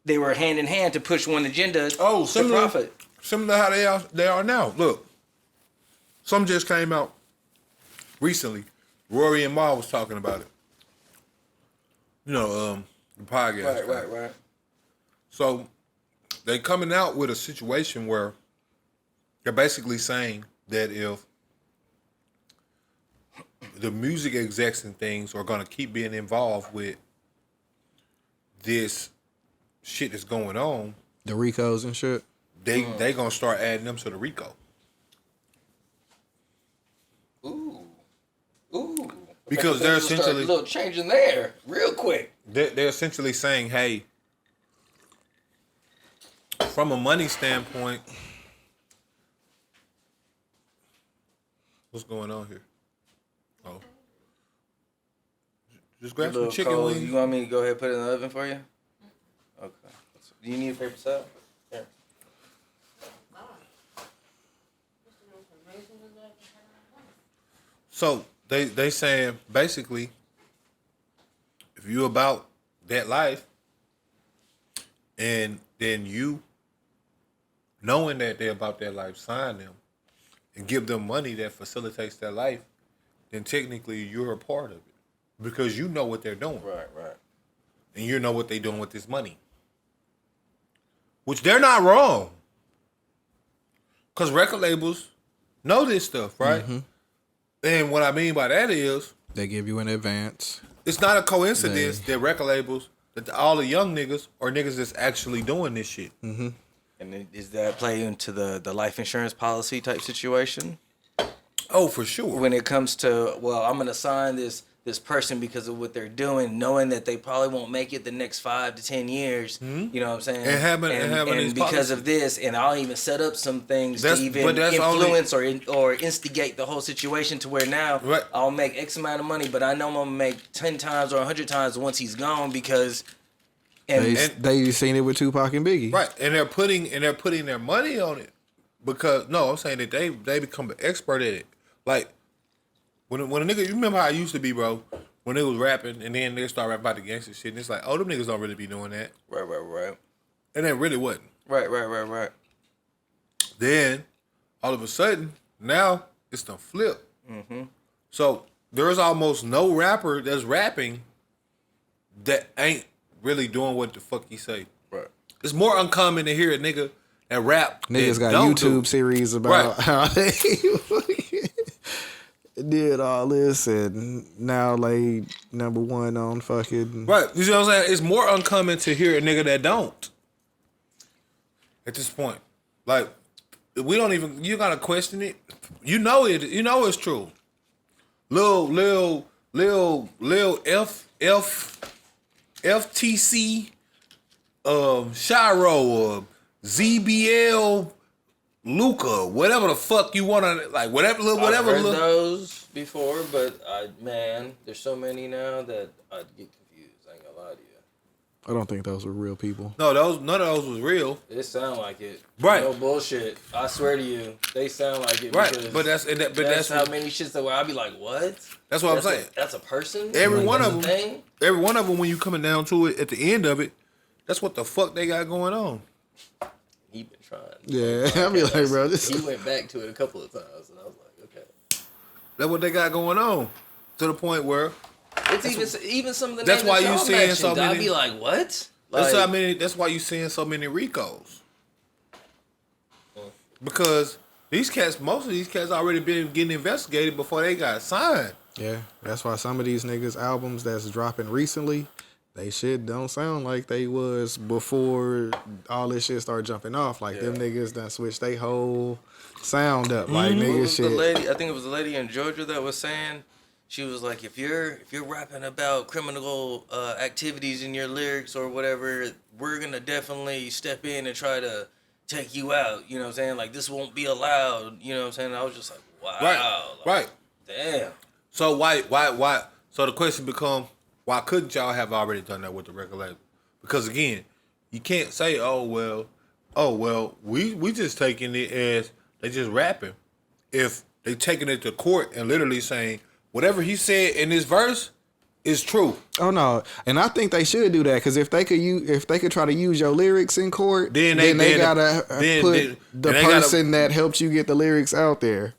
they were hand in hand to push one agenda to profit. Similar to how they are now. Look. Some just came out recently. Rory and Ma was talking about it. The podcast. Right. So they coming out with a situation where they're basically saying that if the music execs and things are gonna keep being involved with this shit that's going on, the Ricos and shit, they gonna start adding them to the Rico. Ooh. Because they're essentially a little change in there real quick. They're essentially saying, hey, from a money standpoint, what's going on here? Oh, just grab some chicken cold. wings. You want me to go ahead and put it in the oven for you? Okay. Do you need a paper towel? Here. So they saying basically, if you about that life, and then you knowing that they're about that life, sign them and give them money that facilitates their life, then technically you're a part of it because you know what they're doing, Right. and you know what they're doing with this money, which they're not wrong, because record labels know this stuff, right? Mm-hmm. And what I mean by that is they give you an advance. it's not a coincidence that record labels, that all the young niggas are niggas that's actually doing this shit. Mm-hmm. And then, is that play into the life insurance policy type situation? Oh, for sure. When it comes to, well, I'm gonna sign this person because of what they're doing, knowing that they probably won't make it the next 5 to 10 years. You know what I'm saying? And having because policies. of this, and I'll even set up some things That's- to even but that's influence or instigate the whole situation to where now Right. I'll make X amount of money, but I know I'm gonna make 10 times or 100 times once he's gone because. They seen it with Tupac and Biggie. Right, and they're putting their money on it because I'm saying that they become an expert at it. Like when a nigga, you remember how it used to be, bro? When they was rapping and then they start rapping about the gangster shit, and it's like, oh, them niggas don't really be doing that. Right. And it really wasn't. Right. Then all of a sudden, now it's the flip. So there's almost no rapper that's rapping that ain't really doing what the fuck he say. Right. It's more uncommon to hear a nigga that rap. Niggas got don't YouTube do. series about how they did all this and now they number one on fucking. Right. You see what I'm saying? It's more uncommon to hear a nigga that don't. At this point. Like, we don't even, you gotta question it. You know it's true. Lil FTC, Shiro, or ZBL, Luca, whatever the fuck you want to, like, whatever. I've heard those before, but there's so many now that I'd get confused. I ain't gonna lie to you. I don't think those were real people. No, none of those was real. It sound like it. Right. No bullshit. I swear to you, they sound like it. Right, because but that's how many shits that where I'd be like, what? That's what I'm saying. That's a person. Every one That's of a them. thing? Every one of them, when you coming down to it, at the end of it, that's what the fuck they got going on. He been trying. Yeah, I'd be like, bro, this. He went back to it a couple of times, and I was like, okay. That's what they got going on. To the point where It's even some of the that's names why that you y'all seeing mentioned, so many- I'd be like, what? that's why you seeing so many Ricos. Because most of these cats already been getting investigated before they got signed. Yeah, that's why some of these niggas' albums that's dropping recently, they shit don't sound like they was before all this shit started jumping off. Like them niggas done switched they whole sound up. Like niggas shit. I think it was a lady in Georgia that was saying, she was like, if you're rapping about criminal activities in your lyrics or whatever, we're gonna definitely step in and try to take you out. You know what I'm saying? Like, this won't be allowed. You know what I'm saying? I was just like, wow. Right. Damn. So why? So the question become, why couldn't y'all have already done that with the record label? Because again, you can't say, oh well, we just taking it as they just rapping. If they taking it to court and literally saying whatever he said in this verse is true. Oh no, and I think they should do that because if they could try to use your lyrics in court, then they gotta put the person that helped you get the lyrics out there.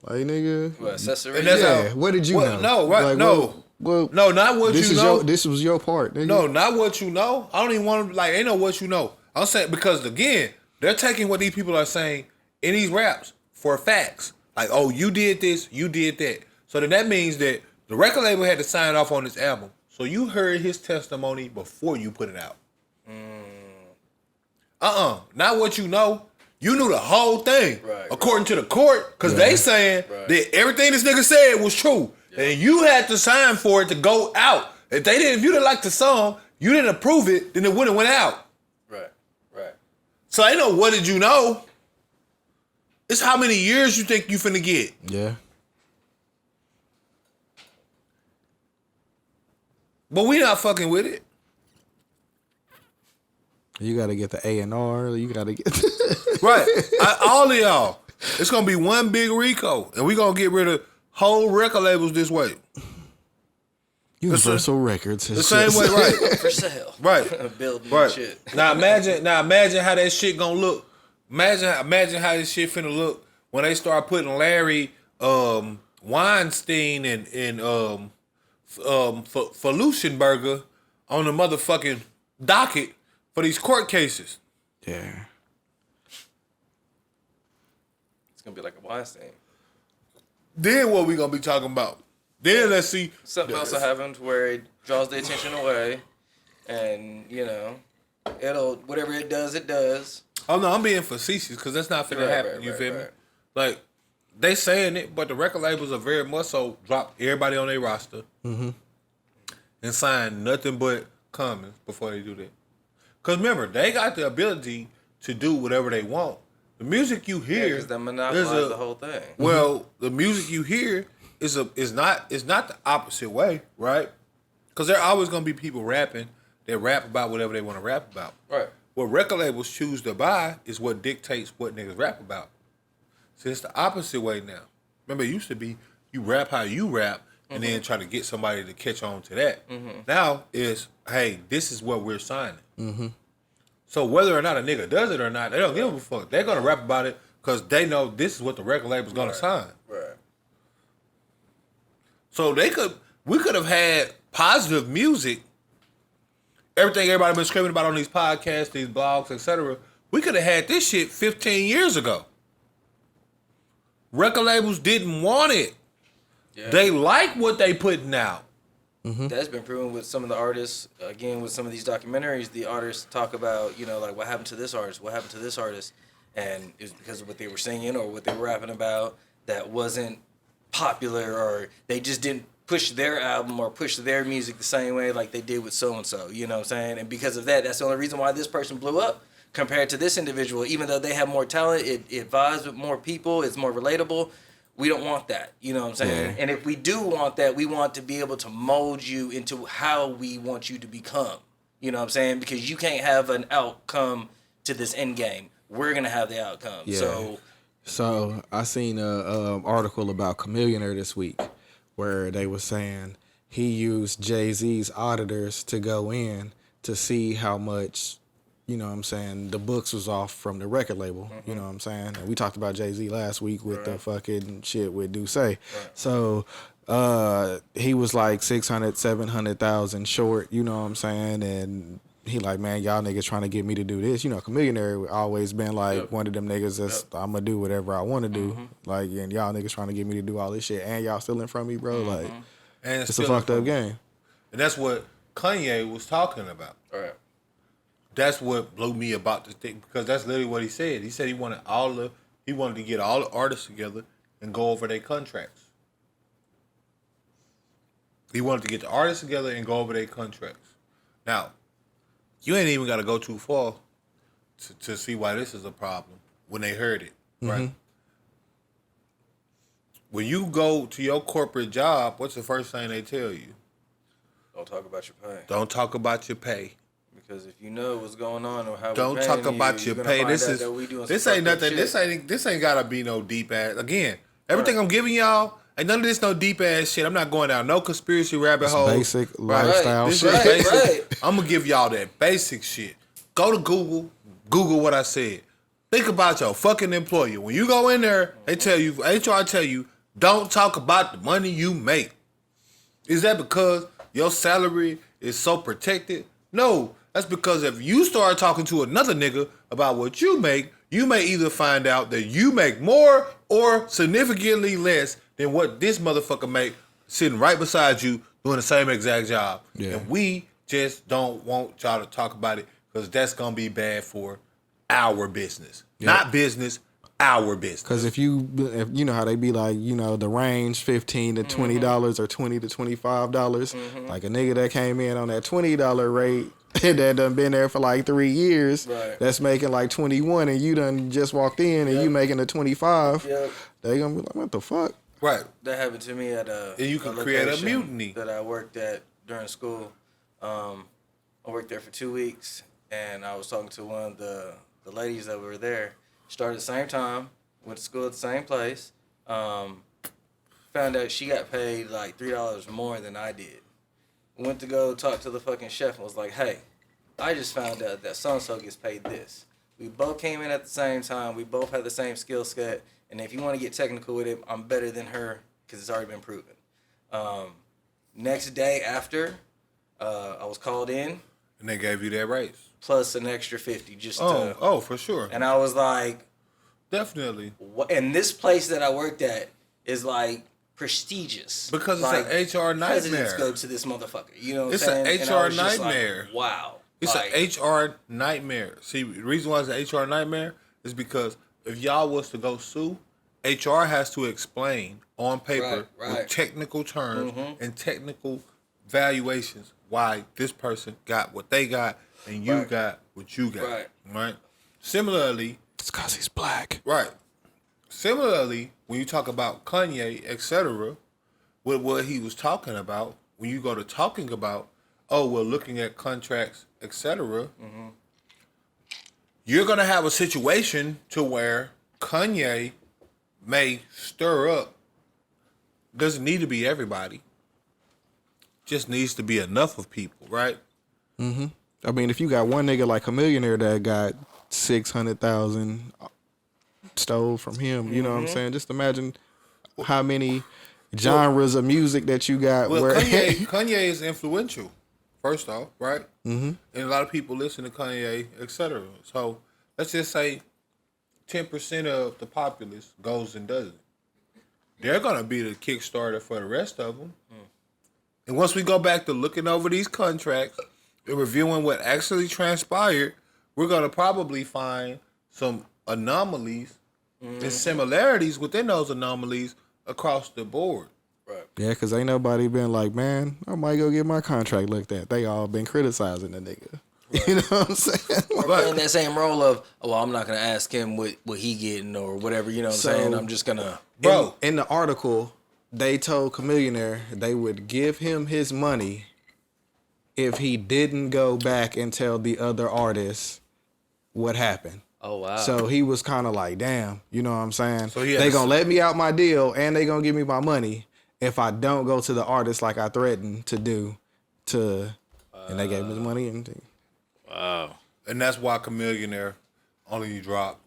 Like nigga, What, accessory? And that's yeah. how- What did you know? No, right? Like, no, well, no, not what this you is know. this was your part, nigga. No, not what you know. I don't even want to ain't no what you know. I'm saying because again, they're taking what these people are saying in these raps for facts. Like, oh, you did this, you did that. So then that means that the record label had to sign off on this album. So you heard his testimony before you put it out. Not what you know. You knew the whole thing, Right, according to the court, because they saying that everything this nigga said was true, and you had to sign for it to go out. If you didn't like the song, you didn't approve it, then it wouldn't have went out. Right. So I know what did you know? It's how many years you think you finna get. Yeah. But we not fucking with it. You gotta get the A&R. You gotta get Right. All of y'all. It's gonna be one big Rico. And we gonna get rid of whole record labels this way. Universal Records. The same way, right. For sale. Right. Building Right. shit. Now imagine how that shit gonna look. Imagine how this shit finna look when they start putting Larry Weinstein and Feluchenberger on the motherfucking docket for these court cases. Yeah. It's gonna be like a Weinstein. Then what we gonna be talking about? Then let's see. Something else will happen to where it draws the attention away, and it'll whatever it does, it does. Oh no, I'm being facetious because that's not finna happen. You feel me? Like they saying it, but the record labels are very much so drop everybody on their roster and sign nothing but Commons before they do that. Because remember, they got the ability to do whatever they want. The music you hear, because they monopolize the whole thing. Well, the music you hear is not the opposite way, right? Because there are always gonna be people rapping that rap about whatever they want to rap about. Right. What record labels choose to buy is what dictates what niggas rap about. So it's the opposite way now. Remember, it used to be you rap how you rap and then try to get somebody to catch on to that. Now it's, hey, this is what we're signing. So whether or not a nigga does it or not, they don't give a fuck. They're going to rap about it because they know this is what the record label's going to sign. Right. So we could have had positive music. Everything everybody been screaming about on these podcasts, these blogs, etc. We could have had this shit 15 years ago. Record labels didn't want it. Yeah. They like what they putting out. That's been proven with some of the artists. Again, with some of these documentaries, the artists talk about, like what happened to this artist, what happened to this artist, and it was because of what they were singing or what they were rapping about that wasn't popular, or they just didn't push their album or push their music the same way like they did with so-and-so, you know what I'm saying? And because of that, that's the only reason why this person blew up compared to this individual. Even though they have more talent, it vibes with more people, it's more relatable. We don't want that, you know what I'm saying? Yeah. And if we do want that, we want to be able to mold you into how we want you to become, you know what I'm saying? Because you can't have an outcome to this end game. We're going to have the outcome. Yeah. So I seen a article about Chameleonaire this week where they were saying he used Jay-Z's auditors to go in to see how much, you know what I'm saying, the books was off from the record label, you know what I'm saying? And we talked about Jay-Z last week with the fucking shit with Dubz. Right. So he was like 600, 700,000 short, you know what I'm saying? And he like, man, y'all niggas trying to get me to do this. You know, Chameleonaire always been like one of them niggas that's I'm going to do whatever I want to do. Like, and y'all niggas trying to get me to do all this shit. And y'all stealing from me, bro. Like, and it's a fucked up game. And that's what Kanye was talking about. Right. That's what blew me about the thing, because that's literally what he said. He said he wanted to get all the artists together and go over their contracts. He wanted to get the artists together and go over their contracts. Now, you ain't even got to go too far to see why this is a problem when they heard it, right? When you go to your corporate job, what's the first thing they tell you? Don't talk about your pay. Don't talk about your pay. Because if you know what's going on or how don't talk about your pay. This ain't nothing. This ain't gotta be no deep ass. Again, everything I'm giving y'all ain't none of this no deep ass shit. I'm not going down no conspiracy rabbit hole. Basic lifestyle This shit. is basic. I'm gonna give y'all that basic shit. Go to Google what I said. Think about your fucking employer. When you go in there, they tell you, HR tell you, don't talk about the money you make. Is that because your salary is so protected? No. That's because if you start talking to another nigga about what you may either find out that you make more or significantly less than what this motherfucker make sitting right beside you doing the same exact job. Yeah. And we just don't want y'all to talk about it because that's going to be bad for our business. Yep. Not business, our business. Because if you know how they be like, you know, the range $15 to $20 or $20 to $25, like a nigga that came in on that $20 rate, that done been there for like 3 years, that's making like 21, and you done just walked in and you making a 25, they gonna be like, what the fuck? Right. That happened to me at and you can create a mutiny that I worked at during school. I worked there for 2 weeks, and I was talking to one of the ladies that were there. Started at the same time, went to school at the same place. Found out she got paid like $3 more than I did. Went to go talk to the fucking chef and was like, hey, I just found out that so-and-so gets paid this. We both came in at the same time. We both had the same skill set. And if you want to get technical with it, I'm better than her because it's already been proven. Next day after, I was called in. And they gave you that raise. Plus an extra 50 just Oh, for sure. And I was like... Definitely. And this place that I worked at is like prestigious. Because it's like, an HR presidents nightmare. go to this motherfucker. You know what It's I'm saying? an And I HR was just like, nightmare. wow. It's like, an HR nightmare. See, the reason why it's an HR nightmare is because if y'all was to go sue, HR has to explain on paper Right. with technical terms and technical valuations why this person got what they got and you got what you got. Right. Similarly, It's because he's black. right. Similarly, when you talk about Kanye, etc., with what he was talking about, when you go to talking about, oh, well, looking at contracts, etc., you're gonna have a situation to where Kanye may stir up. Doesn't need to be everybody. Just needs to be enough of people, right? I mean, if you got one nigga like a millionaire that got 600,000 stole from him, you know what I'm saying? Just imagine how many genres of music that you got. Well, where Kanye is influential, first off, right? Mm-hmm. And a lot of people listen to Kanye, etc. So let's just say 10% of the populace goes and does it. They're gonna be the Kickstarter for the rest of them. And once we go back to looking over these contracts and reviewing what actually transpired, we're gonna probably find some anomalies and similarities within those anomalies across the board. Yeah, because ain't nobody been like, man, I might go get my contract looked at. They all been criticizing the nigga. You know what I'm saying? or playing that same role of, oh, well, I'm not going to ask him what he getting or whatever, you know what I'm saying? I'm just going to... Bro, In the article, they told Chamillionaire they would give him his money if he didn't go back and tell the other artists what happened. Oh, wow. So he was kind of like, damn, you know what I'm saying? So he had they to- gonna let me out my deal and they gonna give me my money if I don't go to the artist like I threatened to do. And they gave me the money and Wow. and that's why Chamillionaire only dropped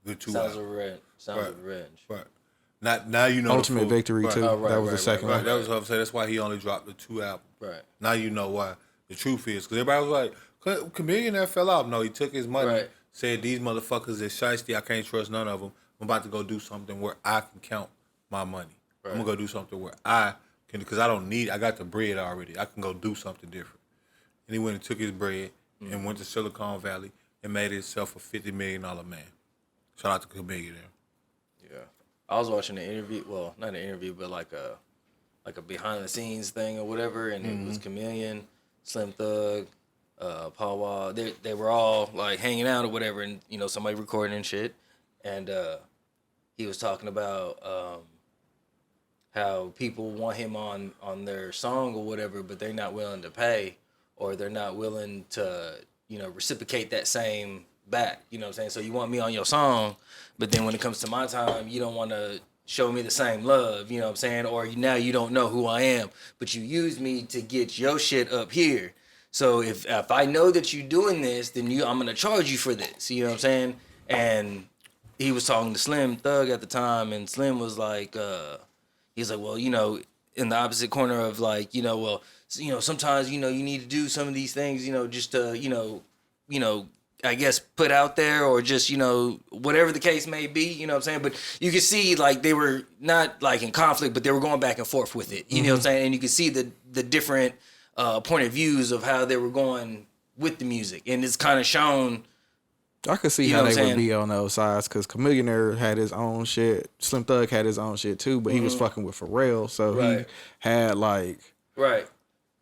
the 2 Sounds albums. of revenge. Sounds of revenge. Right. Now you know the Ultimate full- Victory right. too. Oh, right, that was the right, second Right, one. that was what I'm saying. That's why he only dropped the 2 albums. Right. Now you know why. The truth is, because everybody was like, Chamillionaire fell off. No, he took his money, Right. said, these motherfuckers is shiesty. I can't trust none of them. I'm about to go do something where I can count my money. I'm going to go do something where I can, because I got the bread already. I can go do something different. And he went and took his bread and went to Silicon Valley and made himself a $50 million man. Shout out to Chamillionaire. Yeah. I was watching an interview, well, not an interview, but like a behind the scenes thing or whatever, and it was Chameleon, Slim Thug, Paul Wall. They were all like hanging out or whatever, and you know, somebody recording and shit. And he was talking about how people want him on their song or whatever, but they're not willing to pay, or they're not willing to, you know, reciprocate that same back. You know what I'm saying? So you want me on your song, but then when it comes to my time, you don't want to show me the same love. You know what I'm saying? Or now you don't know who I am, but you use me to get your shit up here. So if I know that you're doing this, then I'm gonna charge you for this. You know what I'm saying? And he was talking to Slim Thug at the time, and Slim was like, he's like, well, you know, in the opposite corner of like, you know, well, you know, sometimes, you know, you need to do some of these things, you know, just to, you know, I guess put out there, or just, you know, whatever the case may be, you know what I'm saying? But you could see like they were not like in conflict, but they were going back and forth with it. You know what I'm saying? And you could see the different point of views of how they were going with the music. And it's kind of shown. I could see You how know they what I'm would saying? be on those sides because Chamillionaire had his own shit. Slim Thug had his own shit too, but he was fucking with Pharrell, so he Right. had like Right.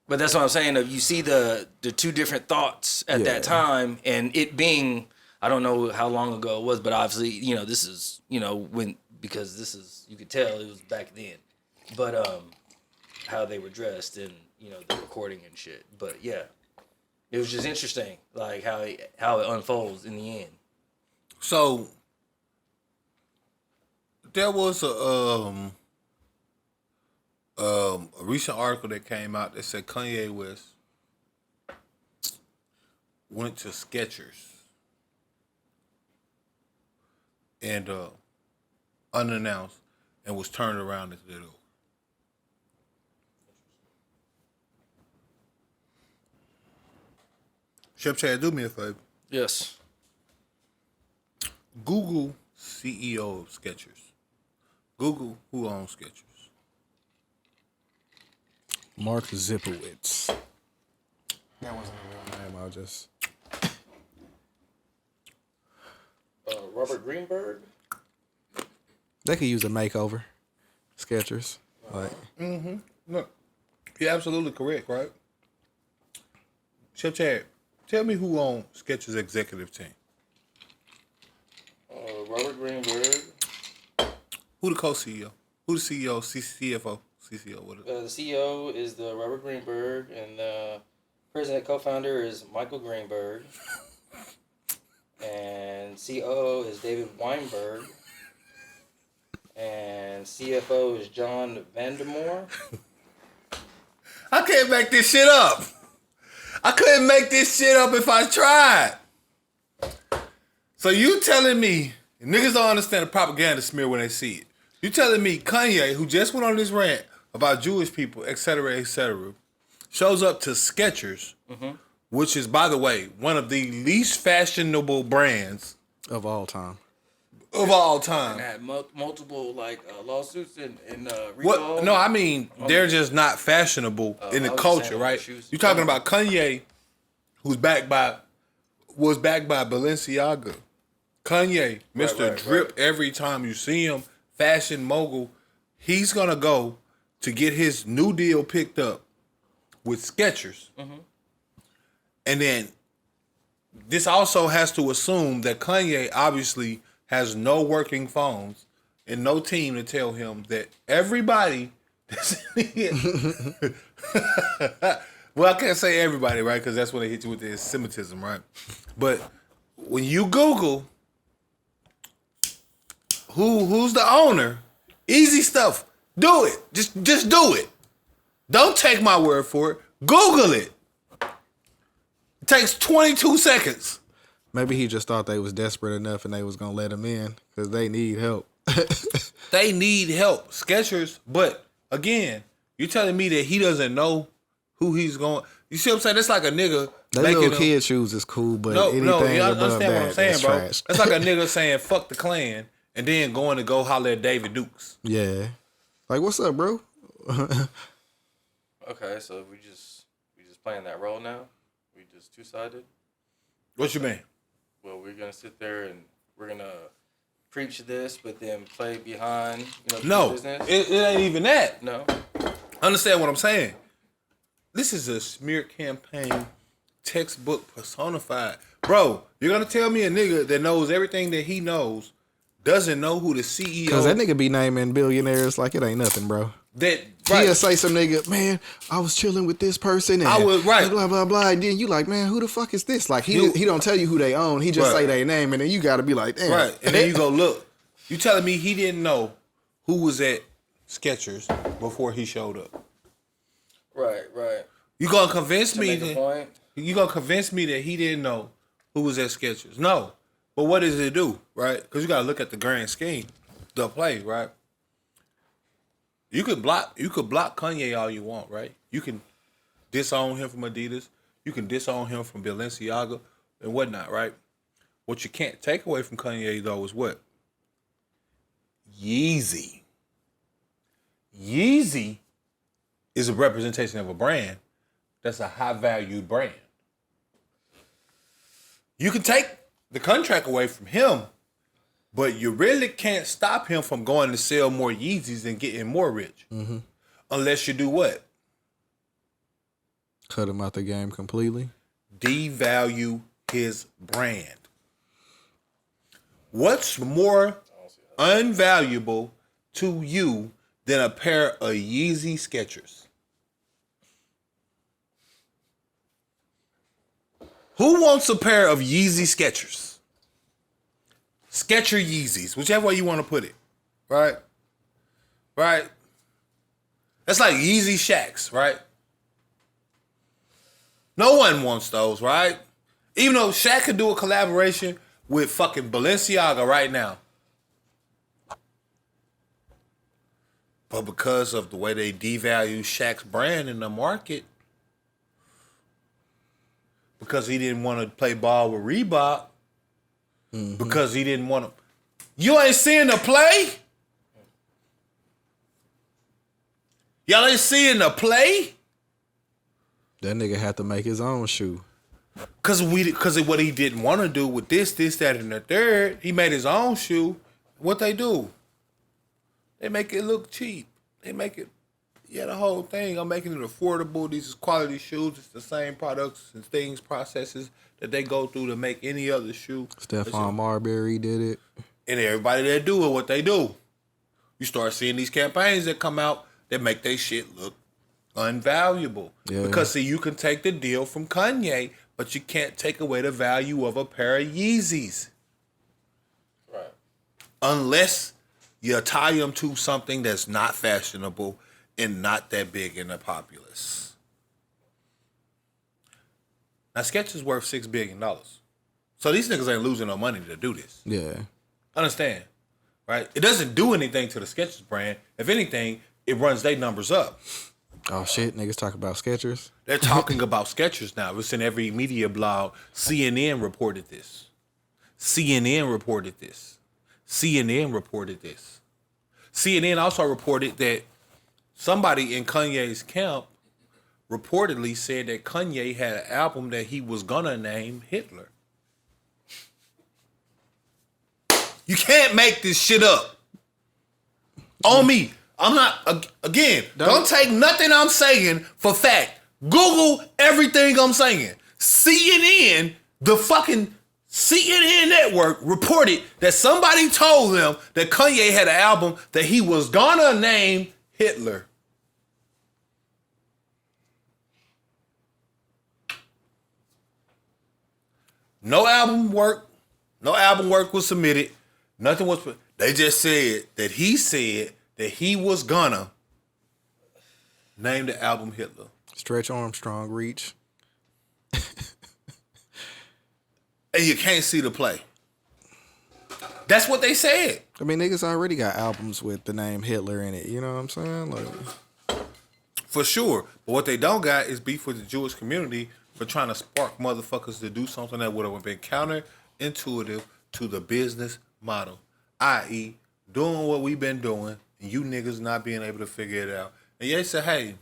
But that's what I'm saying. You see the two different thoughts at that time, and it being, I don't know how long ago it was, but obviously, you know, this is, you know, because this is, you could tell it was back then. But how they were dressed and, you know, the recording and shit. But yeah, it was just interesting, like how it unfolds in the end. So there was a recent article that came out that said Kanye West went to Skechers and unannounced and was turned around at the door. Chef Chad, do me a favor. Yes. Google CEO of Skechers. Google who owns Skechers. Mark Zipowitz. That wasn't a real name. I was just. Robert Greenberg. They could use a makeover. Skechers. Like. Look, you're absolutely correct, right? Chef Chad, tell me who on Skechers' executive team. Robert Greenberg. Who the co-CEO? Who the CEO, CFO, CCO? What is The CEO is the Robert Greenberg, and the president co-founder is Michael Greenberg. And COO is David Weinberg. And CFO is John Vandermoor. I can't make this shit up. I couldn't make this shit up if I tried. So you telling me, niggas don't understand the propaganda smear when they see it. You telling me Kanye, who just went on this rant about Jewish people, et cetera, shows up to Skechers, which is, by the way, one of the least fashionable brands Of all time. of all time. And had multiple lawsuits and recall. What? No, I mean they're just not fashionable in the I was culture, saying right? shoes. You're talking about Kanye, was backed by Balenciaga. Kanye, Mr. Drip, every time you see him, fashion mogul, he's gonna go to get his new deal picked up with Skechers. And then this also has to assume that Kanye obviously has no working phones and no team to tell him that everybody that's well, I can't say everybody, right? Because that's when they hit you with the Semitism, right? But when you Google who's the owner, easy stuff. Do it. Just do it. Don't take my word for it. Google it. It takes 22 seconds. Maybe he just thought they was desperate enough and they was gonna let him in because they need help. They need help. Skechers, but again, you're telling me that he doesn't know who he's going. You see what I'm saying? It's like a nigga. That making little him- kid shoes is cool, but No, anything you above understand what I'm that saying, is bro? trash. It's like a nigga saying "fuck the Klan" and then going to go holler at David Dukes. Yeah. Like, what's up, bro? Okay, so we just playing that role now. We just two-sided. What you mean? Well, we're gonna sit there and we're gonna preach this, but then play behind. No, business. it ain't even that. No. Understand what I'm saying? This is a smear campaign, textbook personified. Bro, you're gonna tell me a nigga that knows everything that he knows doesn't know who the CEO? Because that nigga be naming billionaires like it ain't nothing, bro. That right. He'll say some nigga, man, I was chilling with this person and I was right. blah blah blah. And then you like, man, who the fuck is this? Like he don't tell you who they own. He just Right. say their name, and then you got to be like, damn. Right, and then you go look. You telling me he didn't know who was at Skechers before he showed up? Right. You gonna convince To me make a that point. you gonna convince me that he didn't know who was at Skechers? No, but what does it do, right? Because you gotta look at the grand scheme, the play, right? You could block Kanye all you want, right? You can disown him from Adidas. You can disown him from Balenciaga and whatnot, right? What you can't take away from Kanye though is what? Yeezy. Yeezy is a representation of a brand that's a high valued brand. You can take the contract away from him, but you really can't stop him from going to sell more Yeezys and getting more rich. Unless you do what? Cut him out the game completely. Devalue his brand. What's more unvaluable to you than a pair of Yeezy Skechers? Who wants a pair of Yeezy Skechers? Sketcher Yeezys, whichever way you want to put it. Right? Right? That's like Yeezy Shacks, right? No one wants those, right? Even though Shaq could do a collaboration with fucking Balenciaga right now. But because of the way they devalue Shaq's brand in the market, because he didn't want to play ball with Reebok, because he didn't want to. You ain't seeing the play? Y'all ain't seeing the play? That nigga had to make his own shoe. Cause of what he didn't want to do with this, that, and the third, he made his own shoe. What they do? They make it look cheap. They make it, the whole thing. I'm making it affordable. These is quality shoes. It's the same products and things, processes that they go through to make any other shoe. Stephon Marbury did it. And everybody that do it, what they do. You start seeing these campaigns that come out that make their shit look unvaluable. Yeah. Because, see, you can take the deal from Kanye, but you can't take away the value of a pair of Yeezys. Right. Unless you tie them to something that's not fashionable and not that big in the populace. Now, Skechers is worth $6 billion. So these niggas ain't losing no money to do this. Yeah. Understand, right? It doesn't do anything to the Skechers brand. If anything, it runs their numbers up. Oh, shit. Niggas talk about Skechers. They're talking about Skechers now. It's in every media blog. CNN reported this. CNN reported this. CNN reported this. CNN also reported that somebody in Kanye's camp reportedly said that Kanye had an album that he was gonna name Hitler. You can't make this shit up. On me. I'm not, again, don't take nothing I'm saying for fact. Google everything I'm saying. CNN, the fucking CNN network reported that somebody told them that Kanye had an album that he was gonna name Hitler. No album work was submitted. Nothing was. They just said that he said that he was gonna name the album Hitler. Stretch Armstrong reach. And you can't see the play. That's what they said. I mean, niggas already got albums with the name Hitler in it. You know what I'm saying? Like, for sure. But what they don't got is beef with the Jewish community for trying to spark motherfuckers to do something that would have been counterintuitive to the business model. I.e., doing what we've been doing and you niggas not being able to figure it out. And they say, hey,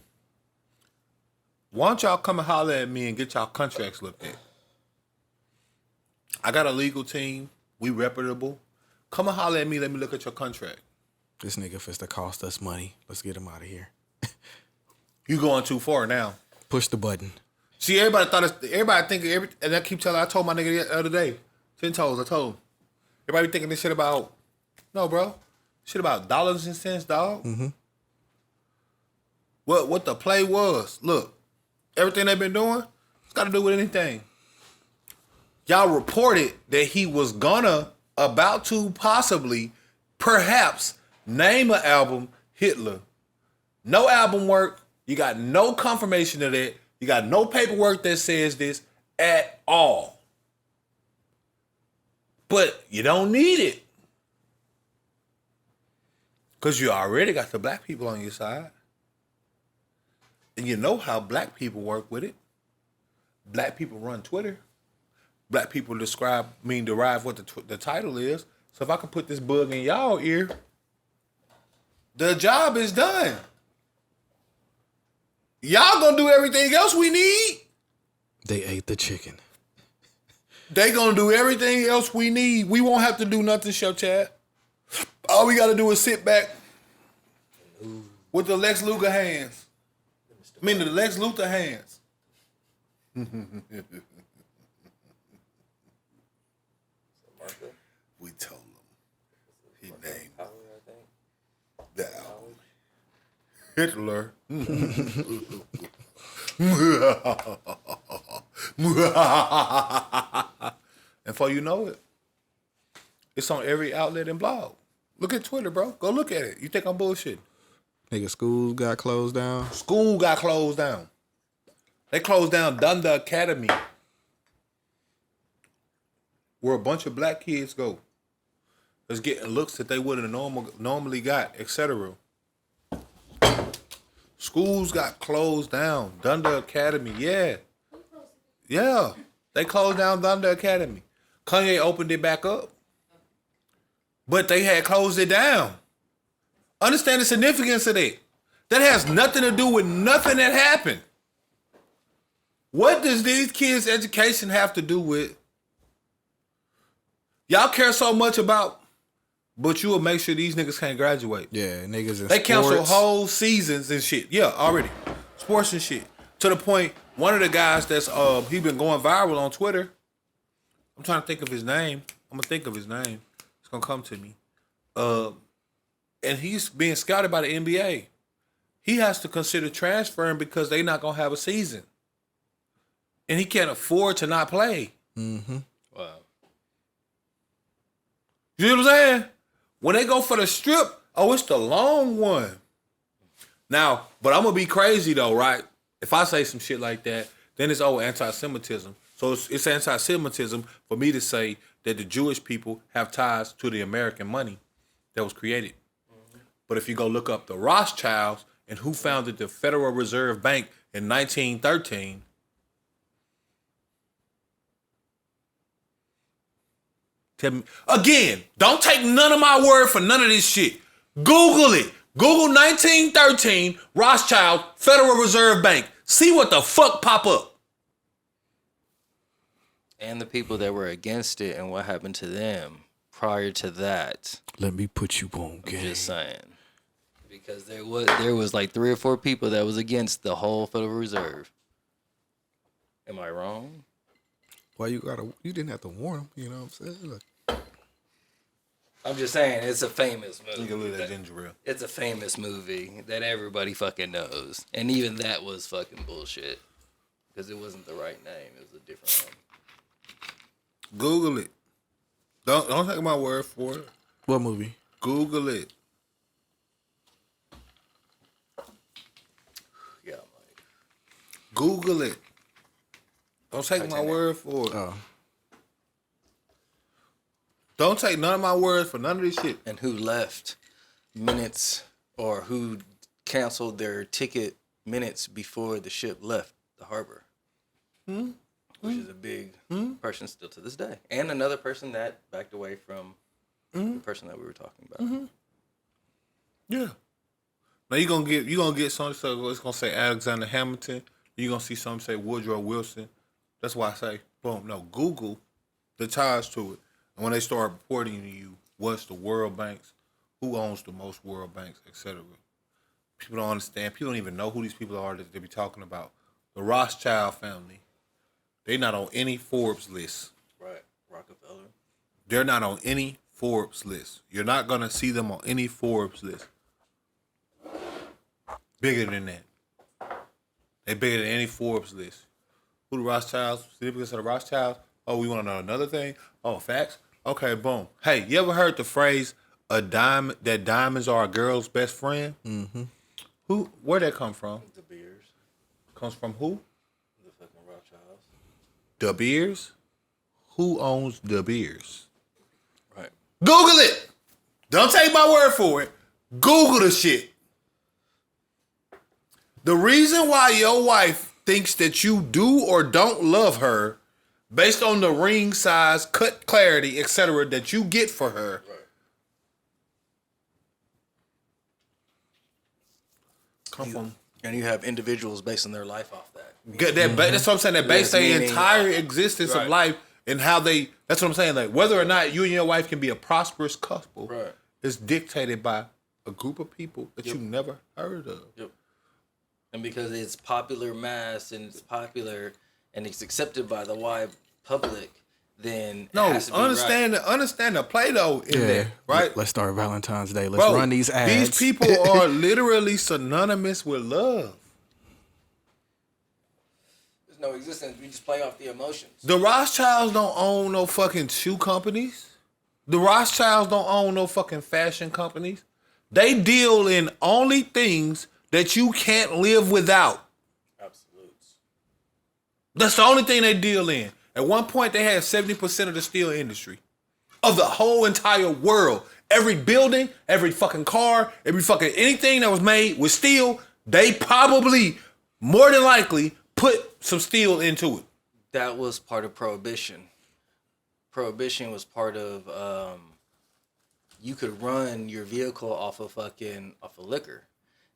why don't y'all come and holler at me and get y'all contracts looked at? I got a legal team. We reputable. Come and holler at me. Let me look at your contract. This nigga fist to cost us money. Let's get him out of here. You going too far now. Push the button. See, everybody think and I keep telling. I told my nigga the other day, 10 toes. I told him. Everybody thinking this shit about. No, bro. Shit about dollars and cents, dog. Mm-hmm. What the play was. Look, everything they've been doing, it's got to do with anything. Y'all reported that he was about to possibly, perhaps, name an album Hitler. No album work. You got no confirmation of that. You got no paperwork that says this at all. But you don't need it. Because you already got the black people on your side. And you know how black people work with it. Black people run Twitter. Black people derive what the title is. So if I can put this bug in y'all ear, the job is done. Y'all gonna do everything else we need. They ate the chicken. They gonna do everything else we need. We won't have to do nothing, Chef Chad. All we gotta do is sit back with the Lex Luger hands. I mean the Lex Luthor hands. We told him he named the album Hitler. And before you know it, it's on every outlet and blog. Look at Twitter, bro. Go look at it. You think I'm bullshitting? Nigga, school got closed down. School got closed down. They closed down Dunder Academy, where a bunch of black kids go. That's getting looks that they wouldn't have normally got, etc. Schools got closed down. Dunder Academy, yeah. Yeah. They closed down Dunder Academy. Kanye opened it back up. But they had closed it down. Understand the significance of that. That has nothing to do with nothing that happened. What does these kids' education have to do with? Y'all care so much about, but you will make sure these niggas can't graduate. Yeah, niggas in They cancel sports. whole seasons and shit. Yeah, already. Sports and shit. To the point, one of the guys that's he been going viral on Twitter. I'm trying to think of his name. I'm gonna think of his name. It's gonna come to me. And he's being scouted by the NBA. He has to consider transferring because they not gonna have a season. And he can't afford to not play. Mm-hmm. Wow. You know what I'm saying? When they go for the strip, oh, it's the long one. Now, but I'm gonna be crazy though, right? If I say some shit like that, then it's anti-Semitism. So it's anti-Semitism for me to say that the Jewish people have ties to the American money that was created. Mm-hmm. But if you go look up the Rothschilds and who founded the Federal Reserve Bank in 1913, tell me again, don't take none of my word for none of this shit. Google it. Google 1913 Rothschild Federal Reserve Bank. See what the fuck pop up. And the people that were against it and what happened to them prior to that. Let me put you on game. Just saying. Because there was like 3 or 4 people that was against the whole Federal Reserve. Am I wrong? Why you didn't have to warn them, you know what I'm saying? Look. I'm just saying, it's a famous movie. You can look at that ginger ale. It's a famous movie that everybody fucking knows. And even that was fucking bullshit. Because it wasn't the right name. It was a different one. Google it. Don't take my word for it. What movie? Google it. Yeah, Mike. Google it. Don't take my Titanic. word for it. Oh. Don't take none of my words for none of this shit. And who left minutes or who canceled their ticket minutes before the ship left the harbor. Which is a big person still to this day. And another person that backed away from the person that we were talking about. Yeah. Now you gonna get something, so it's gonna say Alexander Hamilton. You're gonna see something say Woodrow Wilson. That's why I say, boom, no, Google the ties to it. And when they start reporting to you what's the World Banks, who owns the most World Banks, etc. People don't understand. People don't even know who these people are that they be talking about. The Rothschild family. They not on any Forbes list. Right. Rockefeller. They're not on any Forbes list. You're not going to see them on any Forbes list. Bigger than that. They bigger than any Forbes list. Who the Rothschilds? Significance of the Rothschilds? Oh, we want to know another thing? Oh, facts? Okay, boom. Hey, you ever heard the phrase, that diamonds are a girl's best friend? Mm-hmm. Where'd that come from? The Beers. Comes from who? The fucking Rothschilds. De Beers? Who owns De Beers? Right. Google it. Don't take my word for it. Google the shit. The reason why your wife thinks that you do or don't love her based on the ring size, cut clarity, etc. that you get for her. Right. Come from. And you have individuals basing their life off that. That's what I'm saying. That base their meaning- entire existence Right. of life and how they. That's what I'm saying. Like whether or not you and your wife can be a prosperous couple Right. is dictated by a group of people that you never heard of. Yep. And because it's popular mass and it's popular and it's accepted by the wide public, then No, it has to be understand the Play-Doh in there, right? Let's start Valentine's Day. Let's Bro, run these ads. These people are literally synonymous with love. There's no existence. We just play off the emotions. The Rothschilds don't own no fucking shoe companies. The Rothschilds don't own no fucking fashion companies. They deal in only things that you can't live without. Absolutes. That's the only thing they deal in. At one point, they had 70% of the steel industry. Of the whole entire world. Every building, every fucking car, every fucking anything that was made with steel, they probably, more than likely, put some steel into it. That was part of Prohibition. Prohibition was part of, you could run your vehicle off of liquor.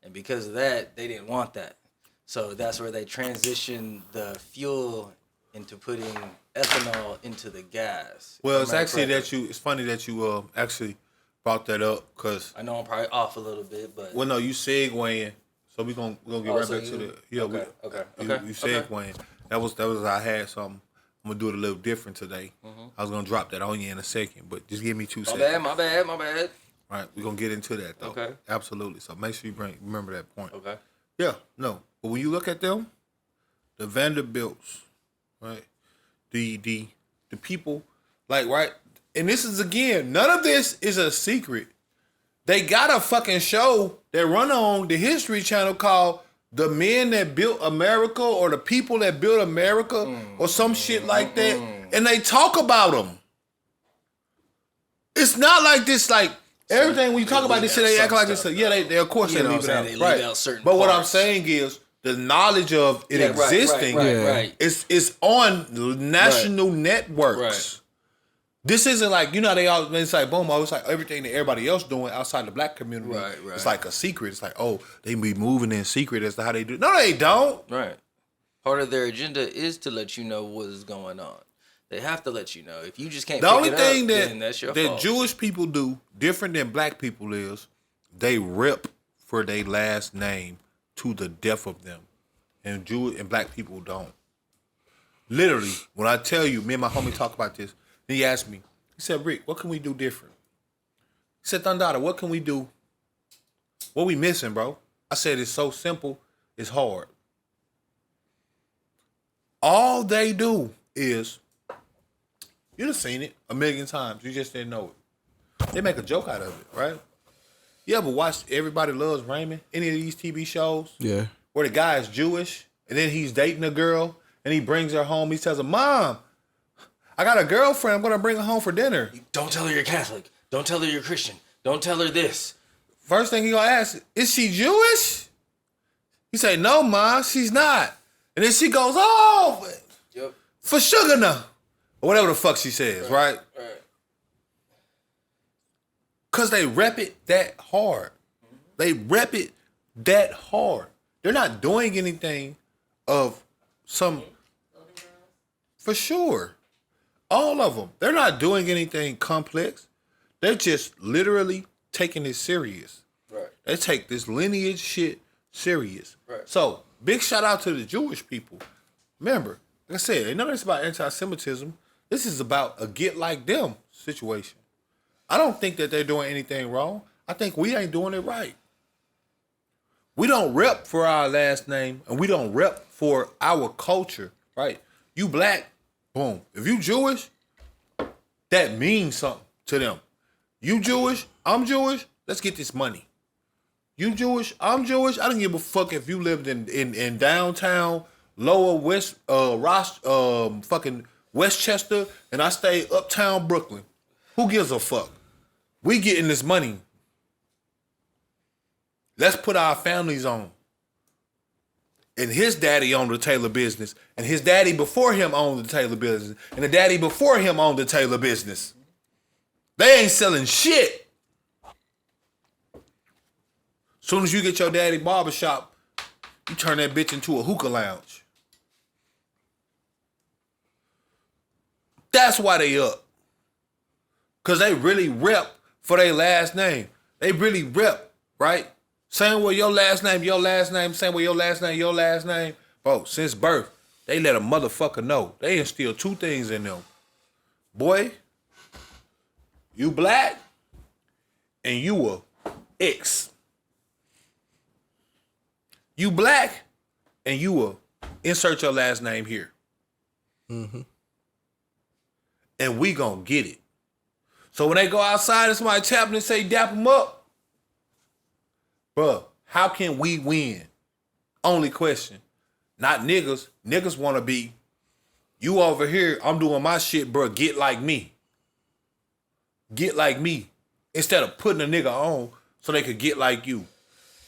And because of that, they didn't want that. So that's where they transition the fuel into putting ethanol into the gas. Well, it's actually it's funny that you actually brought that up because I know I'm probably off a little bit, but well, no, you segueing, so we're gonna get right back to the you segueing. That was I had something. I'm gonna do it a little different today. I was gonna drop that on you in a second, but just give me 2 seconds. My bad. Right, we're gonna get into that though. Okay. Absolutely. So make sure you remember that point. Okay. Yeah, no. But when you look at them, the Vanderbilts, right? The people, like, right, and this is again, none of this is a secret. They got a fucking show that run on the History Channel called The Men That Built America or The People That Built America or some shit like that. And they talk about them. It's not like this, like, everything when you talk about this shit, they act like this. Yeah, they of course they leave it out. Right. But what I'm saying is the knowledge of it existing is on national networks. Right. This isn't like, you know, it's like boom, it's like everything that everybody else doing outside the black community. Right. It's like a secret. It's like, oh, they be moving in secret as to how they do it. No, they don't. Right. Part of their agenda is to let you know what is going on. They have to let you know. If you just can't the pick only it thing up, then that's your that fault. Jewish people do different than black people is they rep for their last name to the death of them. And Jewish and black people don't. Literally, when I tell you, me and my homie talk about this, he asked me, he said, Rick, what can we do different? He said, Thundada, what can we do? What we missing, bro? I said, it's so simple, it's hard. All they do is, you'd have seen it a million times, you just didn't know it. They make a joke out of it, right? You ever watch Everybody Loves Raymond? Any of these TV shows? Yeah. Where the guy is Jewish, and then he's dating a girl, and he brings her home. He tells her, Mom, I got a girlfriend. I'm going to bring her home for dinner. Don't tell her you're Catholic. Don't tell her you're Christian. Don't tell her this. First thing he going to ask, is she Jewish? He say, no, Ma, she's not. And then she goes, oh, Yep. for sugar now. Or whatever the fuck she says, right? Right. Because they rep it that hard. They rep it that hard. They're not doing anything of some, for sure. All of them. They're not doing anything complex. They're just literally taking it serious. Right. They take this lineage shit serious. Right. So, big shout out to the Jewish people. Remember, like I said, ain't none of this about anti-Semitism. This is about a get like them situation. I don't think that they're doing anything wrong. I think we ain't doing it right. We don't rep for our last name, and we don't rep for our culture, right? You black, boom. If you Jewish, that means something to them. You Jewish, I'm Jewish, let's get this money. You Jewish, I'm Jewish, I don't give a fuck if you lived in downtown, lower west, fucking Westchester, and I stay uptown Brooklyn. Who gives a fuck? We getting this money. Let's put our families on. And his daddy owned the Taylor business. And his daddy before him owned the Taylor business. And the daddy before him owned the Taylor business. They ain't selling shit. Soon as you get your daddy barbershop, you turn that bitch into a hookah lounge. That's why they up. Because they really rep for their last name. They really rep, right? Same way your last name, same way your last name. Bro, since birth, they let a motherfucker know. They instill two things in them. Boy, you black, and you a X. You black, and you a insert your last name here. Mm-hmm. And we gonna get it. So when they go outside and somebody tap them and say, dap them up, bruh, how can we win? Only question. Not niggas. Niggas want to be, you over here, I'm doing my shit, bruh, get like me. Get like me. Instead of putting a nigga on so they could get like you.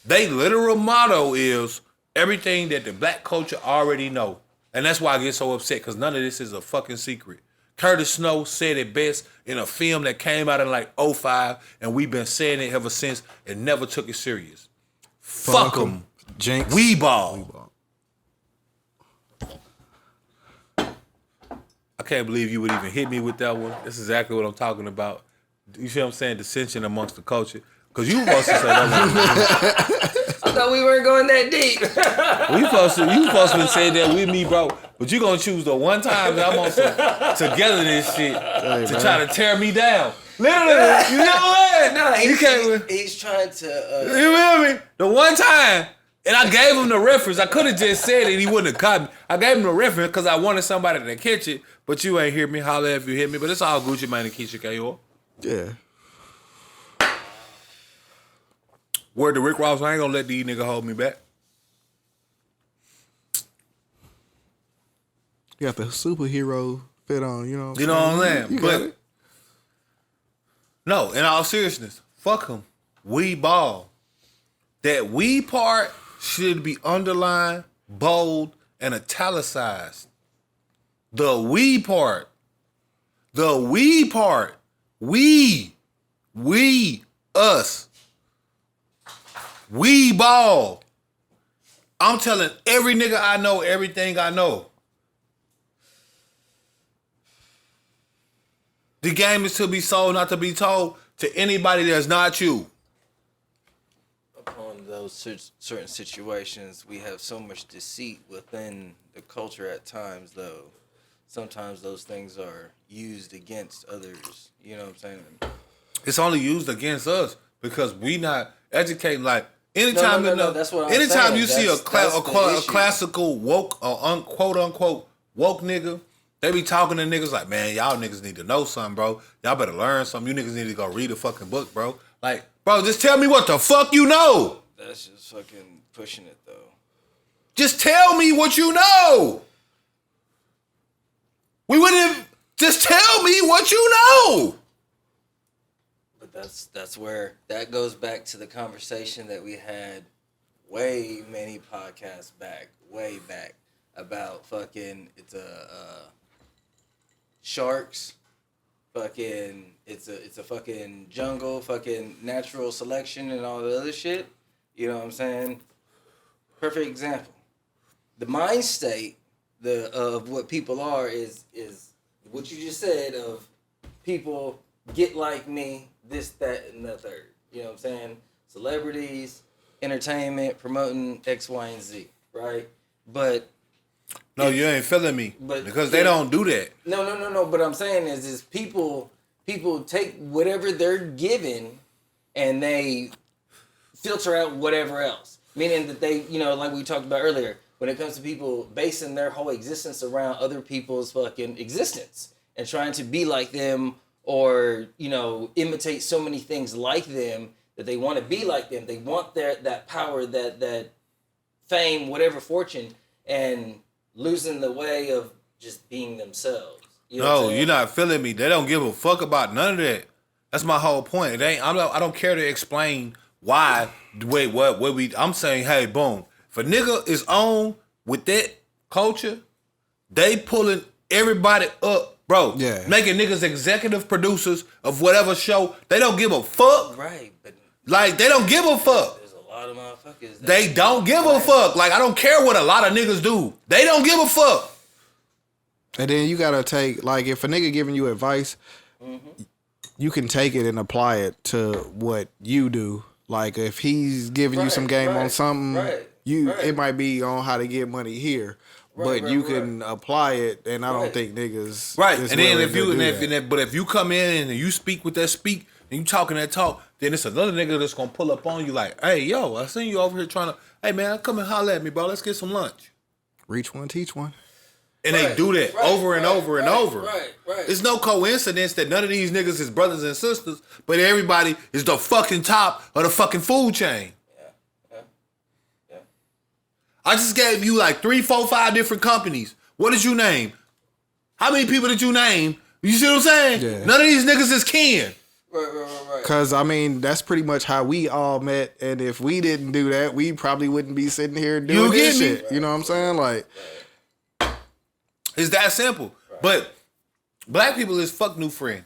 They literal motto is everything that the black culture already know. And that's why I get so upset, because none of this is a fucking secret. Curtis Snow said it best in a film that came out in like 2005, and we've been saying it ever since and never took it serious. Fuck them. Jinx. We ball. can't believe you would even hit me with that one. That's exactly what I'm talking about. You see what I'm saying? Dissension amongst the culture. Because you supposed to say that. I thought we weren't going that deep. You supposed to say that with me, bro. But you gonna choose the one time that I'm on some togetherness shit to try to tear me down. Literally, you know what? No, can't. He's trying to. You feel me? The one time, and I gave him the reference. I could have just said it. He wouldn't have caught me. I gave him the reference because I wanted somebody to catch it. But you ain't hear me. Holler if you hit me. But it's all Gucci Mane and Keisha K.O. Yeah. Word to Rick Ross, I ain't gonna let these niggas hold me back. You got the superhero fit on, you know what You know what I'm saying? You got it. No, in all seriousness, fuck him. We ball. That we part should be underlined, bold, and italicized. The we part. The we part. We, us. We ball. I'm telling every nigga I know everything I know. The game is to be sold, not to be told to anybody that's not you. Upon those certain situations, we have so much deceit within the culture at times, though. Sometimes those things are used against others. You know what I'm saying? It's only used against us because we not educating. Like anytime, No, that's what I'm anytime saying. you see a That's classical woke or quote unquote woke nigga, they be talking to niggas like, man, y'all niggas need to know something, bro. Y'all better learn something. You niggas need to go read a fucking book, bro. Like, bro, just tell me what the fuck you know. That's just fucking pushing it, though. Just tell me what you know. We wouldn't just tell me what you know. But that's where that goes back to the conversation that we had way many podcasts back, way back, about fucking it's sharks, fucking it's a fucking jungle, fucking natural selection and all the other shit. You know what I'm saying? Perfect example. The mind state of what people are is what you just said of people get like me, this, that, and the third. You know what I'm saying? Celebrities, entertainment, promoting X, Y, and Z, right? But no, you ain't feeling me. But because they don't do that. No. But I'm saying is people take whatever they're given and they filter out whatever else. Meaning that they, you know, like we talked about earlier, when it comes to people basing their whole existence around other people's fucking existence and trying to be like them or, you know, imitate so many things like them that they want to be like them. They want that power, that fame, whatever fortune, and losing the way of just being themselves. You know No, you're not feeling me. They don't give a fuck about none of that. That's my whole point. It ain't. I don't care to explain why. Wait, what we? I'm saying, hey, boom. If a nigga is on with that culture, they pulling everybody up, bro. Yeah. Making niggas executive producers of whatever show. They don't give a fuck. Right, but Like they don't give a fuck. there's a lot of motherfuckers. They don't give a fuck. Like I don't care what a lot of niggas do. They don't give a fuck. And then you gotta take, like, if a nigga giving you advice, you can take it and apply it to what you do. Like if he's giving you some game on something, it might be on how to get money here. But you can apply it, and I don't think niggas Right, is and then willing if you to do that. but if you come in and you speak with that speak and you talking that talk, then it's another nigga that's gonna pull up on you like, hey yo, I seen you over here trying to, hey man, come and holler at me, bro. Let's get some lunch. Reach one, teach one. And they do that over and over and over. Right. It's no coincidence that none of these niggas is brothers and sisters, but everybody is the fucking top of the fucking food chain. Yeah. I just gave you like 3, 4, 5 different companies. What did you name? How many people did you name? You see what I'm saying? Yeah. None of these niggas is kin. Right. Cause I mean, that's pretty much how we all met. And if we didn't do that, we probably wouldn't be sitting here doing You this get me? shit. You know what I'm saying? Like, It's that simple. But black people is fuck new friends.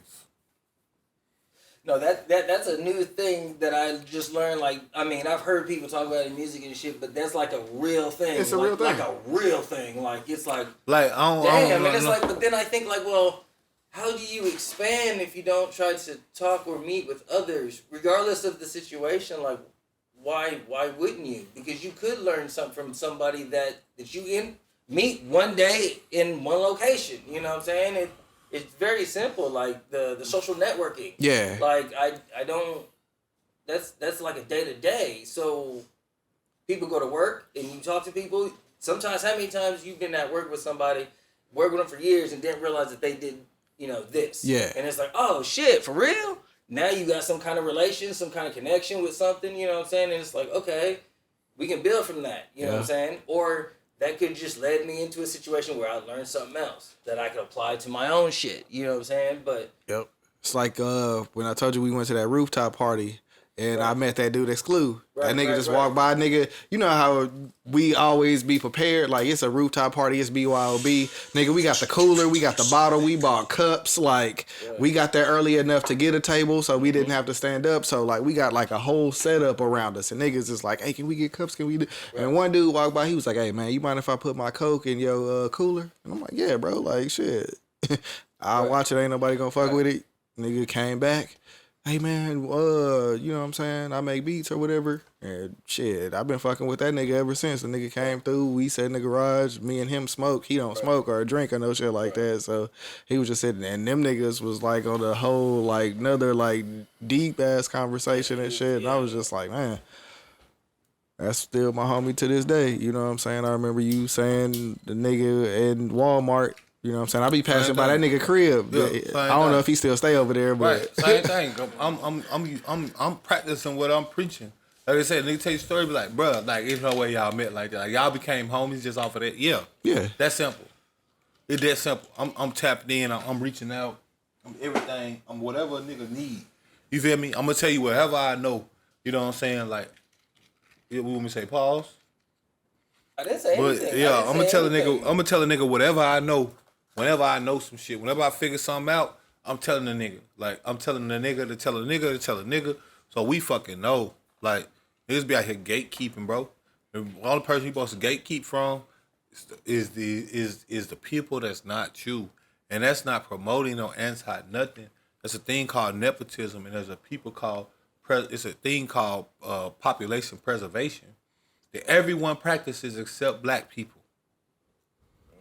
No, that's a new thing that I just learned. Like, I mean, I've heard people talk about it in music and shit, but that's like a real thing. It's a real thing. Like a real thing. Like, it's like I don't and it's know. like, but then I think like, well, how do you expand if you don't try to talk or meet with others, regardless of the situation? Like, why wouldn't you? Because you could learn something from somebody that you meet one day in one location. You know what I'm saying? It's very simple, like the social networking. Yeah. Like I don't. That's like a day to day. So people go to work and you talk to people. Sometimes, how many times you've been at work with somebody, worked with them for years, and didn't realize that they did, this. Yeah. And it's like, oh shit, for real? Now you got some kind of relation, some kind of connection with something. You know what I'm saying? And it's like, okay, we can build from that. You know what I'm saying? Or that could just lead me into a situation where I learned something else that I could apply to my own shit. You know what I'm saying? But Yep. It's like when I told you we went to that rooftop party and I met that dude Exclude. That nigga just walked by, nigga. You know how we always be prepared. Like, it's a rooftop party, it's BYOB. Nigga, we got the cooler, we got the bottle, we bought cups. Like, we got there early enough to get a table so we didn't have to stand up. So, like, we got like a whole setup around us. And niggas is like, hey, can we get cups? Can we do? And one dude walked by, he was like, hey, man, you mind if I put my Coke in your cooler? And I'm like, yeah, bro, like, shit. I'll watch it, ain't nobody gonna fuck with it. Nigga came back. Hey man, you know what I'm saying? I make beats or whatever. And shit, I've been fucking with that nigga ever since. The nigga came through, we sat in the garage, me and him smoke. He don't smoke or drink or no shit like that. So he was just sitting there. And them niggas was like on the whole, like, another like deep ass conversation and shit. And I was just like, man, that's still my homie to this day. You know what I'm saying? I remember you saying the nigga in Walmart. You know what I'm saying? I be passing by that nigga crib. Yeah, I don't know if he still stay over there, but Right, same thing. I'm practicing what I'm preaching. Like I said, nigga tell you a story, be like, bruh, like, there's no way y'all met like that. Like, y'all became homies just off of that. Yeah. That's simple. It's that simple. I'm tapped in. I'm reaching out. I'm everything. I'm whatever a nigga need. You feel me? I'm gonna tell you whatever I know. You know what I'm saying? Like, what would we say? Pause. I didn't say anything. But yeah, I'm gonna tell a nigga whatever I know. Whenever I know some shit, whenever I figure something out, I'm telling the nigga. Like, I'm telling the nigga to tell a nigga to tell a nigga. So we fucking know. Like, niggas be out here gatekeeping, bro. The only person you supposed to gatekeep from is the people that's not you. And that's not promoting or anti-nothing. There's a thing called nepotism, and there's a thing called population preservation that everyone practices except black people.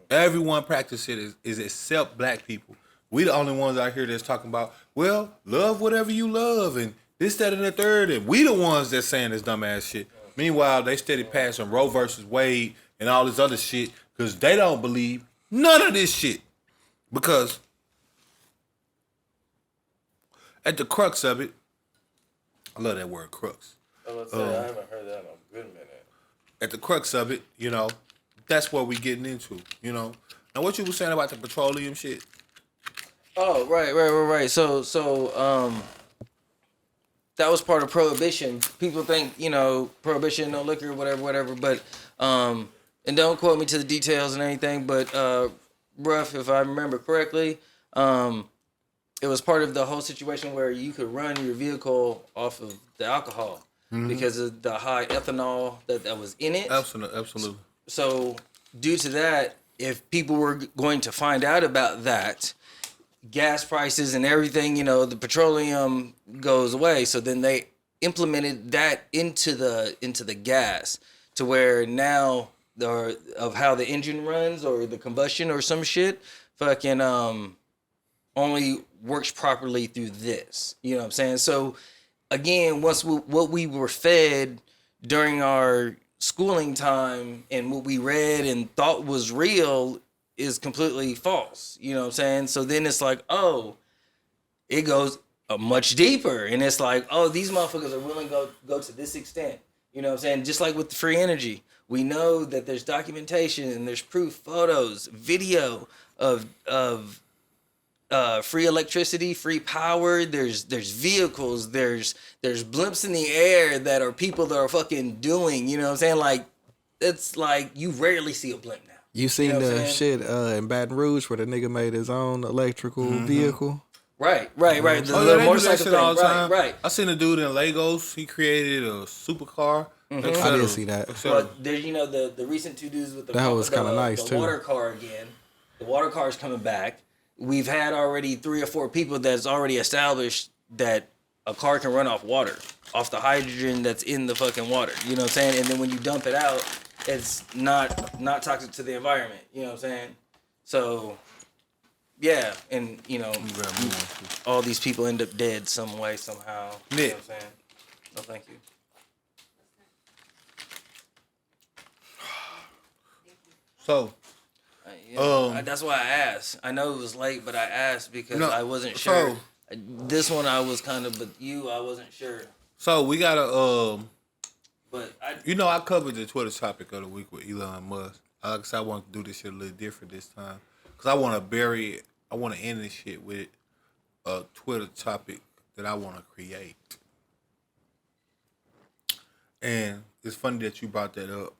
Everyone practices is except black people. We the only ones out here that's talking about, well, love whatever you love and this, that, and the third. And we the ones that's saying this dumbass shit. Meanwhile, they steady passing Roe versus Wade and all this other shit because they don't believe none of this shit. Because at the crux of it, I love that word crux. I haven't heard that in a good minute. At the crux of it, that's what we getting into, Now, what you were saying about the petroleum shit? Oh, right. So, that was part of prohibition. People think, prohibition, no liquor, whatever. But, and don't quote me to the details and anything, but, rough, if I remember correctly, it was part of the whole situation where you could run your vehicle off of the alcohol because of the high ethanol that was in it. Absolutely. So, due to that, if people were going to find out about that, gas prices and everything, the petroleum goes away. So then they implemented that into the gas to where now of how the engine runs or the combustion or some shit fucking only works properly through this. You know what I'm saying? So again, what we were fed during our schooling time and what we read and thought was real is completely false. You know what I'm saying? So then it's like, oh, it goes much deeper. And it's like, oh, these motherfuckers are willing to go to this extent. You know what I'm saying? Just like with the free energy. We know that there's documentation and there's proof, photos, video of free electricity, free power. There's vehicles. There's blimps in the air that are people that are fucking doing. You know what I'm saying? Like, it's like you rarely see a blimp now. You seen the shit in Baton Rouge where the nigga made his own electrical vehicle? Right. The Oh, yeah, little they do that motorcycle shit thing. all the time. Right. I seen a dude in Lagos. He created a supercar. Mm-hmm. et I cetera, did see that. et cetera. But there's the recent 2 dudes with the That was kinda nice, the too. water car again. The water car is coming back. We've had already 3 or 4 people that's already established that a car can run off water, off the hydrogen that's in the fucking water. You know what I'm saying? And then when you dump it out, it's not toxic to the environment. You know what I'm saying? So, yeah, and all these people end up dead some way, somehow. You know what I'm saying? No, thank you. So, that's why I asked. I know it was late, but I asked because No, I wasn't sure. so- This one I was kind of, but I wasn't sure. so we gotta But I covered the Twitter topic of the week with Elon Musk. Like I said, I want to do this shit a little different this time because I want to bury it. I want to end this shit with a Twitter topic that I want to create. And it's funny that you brought that up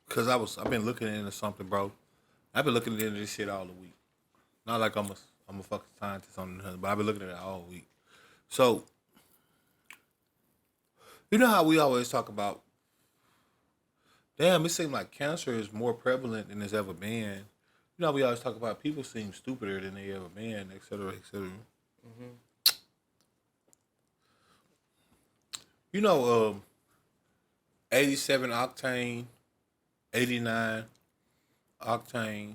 because I've been looking into something, bro. I've been looking into this shit all the week. Not like I'm a fucking scientist on it, but I've been looking at it all week. So, you know how we always talk about, damn, it seems like cancer is more prevalent than it's ever been. You know, we always talk about people seem stupider than they ever been, et cetera, et cetera. Mm-hmm. You know, 87 octane, 89 octane,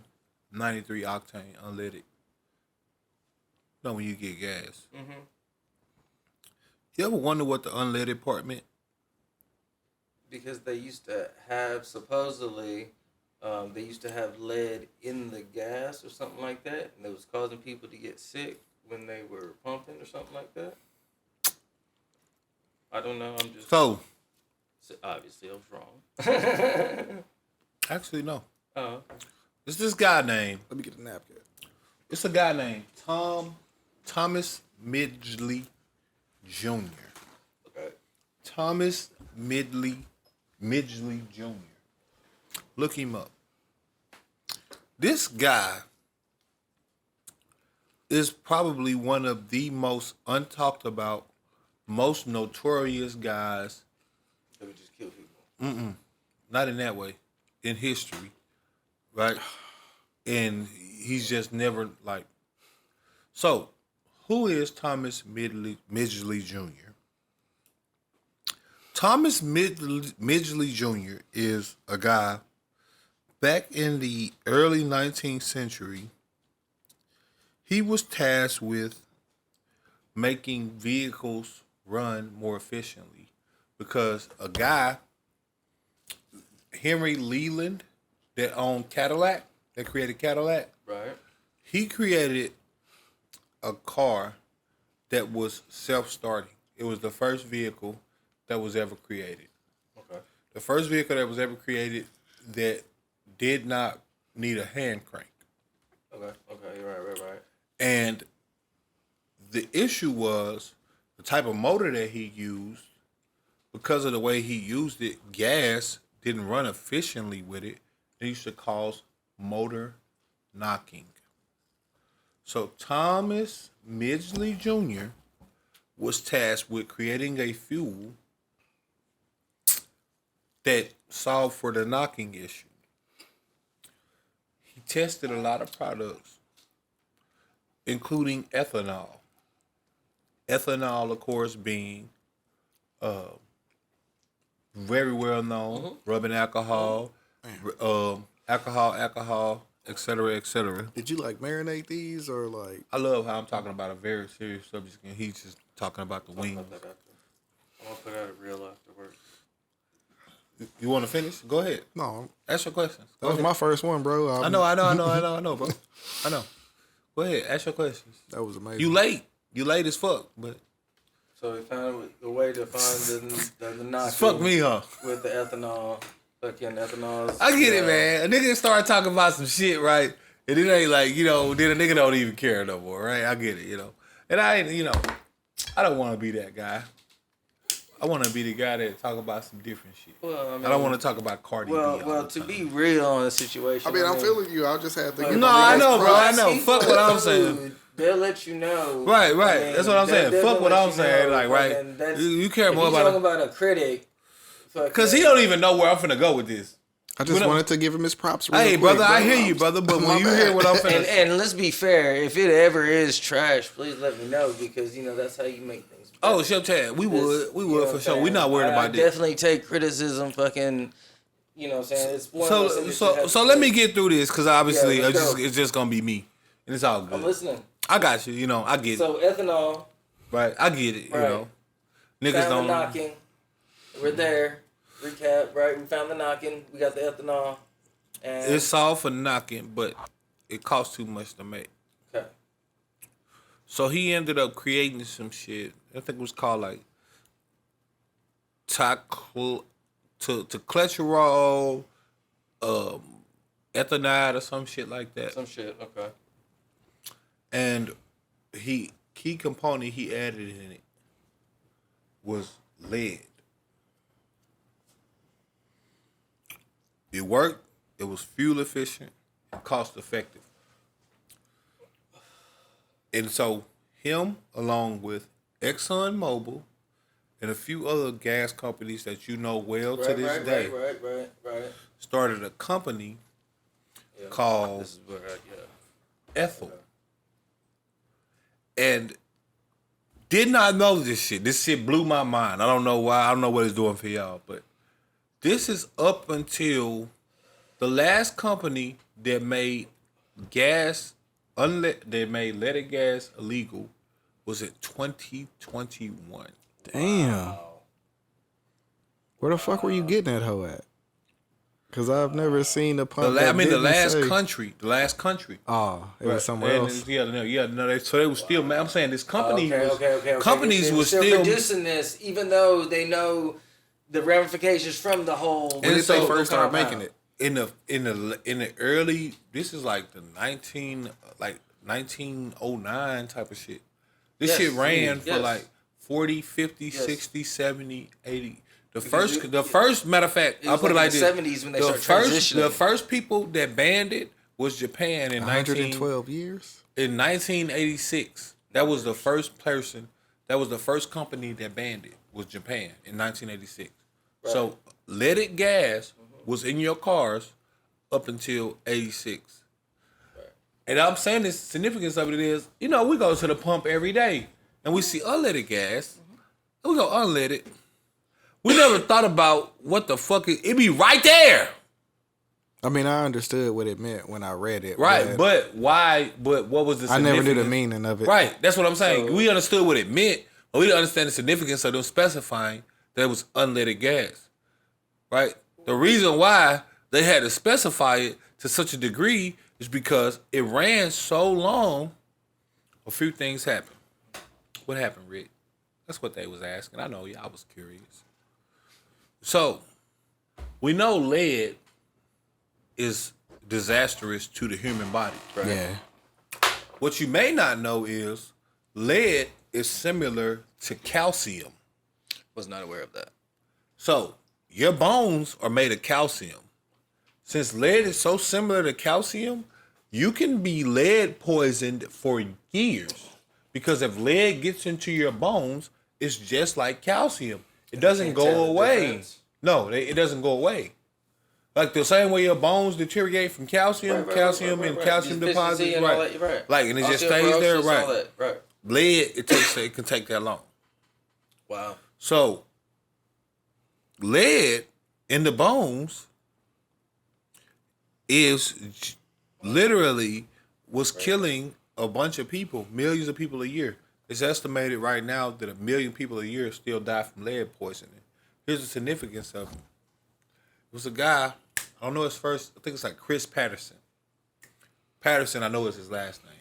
93 octane unleaded. You know when you get gas. Mm-hmm. You ever wonder what the unleaded part meant? Because they used to have, supposedly, they used to have lead in the gas or something like that, and it was causing people to get sick when they were pumping or something like that. I don't know. I'm just... So obviously, I was wrong. Actually, no. Oh. It's this guy named... Let me get a napkin. It's a guy named Thomas Midgley Jr. Okay. Thomas Midgley Jr. Look him up. This guy is probably one of the most untalked about, most notorious guys. They would just kill people. Not in that way. In history. Right? And he's just never like... So, who is Thomas Midgley Jr.? Thomas Midgley Jr. is a guy back in the early 19th century. He was tasked with making vehicles run more efficiently because a guy, Henry Leland, that owned Cadillac, that created Cadillac, Right. he created a car that was self-starting. It was the first vehicle that was ever created. Okay. The first vehicle that was ever created that did not need a hand crank. Okay. Right. And the issue was the type of motor that he used. Because of the way he used it, gas didn't run efficiently with it. It used to cause motor knocking. So Thomas Midgley Jr. was tasked with creating a fuel that solved for the knocking issue. He tested a lot of products, including ethanol. Ethanol, of course, being very well known, rubbing alcohol, alcohol, et cetera, et cetera. Did you like marinate these or like? I love how I'm talking about a very serious subject and he's just talking about the wings. I'm gonna put out a reel afterwards. You want to finish? Go ahead. No, Ask your questions. Go that was ahead. my first one, bro. I know, bro. I know. Go ahead. Ask your questions. That was amazing. You late. You late as fuck, but So we found a way to find the knocking. fuck me, huh? With the ethanol. Fucking ethanol. I get it, man. A nigga start talking about some shit, right? And it ain't like, then a nigga don't even care no more, right? I get it, And I ain't, I don't want to be that guy. I want to be the guy that talk about some different shit. Well, I don't want to talk about Cardi B. Well, to be real on the situation. I mean, I'm feeling you. I just had to. No, I know, bro. I know. Fuck what I'm saying. they'll let you know. Right. I mean, That's what I'm saying. they'll Fuck what let I'm you saying. know, Like, right. and that's- You care if more you about talking about a critic. because he don't even know where I'm finna go with this. I just wanted to give him his props. Real Hey, quick, brother, bro. I hear you, brother. But My when you bad. hear what I'm finna And let's be fair, if it ever is trash, please let me know because that's how you make things better. oh, shit, Chad, we would for sure. We not worried I about that. definitely take criticism, fucking. You know what I'm saying? It's one of those things that you have So to let take. me get through this because obviously Yeah, let's go. it's just gonna be me, and it's all good. I'm listening. I got you. I get it. So ethanol, Right, I get it. Right. Niggas found the don't. knocking. We're there. Recap, right? We found the knocking. We got the ethanol. And It's all for knocking, but it costs too much to make. okay. So he ended up creating some shit. I think it was called like cholesterol, ethanol or some shit like that. Some shit. Okay. And key component he added in it was lead. It worked. It was fuel efficient and cost effective. And so him, along with ExxonMobil and a few other gas companies that you know well to this day, Right. started a company Yeah. called This is where Ethel. And did not know this shit. This shit blew my mind. I don't know why. I don't know what it's doing for y'all, but this is up until the last company that made leaded gas illegal was in 2021. Damn. Where the fuck were you getting that hoe at? Because I've never seen a pump. The last country. Oh, it was somewhere And else. no. So they was still. I'm saying this company. Okay. Companies They was still still. producing this, even though they know the ramifications from the whole. And When did so they first start making it? in the early. This is like the 1909 type of shit. This Yes, shit ran for yes. like 40, 50, Yes. 60, 70, 80. The Because first matter of fact, it I'll was put it like like in this. the 70s when they the started first, transitioning. the first people that banned it was Japan in 112 years? in 1986. That was the first person. That was the first company that banned it. Was Japan in 1986. So leaded gas was in your cars up until 86. And I'm saying the significance of it is, we go to the pump every day and we see unleaded gas. And we go unleaded. We never thought about what the fuck it be right there. I mean, I understood what it meant when I read it. Right, but why? But what was the I never significance? knew the meaning of it. Right, that's what I'm saying. So- We understood what it meant, but we didn't understand the significance of them specifying that it was unleaded gas. Right? The reason why they had to specify it to such a degree is because it ran so long, a few things happened. What happened, Rick? That's what they was asking. I know y'all was curious. So, we know lead is disastrous to the human body, right? Yeah. What you may not know is lead is similar to calcium. Was not aware of that. So, your bones are made of calcium. Since lead is so similar to calcium, you can be lead poisoned for years. Because if lead gets into your bones, it's just like calcium. It doesn't Can't tell go the away. difference. No, it doesn't go away. Like the same way your bones deteriorate from calcium, Right. and calcium Deficiency deposits, and all right? that, right. Like, and it just stays there, Osteoporosis, all right? that, right. Lead, it can take that long. Wow. So, lead in the bones literally was killing a bunch of people, millions of people a year. It's estimated right now that 1 million people a year still die from lead poisoning. Here's the significance of it. It was a guy, I don't know his first, I think it's like Chris Patterson. Patterson, I know is his last name.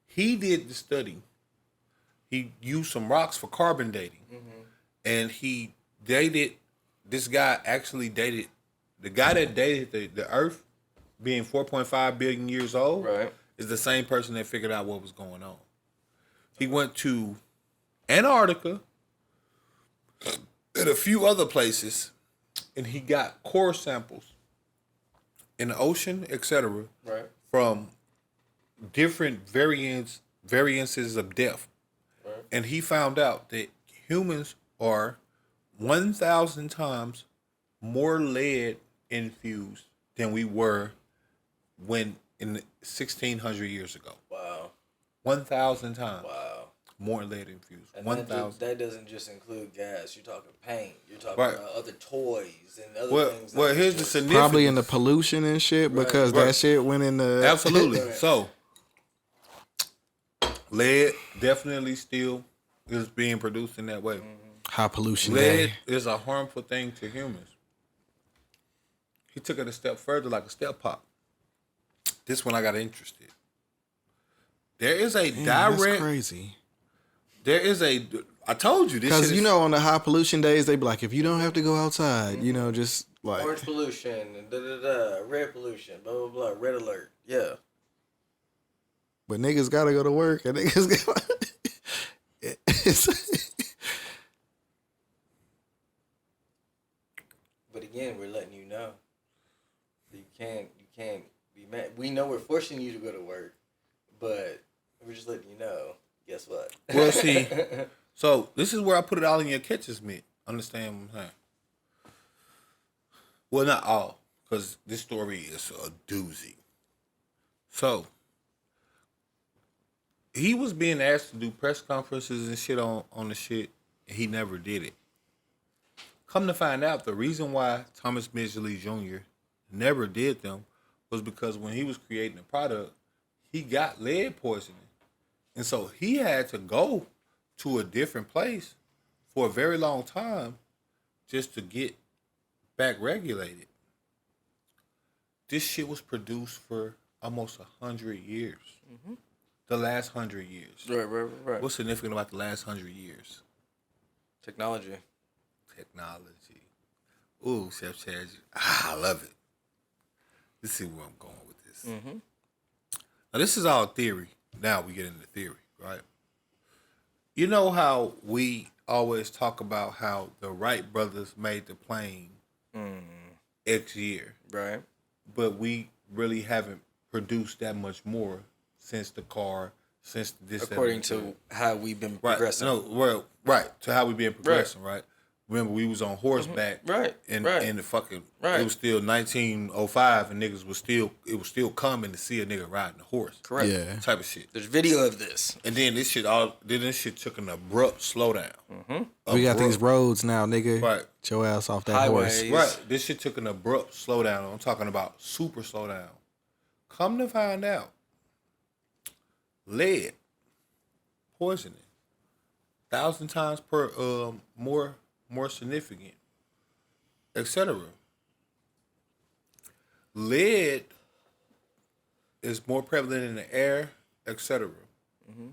He did the study. He used some rocks for carbon dating. And he dated, this guy actually dated, the guy that dated the Earth being 4.5 billion years old Right. is the same person that figured out what was going on. He went to Antarctica and a few other places, and he got core samples in the ocean, etc., Right. from different variants variances of death. Right. And he found out that humans are 1,000 times more lead infused than we were when in 1,600 years ago. Wow. 1,000 times. Wow. More lead infused. And 1,000. that doesn't just include gas. You're talking paint. You're talking Right. about other toys and other things. Well, here's the significance. Probably in the pollution and shit because that shit went in the... Absolutely. Right. So, lead definitely still is being produced in that way. High pollution Lead day. is a harmful thing to humans. He took it a step further, like a step pop. This one I got interested. There is a direct. That's crazy. There is a. I told you this. Because you know, on the high pollution days, they be like, if you don't have to go outside, you know, just like orange pollution and red pollution, blah blah blah, red alert. Yeah. But niggas gotta go to work, and niggas got. But again, we're letting you know. You can't be mad. We know we're forcing you to go to work, but we're just letting you know. Guess what? Well, see, so this is where I put it all in your catcher's mitt. Understand what I'm saying? Well, not all, because this story is a doozy. So, he was being asked to do press conferences and shit on the shit, and he never did it. Come to find out, the reason why Thomas Midgley Jr. never did them was because when he was creating the product, he got lead poisoning. And so he had to go to a different place for a very long time just to get back regulated. This shit was produced for almost 100 years. Mm-hmm. The last 100 years. Right. What's significant about the last 100 years? Technology. Ooh, Chef Chad. I love it. Let's see where I'm going with this. Mm-hmm. Now, this is all theory. Now we get into theory, right? You know how we always talk about how the Wright brothers made the plane X year. Right. But we really haven't produced that much more since the car, since this. According to how we've been progressing. To how we've been progressing, right? Remember, we was on horseback, in the fucking. It was still 1905, and niggas was still coming to see a nigga riding a horse. Correct. Yeah. Type of shit. There's video of this. And then this shit took an abrupt slowdown. Mm-hmm. We got these roads now, nigga. Right. Get your ass off that Highways. horse. Right. This shit took an abrupt slowdown. I'm talking about super slowdown. Come to find out, lead poisoning 1,000 times more significant, etc. Lead is more prevalent in the air, etc. Mm-hmm.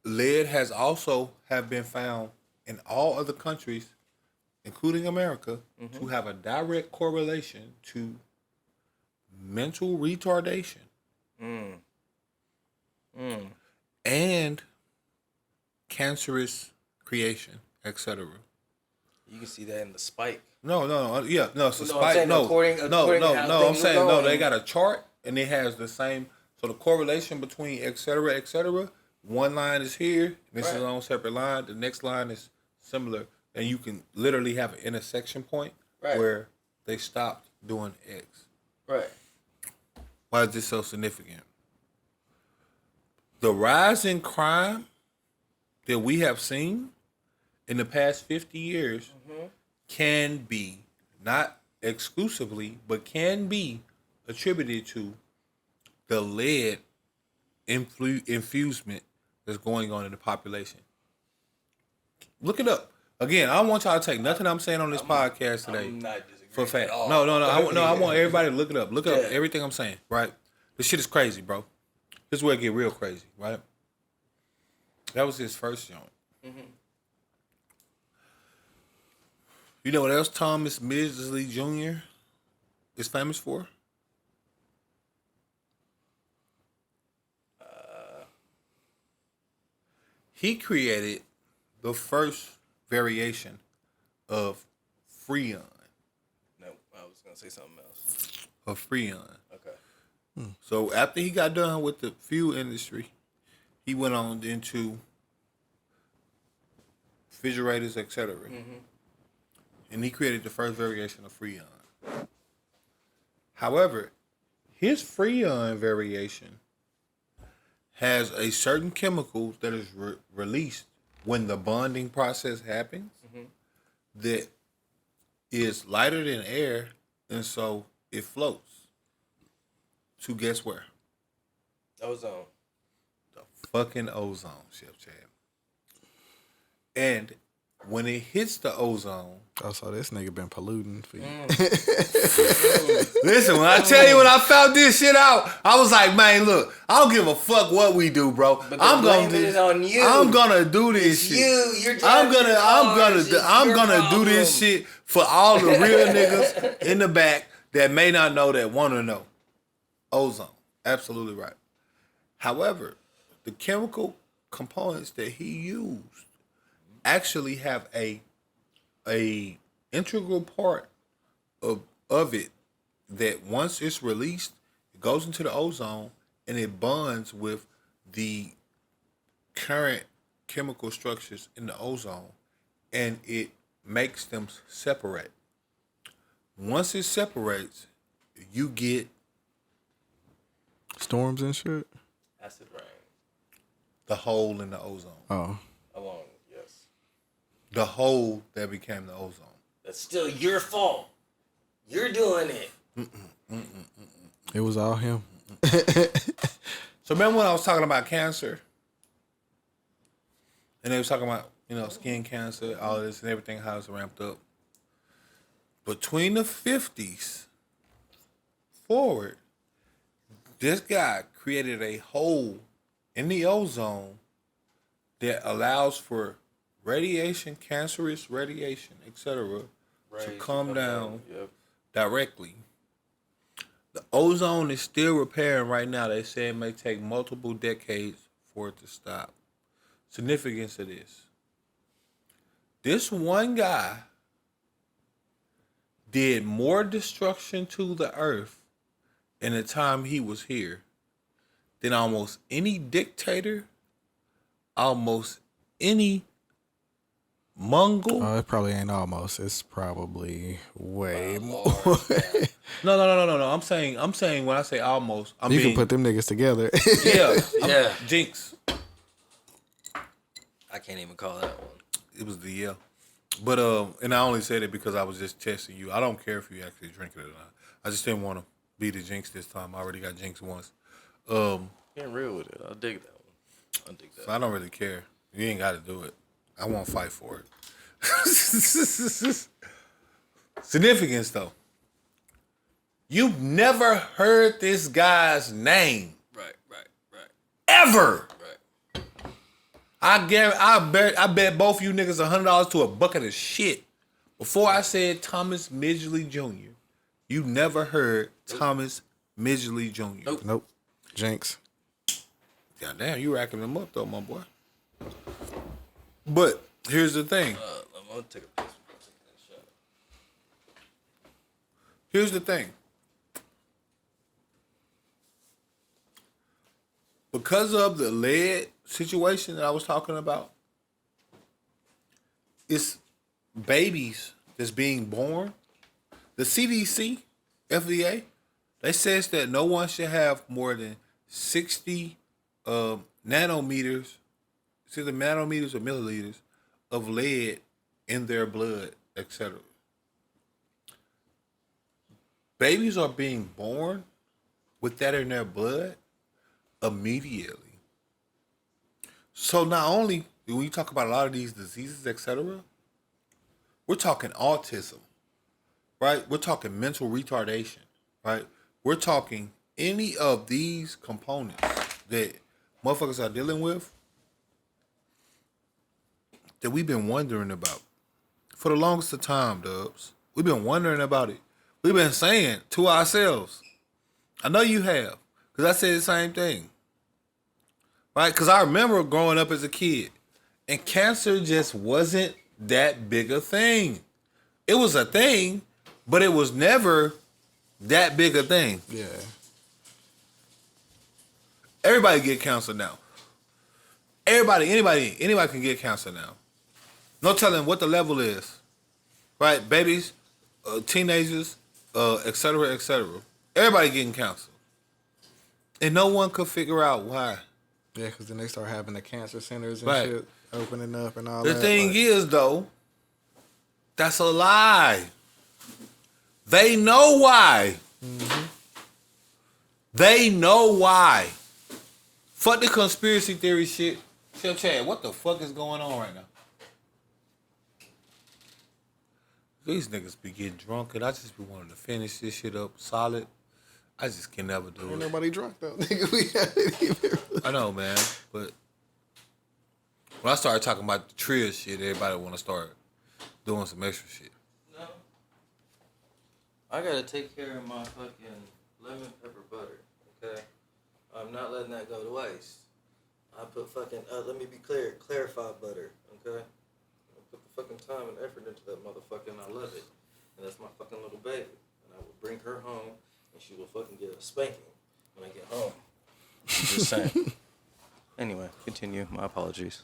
Lead has also been found in all other countries, including America, to have a direct correlation to mental retardation and cancerous creation, etc. You can see that in the spike. No. So spike. Saying, No. I'm saying no. They got a chart and it has the same. So the correlation between et cetera. One line is here. This is its own separate line. The next line is similar, and you can literally have an intersection point where they stopped doing X. Right. Why is this so significant? The rise in crime that we have seen in the past 50 years can be, not exclusively, but can be attributed to the lead infusement that's going on in the population. Look it up. Again, I don't want y'all to take nothing I'm saying on this podcast today I'm not disagreeing for fact. at all. No. I want everybody to look it up. Look up everything I'm saying, right? This shit is crazy, bro. This is where it get real crazy, right? That was his first joint. Mm-hmm. You know what else Thomas Midgley Jr. is famous for? He created the first variation of Freon. No, I was going to say something else. Of Freon. Okay. So after he got done with the fuel industry, he went on into refrigerators, etc. And he created the first variation of Freon. However, his Freon variation has a certain chemical that is released when the bonding process happens that is lighter than air, and so it floats to guess where? Ozone. The fucking ozone, Chef Chad. And when it hits the ozone... Oh, so this nigga been polluting for you. Listen, when I tell you when I found this shit out, I was like, man, look, I don't give a fuck what we do, bro. But I'm gonna it on you. I'm gonna do this shit. You're I'm gonna do this shit for all the real niggas in the back that may not know that want to know. Ozone, absolutely right. However, the chemical components that he used actually have a integral part of it that once it's released, it goes into the ozone and it bonds with the current chemical structures in the ozone, and it makes them separate. Once it separates, you get storms and shit. Acid rain. the hole in the ozone. Oh. Alone, yes. The hole that became the ozone. That's still your fault. You're doing it. It was all him. So remember when I was talking about cancer? And they was talking about, skin cancer, all of this and everything, how it's ramped up. Between the 50s forward, this guy created a hole in the ozone that allows for radiation, cancerous radiation, etc., to come down directly. The ozone is still repairing right now. They say it may take multiple decades for it to stop. Significance of this. This one guy did more destruction to the earth in the time he was here than almost any dictator, almost any Mongol. Oh, it probably ain't almost. It's probably way more. No. I'm saying when I say almost, You can put them niggas together. Yeah. Jinx. I can't even call that one. It was the yeah. But and I only said it because I was just testing you. I don't care if you actually drink it or not. I just didn't want to be the jinx this time. I already got jinx once. Getting real with it. I'll dig that one. I'll dig that. So I don't really care. You ain't got to do it. I won't fight for it. Significance though. You've never heard this guy's name. Right. Ever. Right. I bet both you niggas $100 to a bucket of shit. Before I said Thomas Midgley Jr., you never heard Thomas Midgley Jr. Nope. Jinx. Goddamn, you racking them up though, my boy. But here's the thing. I'm gonna take a piss before I take that shot. Here's the thing. Because of the lead situation that I was talking about, it's babies that's being born. The CDC, FDA, they says that no one should have more than 60 nanometers, it's either nanometers or milliliters of lead in their blood, etc. Babies are being born with that in their blood immediately. So not only when you talk about a lot of these diseases, etc., we're talking autism, right? We're talking mental retardation, right? We're talking any of these components that motherfuckers are dealing with that we've been wondering about for the longest of time, Dubz. We've been wondering about it. We've been saying to ourselves, I know you have, because I said the same thing, right? Because I remember growing up as a kid, and cancer just wasn't that big a thing. It was a thing, but it was never that big a thing. Yeah. Everybody get cancer now. Anybody can get cancer now. No telling what the level is, right? Babies, teenagers, et cetera, et cetera. Everybody getting cancer, and no one could figure out why. Yeah, because then they start having the cancer centers and Right. shit opening up and all The that. thing is, though, that's a lie. They know why. Mm-hmm. They know why. Fuck the conspiracy theory shit. Chef Chad, what the fuck is going on right now? These niggas be getting drunk, and I just be wanting to finish this shit up solid. I just can never do Ain't it. nobody drunk though, nigga. We haven't even. I know, man, but when I started talking about the trio shit, everybody want to start doing some extra shit. No. I gotta take care of my fucking lemon pepper butter, okay? I'm not letting that go to waste. I put fucking, let me be clear, clarified butter, okay? I put the fucking time and effort into that motherfucker and I love it. And that's my fucking little baby. And I will bring her home and she will fucking get a spanking when I get home. Just saying. Anyway, continue. My apologies.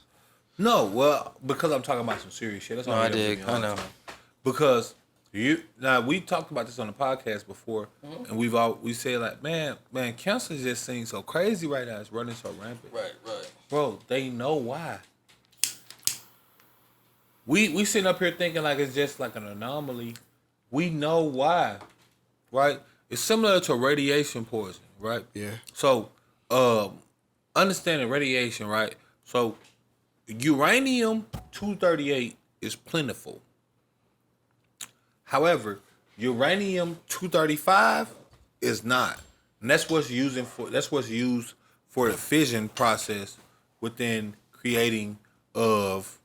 No, well, because I'm talking about some serious shit. That's all No, I I'm dig. doing. I know. Because we talked about this on the podcast before, and we said like, man, cancer just seems so crazy right now. It's running so rampant. Right. Bro, they know why. We sitting up here thinking like it's just like an anomaly. We know why, right? It's similar to radiation poisoning, right? Yeah. So, understanding radiation, right? So, uranium-238 is plentiful. However, uranium-235 is not. And that's what's used for the fission process within creating of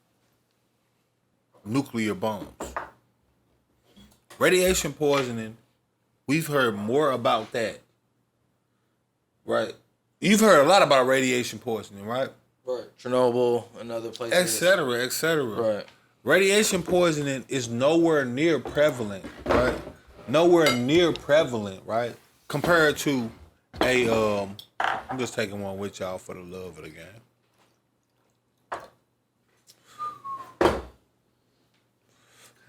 nuclear bombs. Radiation poisoning, we've heard more about that. Right? You've heard a lot about radiation poisoning, right? Right. Chernobyl and other places. Et cetera, et cetera. Right. Radiation poisoning is nowhere near prevalent, right? Nowhere near prevalent, right? Compared to I'm just taking one with y'all for the love of the game. I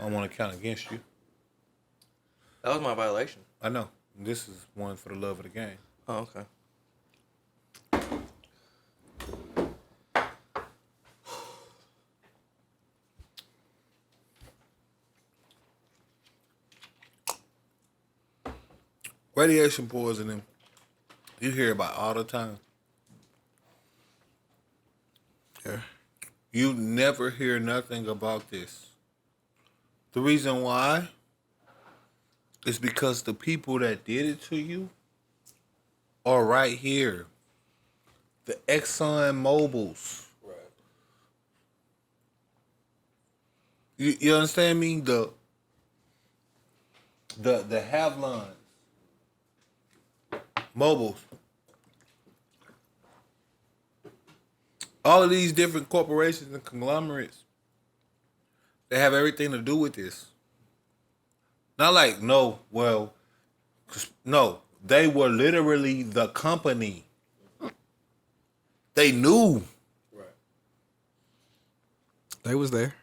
don't want to count against you. That was my violation. I know. This is one for the love of the game. Oh, okay. Radiation poisoning, you hear about all the time. Yeah. You never hear nothing about this. The reason why is because the people that did it to you are right here. The Exxon Mobil's. Right. You understand me? The Havlons. Mobiles. All of these different corporations and conglomerates, they have everything to do with this. Not like, no, they were literally the company. They knew. Right. They was there.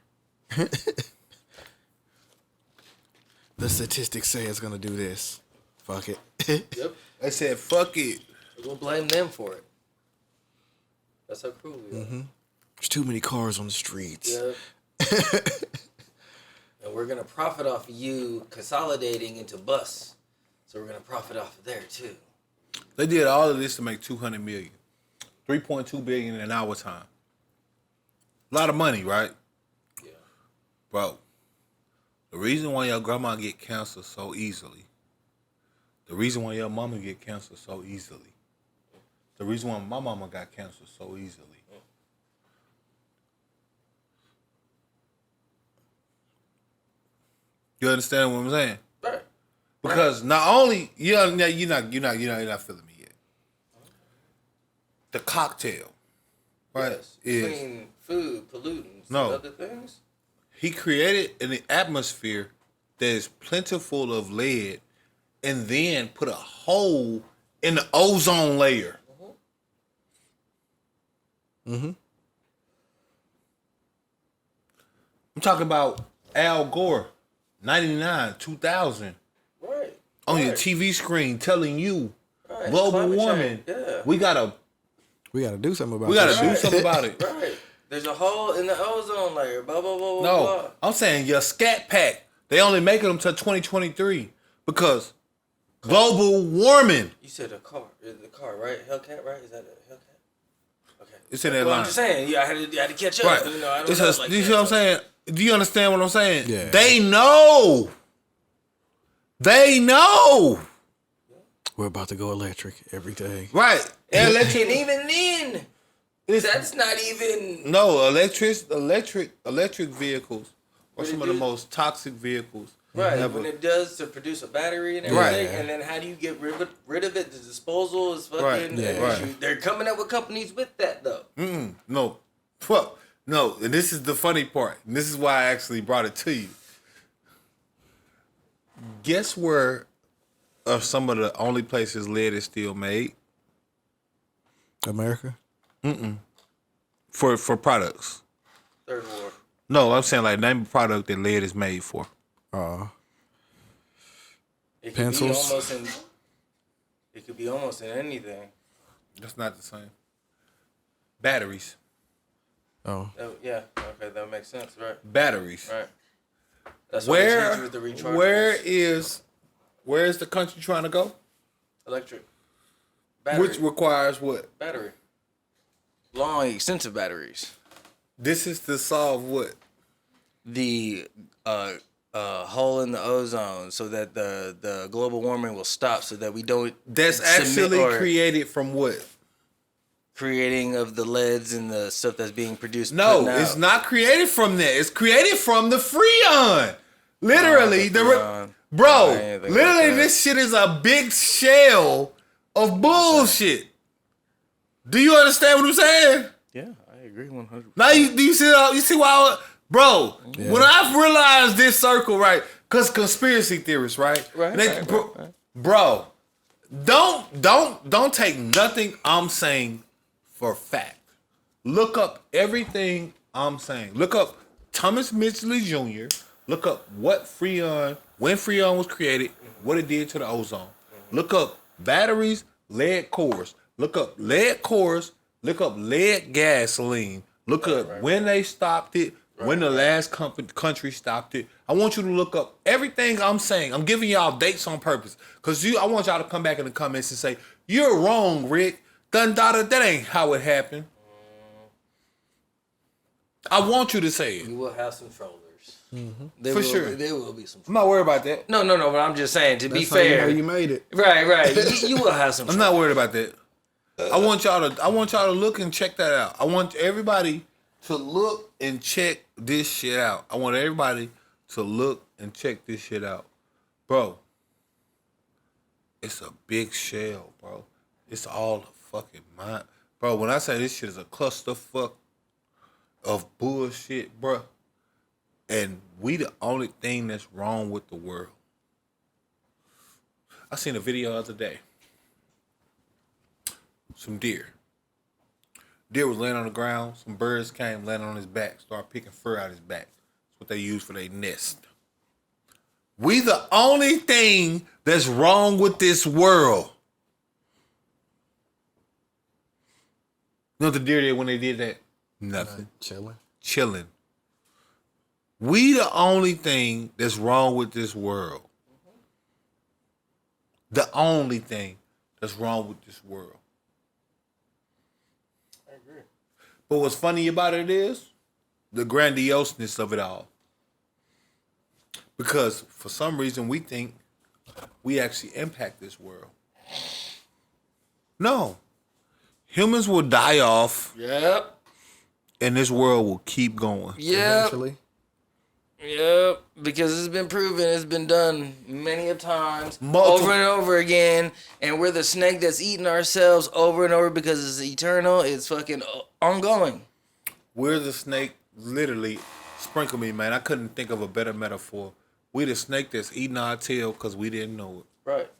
The statistics say it's gonna do this. Fuck it. Yep. They said, fuck it. We're gonna blame them for it. That's how cruel we are. Mm-hmm. There's too many cars on the streets. Yeah. And we're gonna profit off of you consolidating into bus. So we're gonna profit off of there too. They did all of this to make $200 million. $3.2 billion in our time. A lot of money, right? Yeah. Bro, the reason why your grandma get cancer so easily, the reason why your mama get cancer so easily, the reason why my mama got cancer so easily. You understand what I'm saying? Right. Because not only you're not feeling me yet. The cocktail, right? Yes. Is Between food, pollutants, No. and other things. he created an atmosphere that is plentiful of lead, and then put a hole in the ozone layer. Mm-hmm. I'm talking about Al Gore, 99, 2000. Right. On your TV screen telling you Right. global Climate warming. change. Yeah. We gotta do something about we gotta this do shit. something about it. Right. There's a hole in the ozone layer. Blah blah blah blah. No, blah. I'm saying your Scat Pack. They only making them till 2023 because global warming. You said the car, right? Hellcat, right? Is that a Hellcat? Okay. It's in that Well, line. I'm just saying, yeah, I had to catch up. Right. You know, I don't It's know a, like you that, see what I'm so- saying? Do you understand what I'm saying? Yeah. They know. They know. We're about to go electric every day. Right. And Electric. even then, that's not even. No, electric vehicles are What some it of the do? most toxic vehicles. Right, ever. when it does to produce a battery and Right. everything, and then how do you get rid of it? The disposal is fucking. Right, an right. issue. They're coming up with companies with that though. No. Fuck. No. And this is the funny part. And this is why I actually brought it to you. Guess where are some of the only places lead is still made? America? For products. Third war. No, I'm saying like name a product that lead is made for. It could Pencils? Be almost in. It could be almost in anything. That's not the same. Batteries. Oh. Yeah. Okay, that makes sense. Right. Batteries. Right. That's why they Where changed it with the rechargeables. where is the country trying to go? Electric. Battery. Which requires what? battery. Long, extensive batteries. This is to solve what? The hole in the ozone, so that the global warming will stop, so that we don't. That's submit actually or created from what? creating of the leads and the stuff that's being produced. No, putting it's out. not created from that. It's created from the Freon. Literally, the the Freon. bro. I didn't think Literally, about that. this shit is a big shell of bullshit. Do you understand what I'm saying? Yeah, I agree 100%. Now do you see why, bro? When I realized this circle, right? Because conspiracy theorists, right? Right, Bro, don't take nothing I'm saying for fact. Look up everything I'm saying. Look up Thomas Mitchell Jr. Look up when Freon was created, what it did to the ozone. Look up batteries, lead cores. Look up lead cores. Look up lead gasoline. Look up when they stopped it, when the last country stopped it. I want you to look up everything I'm saying. I'm giving y'all dates on purpose. Because I want y'all to come back in the comments and say, you're wrong, Rick. That ain't how it happened. I want you to say it. You will have some trollers. For sure. There will be some. I'm not worried about that. No, but I'm just saying, to be That's how you know fair. you made it. Right. You will have some. I'm not worried about that. I want y'all to look and check that out. I want everybody to look and check this shit out. I want everybody to look and check this shit out. Bro, it's a big shell, bro. It's all a fucking mind. Bro, when I say this shit is a clusterfuck of bullshit, bro, and we the only thing that's wrong with the world. I seen a video the other day. Some deer. Deer was laying on the ground. Some birds came, landed on his back, started picking fur out his back. That's what they use for their nest. We the only thing that's wrong with this world. You know what the deer did when they did that? Nothing. Chilling. We the only thing that's wrong with this world. The only thing that's wrong with this world. I agree. But what's funny about it is the grandioseness of it all. Because for some reason we think we actually impact this world. No. Humans will die off Yep. and this world will keep going. Eventually. Yep, because it's been proven, it's been done many a times, Multiple- over and over again, and we're the snake that's eating ourselves over and over because it's eternal, it's fucking ongoing. We're the snake, literally, sprinkle me, man. I couldn't think of a better metaphor. We're the snake that's eating our tail because we didn't know it. Right.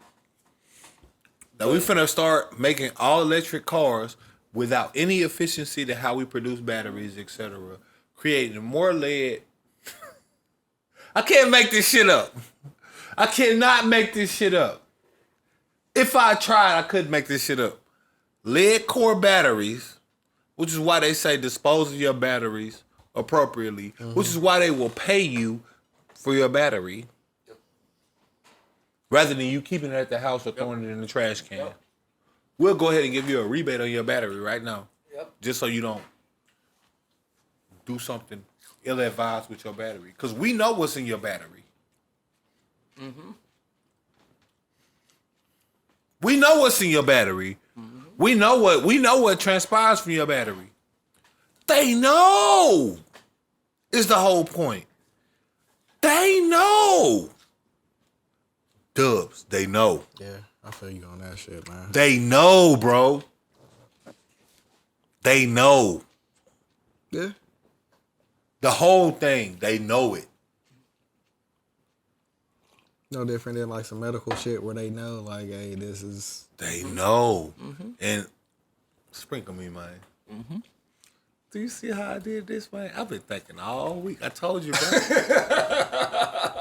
Now we finna start making all electric cars without any efficiency to how we produce batteries, etc. Creating more lead I can't make this shit up. I cannot make this shit up. If I tried, I couldn't make this shit up. Lead core batteries, which is why they say dispose of your batteries appropriately, which is why they will pay you for your battery rather than you keeping it at the house or throwing it in the trash can. We'll go ahead and give you a rebate on your battery right now. Just so you don't do something ill-advised with your battery. Because we know what's in your battery. We know what's in your battery. We know what transpires from your battery. They know is the whole point. They know. Dubz, they know. Yeah, I feel you on that shit, man. They know, bro. They know. Yeah. The whole thing, they know it. No different than like some medical shit where they know, like, hey, this is. They know. And sprinkle me, man. Do you see how I did this, man? I've been thinking all week. I told you, bro.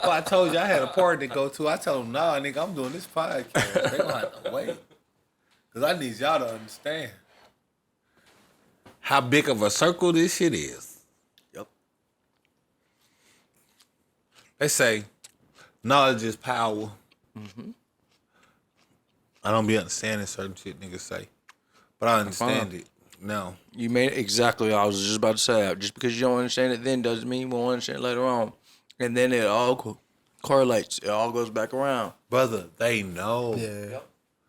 Well, I told you I had a party to go to. I told them, nah, nigga, I'm doing this podcast. They gonna have to wait. Because I need y'all to understand how big of a circle this shit is. Yep. They say knowledge is power. I don't be understanding certain shit niggas say. But I understand it now. You made it exactly. I was just about to say that. Just because you don't understand it then doesn't mean you won't understand it later on. And then it all correlates. It all goes back around. Brother, they know. Yeah.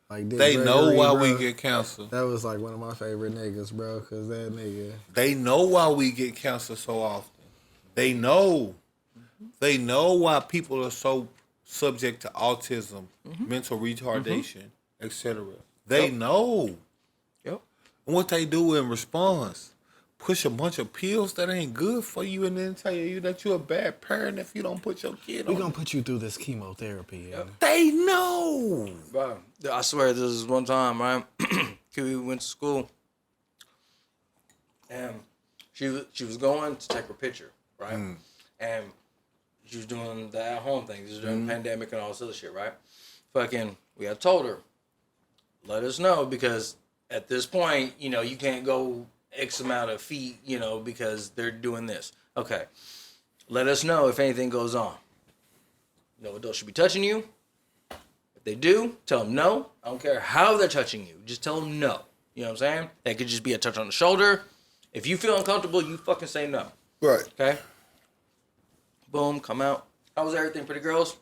Like Dick They know Gregory, why bro, we get cancer. That was like one of my favorite niggas, bro, because that nigga. They know why we get cancer so often. They know. They know why people are so subject to autism, mental retardation, etc. They know. Yep. And what they do in response, push a bunch of pills that ain't good for you and then tell you that you're a bad parent if you don't put your kid We on. gonna put you through this chemotherapy. They know. Bro, I swear this is one time, right? We went to school. And she was going to take her picture, right? And she was doing the at-home thing. This was during the pandemic and all this other shit, right? Fucking, we had told her, let us know, because at this point, you know, you can't go X amount of feet, you know, because they're doing this. Okay. Let us know if anything goes on. No adult should be touching you. If they do, tell them no. I don't care how they're touching you. Just tell them no. You know what I'm saying? That could just be a touch on the shoulder. If you feel uncomfortable, you fucking say no. Right. Okay? Boom, come out. How was everything, pretty girls?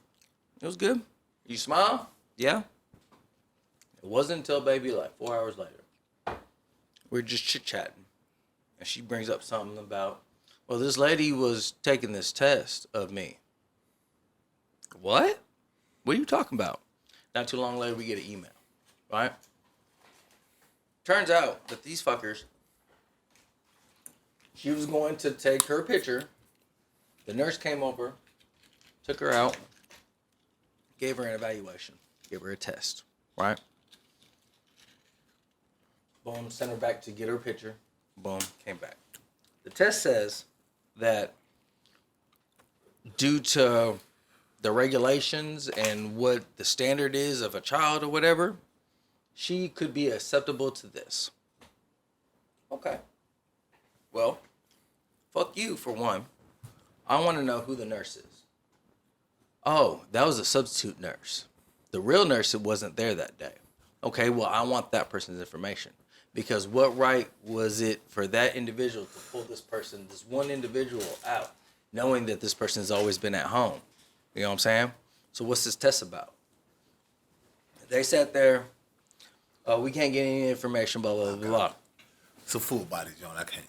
It was good. You smile? Yeah. It wasn't until, baby, like 4 hours later. We're just chit-chatting. And she brings up something about, well, this lady was taking this test of me. What? What are you talking about? Not too long later, we get an email. Right? Turns out that these fuckers, she was going to take her picture. The nurse came over, took her out, gave her an evaluation, gave her a test, right? Boom, sent her back to get her picture. Boom, came back. The test says that due to the regulations and what the standard is of a child or whatever, she could be acceptable to this. Okay. Well, fuck you for one. I want to know who the nurse is. Oh, that was a substitute nurse. The real nurse wasn't there that day. Okay, well, I want that person's information. Because what right was it for that individual to pull this person, this one individual out, knowing that this person has always been at home? You know what I'm saying? So what's this test about? They sat there, we can't get any information, blah, blah, blah, blah. It's a full body, John. I can't.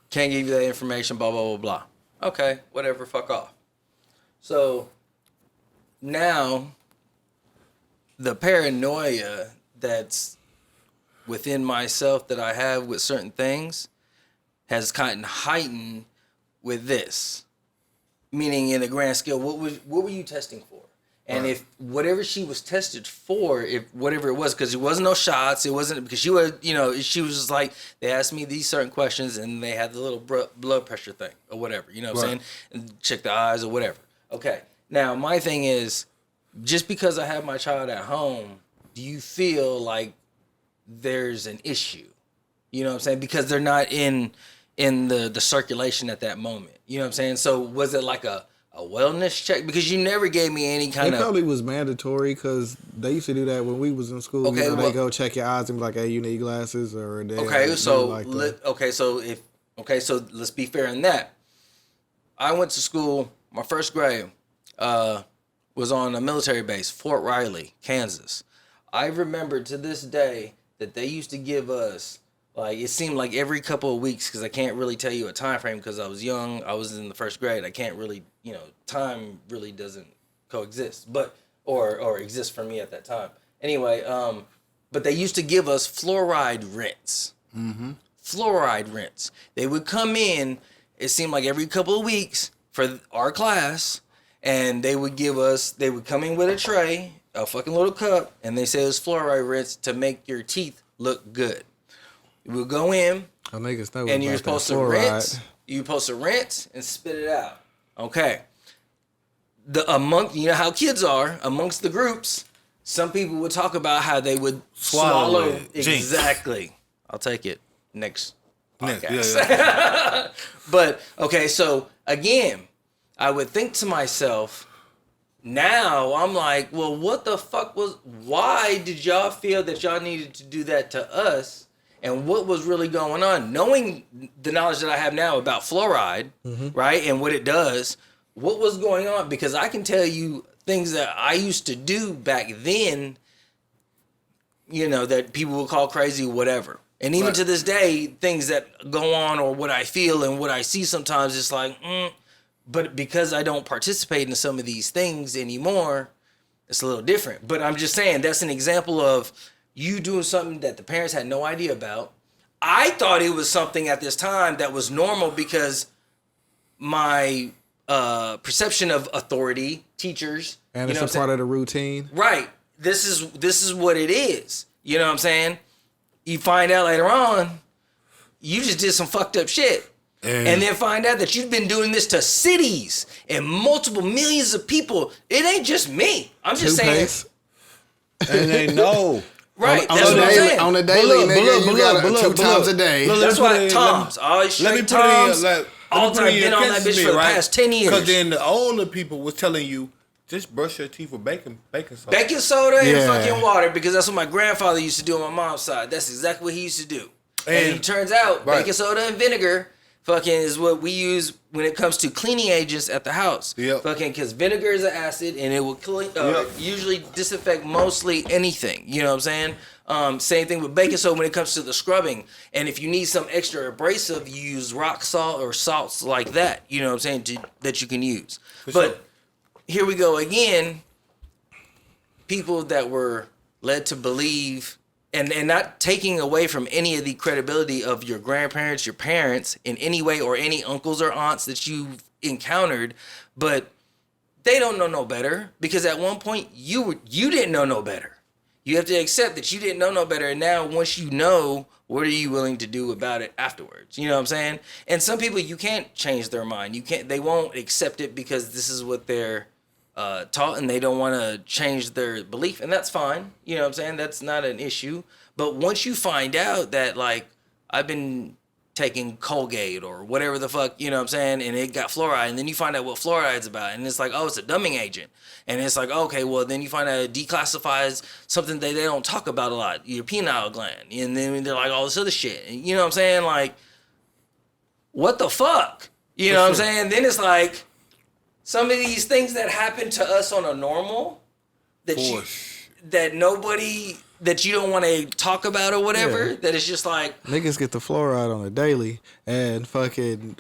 Can't give you that information, blah, blah, blah, blah. Okay, whatever, fuck off. So now the paranoia that's within myself that I have with certain things has kind of heightened with this. Meaning in the grand scale, what were you testing for? And if whatever she was tested for, if whatever it was, because it wasn't no shots, it wasn't because she was, she was just like, they asked me these certain questions and they had the little blood pressure thing or whatever, you know what I'm saying? And check the eyes or whatever. Okay. Now, my thing is, just because I have my child at home, do you feel like there's an issue? You know what I'm saying? Because they're not in the circulation at that moment. You know what I'm saying? So was it like a wellness check? Because you never gave me any kind of... It probably was mandatory because they used to do that when we was in school. Okay, they go check your eyes and be like, hey, you need glasses or... so let's be fair in that. I went to school, my first grade was on a military base, Fort Riley, Kansas. I remember to this day that they used to give us, like, it seemed like every couple of weeks, because I can't really tell you a time frame because I was young. I was in the first grade. I can't really, time really doesn't coexist, or exist for me at that time. Anyway, but they used to give us fluoride rinse. Mm-hmm. Fluoride rinse. They would come in, it seemed like every couple of weeks for our class, and they would come in with a tray, a fucking little cup, and they say it was fluoride rinse to make your teeth look good. We'll go in, and you're supposed to rinse. You're supposed to rinse and spit it out. Okay. You know how kids are amongst the groups. Some people would talk about how they would swallow. Exactly. I'll take it next podcast. Yeah. But okay, so again, I would think to myself. Now I'm like, well, what the fuck why did y'all feel that y'all needed to do that to us? And what was really going on? Knowing the knowledge that I have now about fluoride, right, and what it does, what was going on? Because I can tell you things that I used to do back then, that people would call crazy or whatever. And even to this day, things that go on or what I feel and what I see sometimes, it's like, But because I don't participate in some of these things anymore, it's a little different. But I'm just saying that's an example of you doing something that the parents had no idea about. I thought it was something at this time that was normal because my perception of authority, teachers, and it's a part of the routine. Right. This is what it is. You know what I'm saying? You find out later on, you just did some fucked up shit. And then find out that you've been doing this to cities and multiple millions of people. It ain't just me. I'm just saying. And they know. Right. That's what I'm saying. On a daily, you got 2 times a day. That's why Tom's. Always straight Tom's. All the time. Been on that bitch for the past 10 years. Because then the older people was telling you, just brush your teeth with baking soda. Baking soda and fucking water, because that's what my grandfather used to do on my mom's side. That's exactly what he used to do. And it turns out baking soda and vinegar fucking is what we use when it comes to cleaning agents at the house. Yep. Fucking, because vinegar is an acid and it will clean, usually disinfect mostly anything. You know what I'm saying? Same thing with baking soda when it comes to the scrubbing. And if you need some extra abrasive, you use rock salt or salts like that. You know what I'm saying? That you can use. But here we go again. People that were led to believe. And not taking away from any of the credibility of your grandparents, your parents in any way, or any uncles or aunts that you've encountered, but they don't know no better, because at one point you didn't know no better. You have to accept that you didn't know no better, and now once you know, what are you willing to do about it afterwards? You know what I'm saying? And some people, you can't change their mind. They won't accept it because this is what they're taught, and they don't want to change their belief, and that's fine. You know what I'm saying? That's not an issue. But once you find out that, like, I've been taking Colgate or whatever the fuck, you know what I'm saying, and it got fluoride, and then you find out what fluoride's about, and it's like, oh, it's a dumbing agent. And it's like, okay, well, then you find out it declassifies something that they don't talk about a lot, your pineal gland, and then they're like, all this other shit. And you know what I'm saying? Like, what the fuck? You know what I'm saying? Then it's like, some of these things that happen to us on a normal, that you don't want to talk about or whatever, that it's just like... Niggas get the fluoride on a daily, and fucking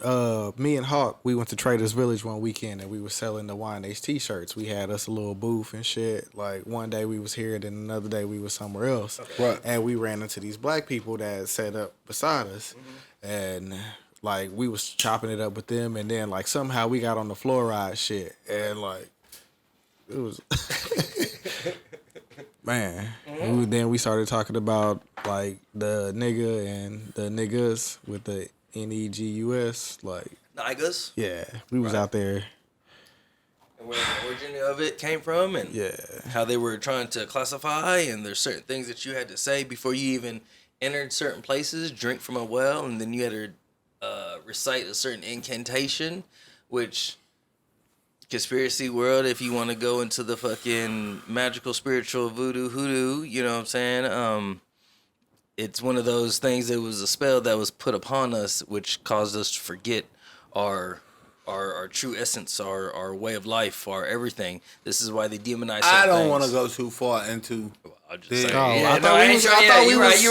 me and Hawk, we went to Traders Village one weekend, and we were selling the YNHT shirts. We had us a little booth and shit. Like, one day we was here, then another day we was somewhere else. Okay. Right. And we ran into these black people that sat up beside us, and... like, we was chopping it up with them, and then, like, somehow we got on the fluoride shit. And, like, it was man. Then we started talking about like the nigga and the niggas with the NEGUS. Like Niggas. yeah, we was out there. And where the origin of it came from, and how they were trying to classify, and there's certain things that you had to say before you even entered certain places, drink from a well, and then you had to recite a certain incantation, which conspiracy world, if you want to go into the fucking magical, spiritual voodoo, hoodoo, you know what I'm saying? It's one of those things that was a spell that was put upon us, which caused us to forget our true essence, our way of life, our everything. This is why they demonize certain I don't things. want to go too far into. I'll just say, I thought we was.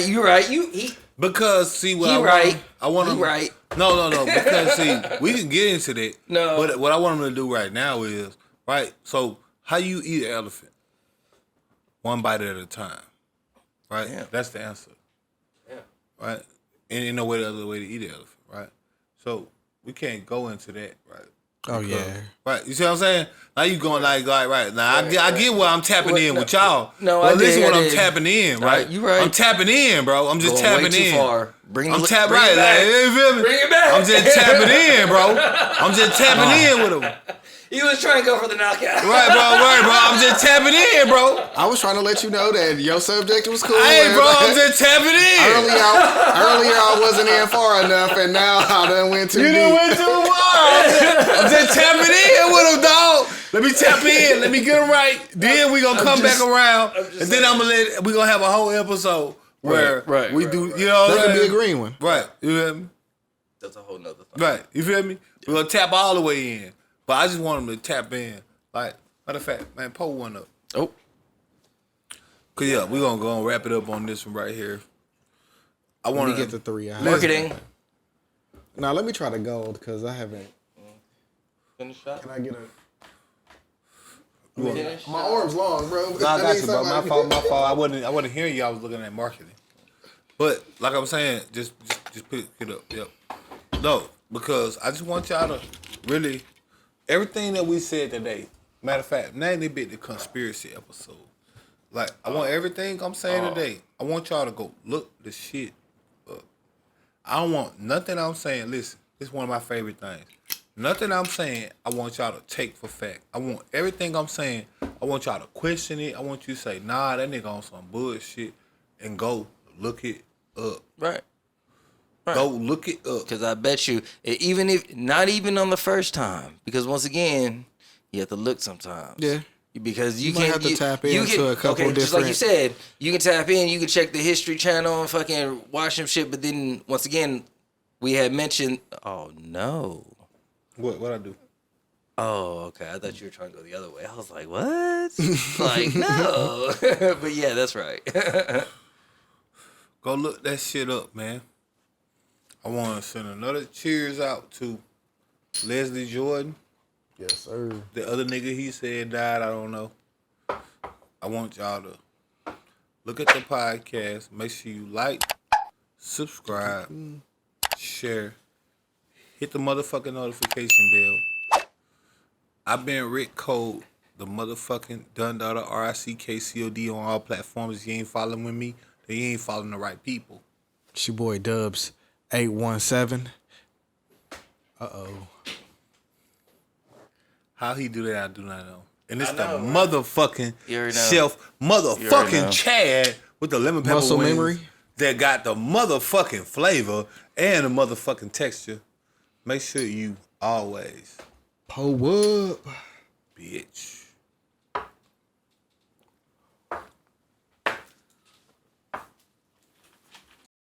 You're right. Because see what He I right. want. I want He him. right. No. Because see, we can get into that. No. But what I want him to do right now is right. So how you eat an elephant? One bite at a time. Right. Yeah. That's the answer. Yeah. Right. And ain't no way the other way to eat an elephant. Right. So we can't go into that. Right. Oh yeah. Right, you see what I'm saying? Now you going like right now. I get what I'm tapping in with y'all. No, but I listen did, what I I'm did. tapping in, right? You right. I'm tapping in, bro. I'm just Going tapping way too in. far. Bring I'm it tapping back. right. Like, you feel me? Bring it back. I'm just tapping in, bro. I'm just tapping in with him. He was trying to go for the knockout. Right, bro. I'm just tapping in, bro. I was trying to let you know that your subject was cool. Hey, bro, I'm just tapping in. Earlier I wasn't in far enough, and now I done went too You deep. done went too far. I'm just tapping in with him, dog. Let me tap in. Let me get him right. Then we gonna come back around, and then we gonna have a whole episode where we do. You know, That what I'm could be a saying? green one. Right. You feel me? That's a whole nother thing. Right. You feel me? We're gonna tap all the way in, but I just want him to tap in. Like, matter of fact, man, pull one up. Oh. Cause yeah, we gonna go and wrap it up on this one right here. I Let want me get the 3 out. Marketing. Now let me try the gold because I haven't. Finish shot. Can I get a? Finish. My arm's long, bro. No, I got you, bro. My fault. I wasn't hearing you. I was looking at marketing. But like I'm saying, just pick it up. Yep. No, because I just want y'all to really everything that we said today. Matter of fact, not a bit the conspiracy episode. Like I want everything I'm saying today. I want y'all to go look the shit up. I don't want nothing I'm saying. Listen, this is one of my favorite things. Nothing I'm saying, I want y'all to take for fact. I want everything I'm saying, I want y'all to question it. I want you to say, nah, that nigga on some bullshit, and go look it up. Right. Go look it up. Because I bet you, even if not even on the first time, because once again, you have to look sometimes. Yeah. Because you might can't have to tap into a couple just like you different- said, you can tap in, you can check the History Channel and fucking watch some shit. But then once again, we had mentioned. Oh no. What I do? Oh, okay. I thought you were trying to go the other way. I was like, what? Like, no. But yeah, that's right. Go look that shit up, man. I want to send another cheers out to Leslie Jordan. Yes, sir. The other nigga he said died, I don't know. I want y'all to look at the podcast. Make sure you like, subscribe, share, hit the motherfucking notification bell. I've been Rick Code, the motherfucking Dun Daughter, RICKCOD on all platforms. If you ain't following with me, then you ain't following the right people. It's your boy Dubz, 817. How he do that, I do not know. And it's the motherfucking You already know. chef, You already motherfucking know. Chad with the lemon pepper Muscle wings memory. that got the motherfucking flavor and the motherfucking texture. Make sure you always, Pull up. bitch.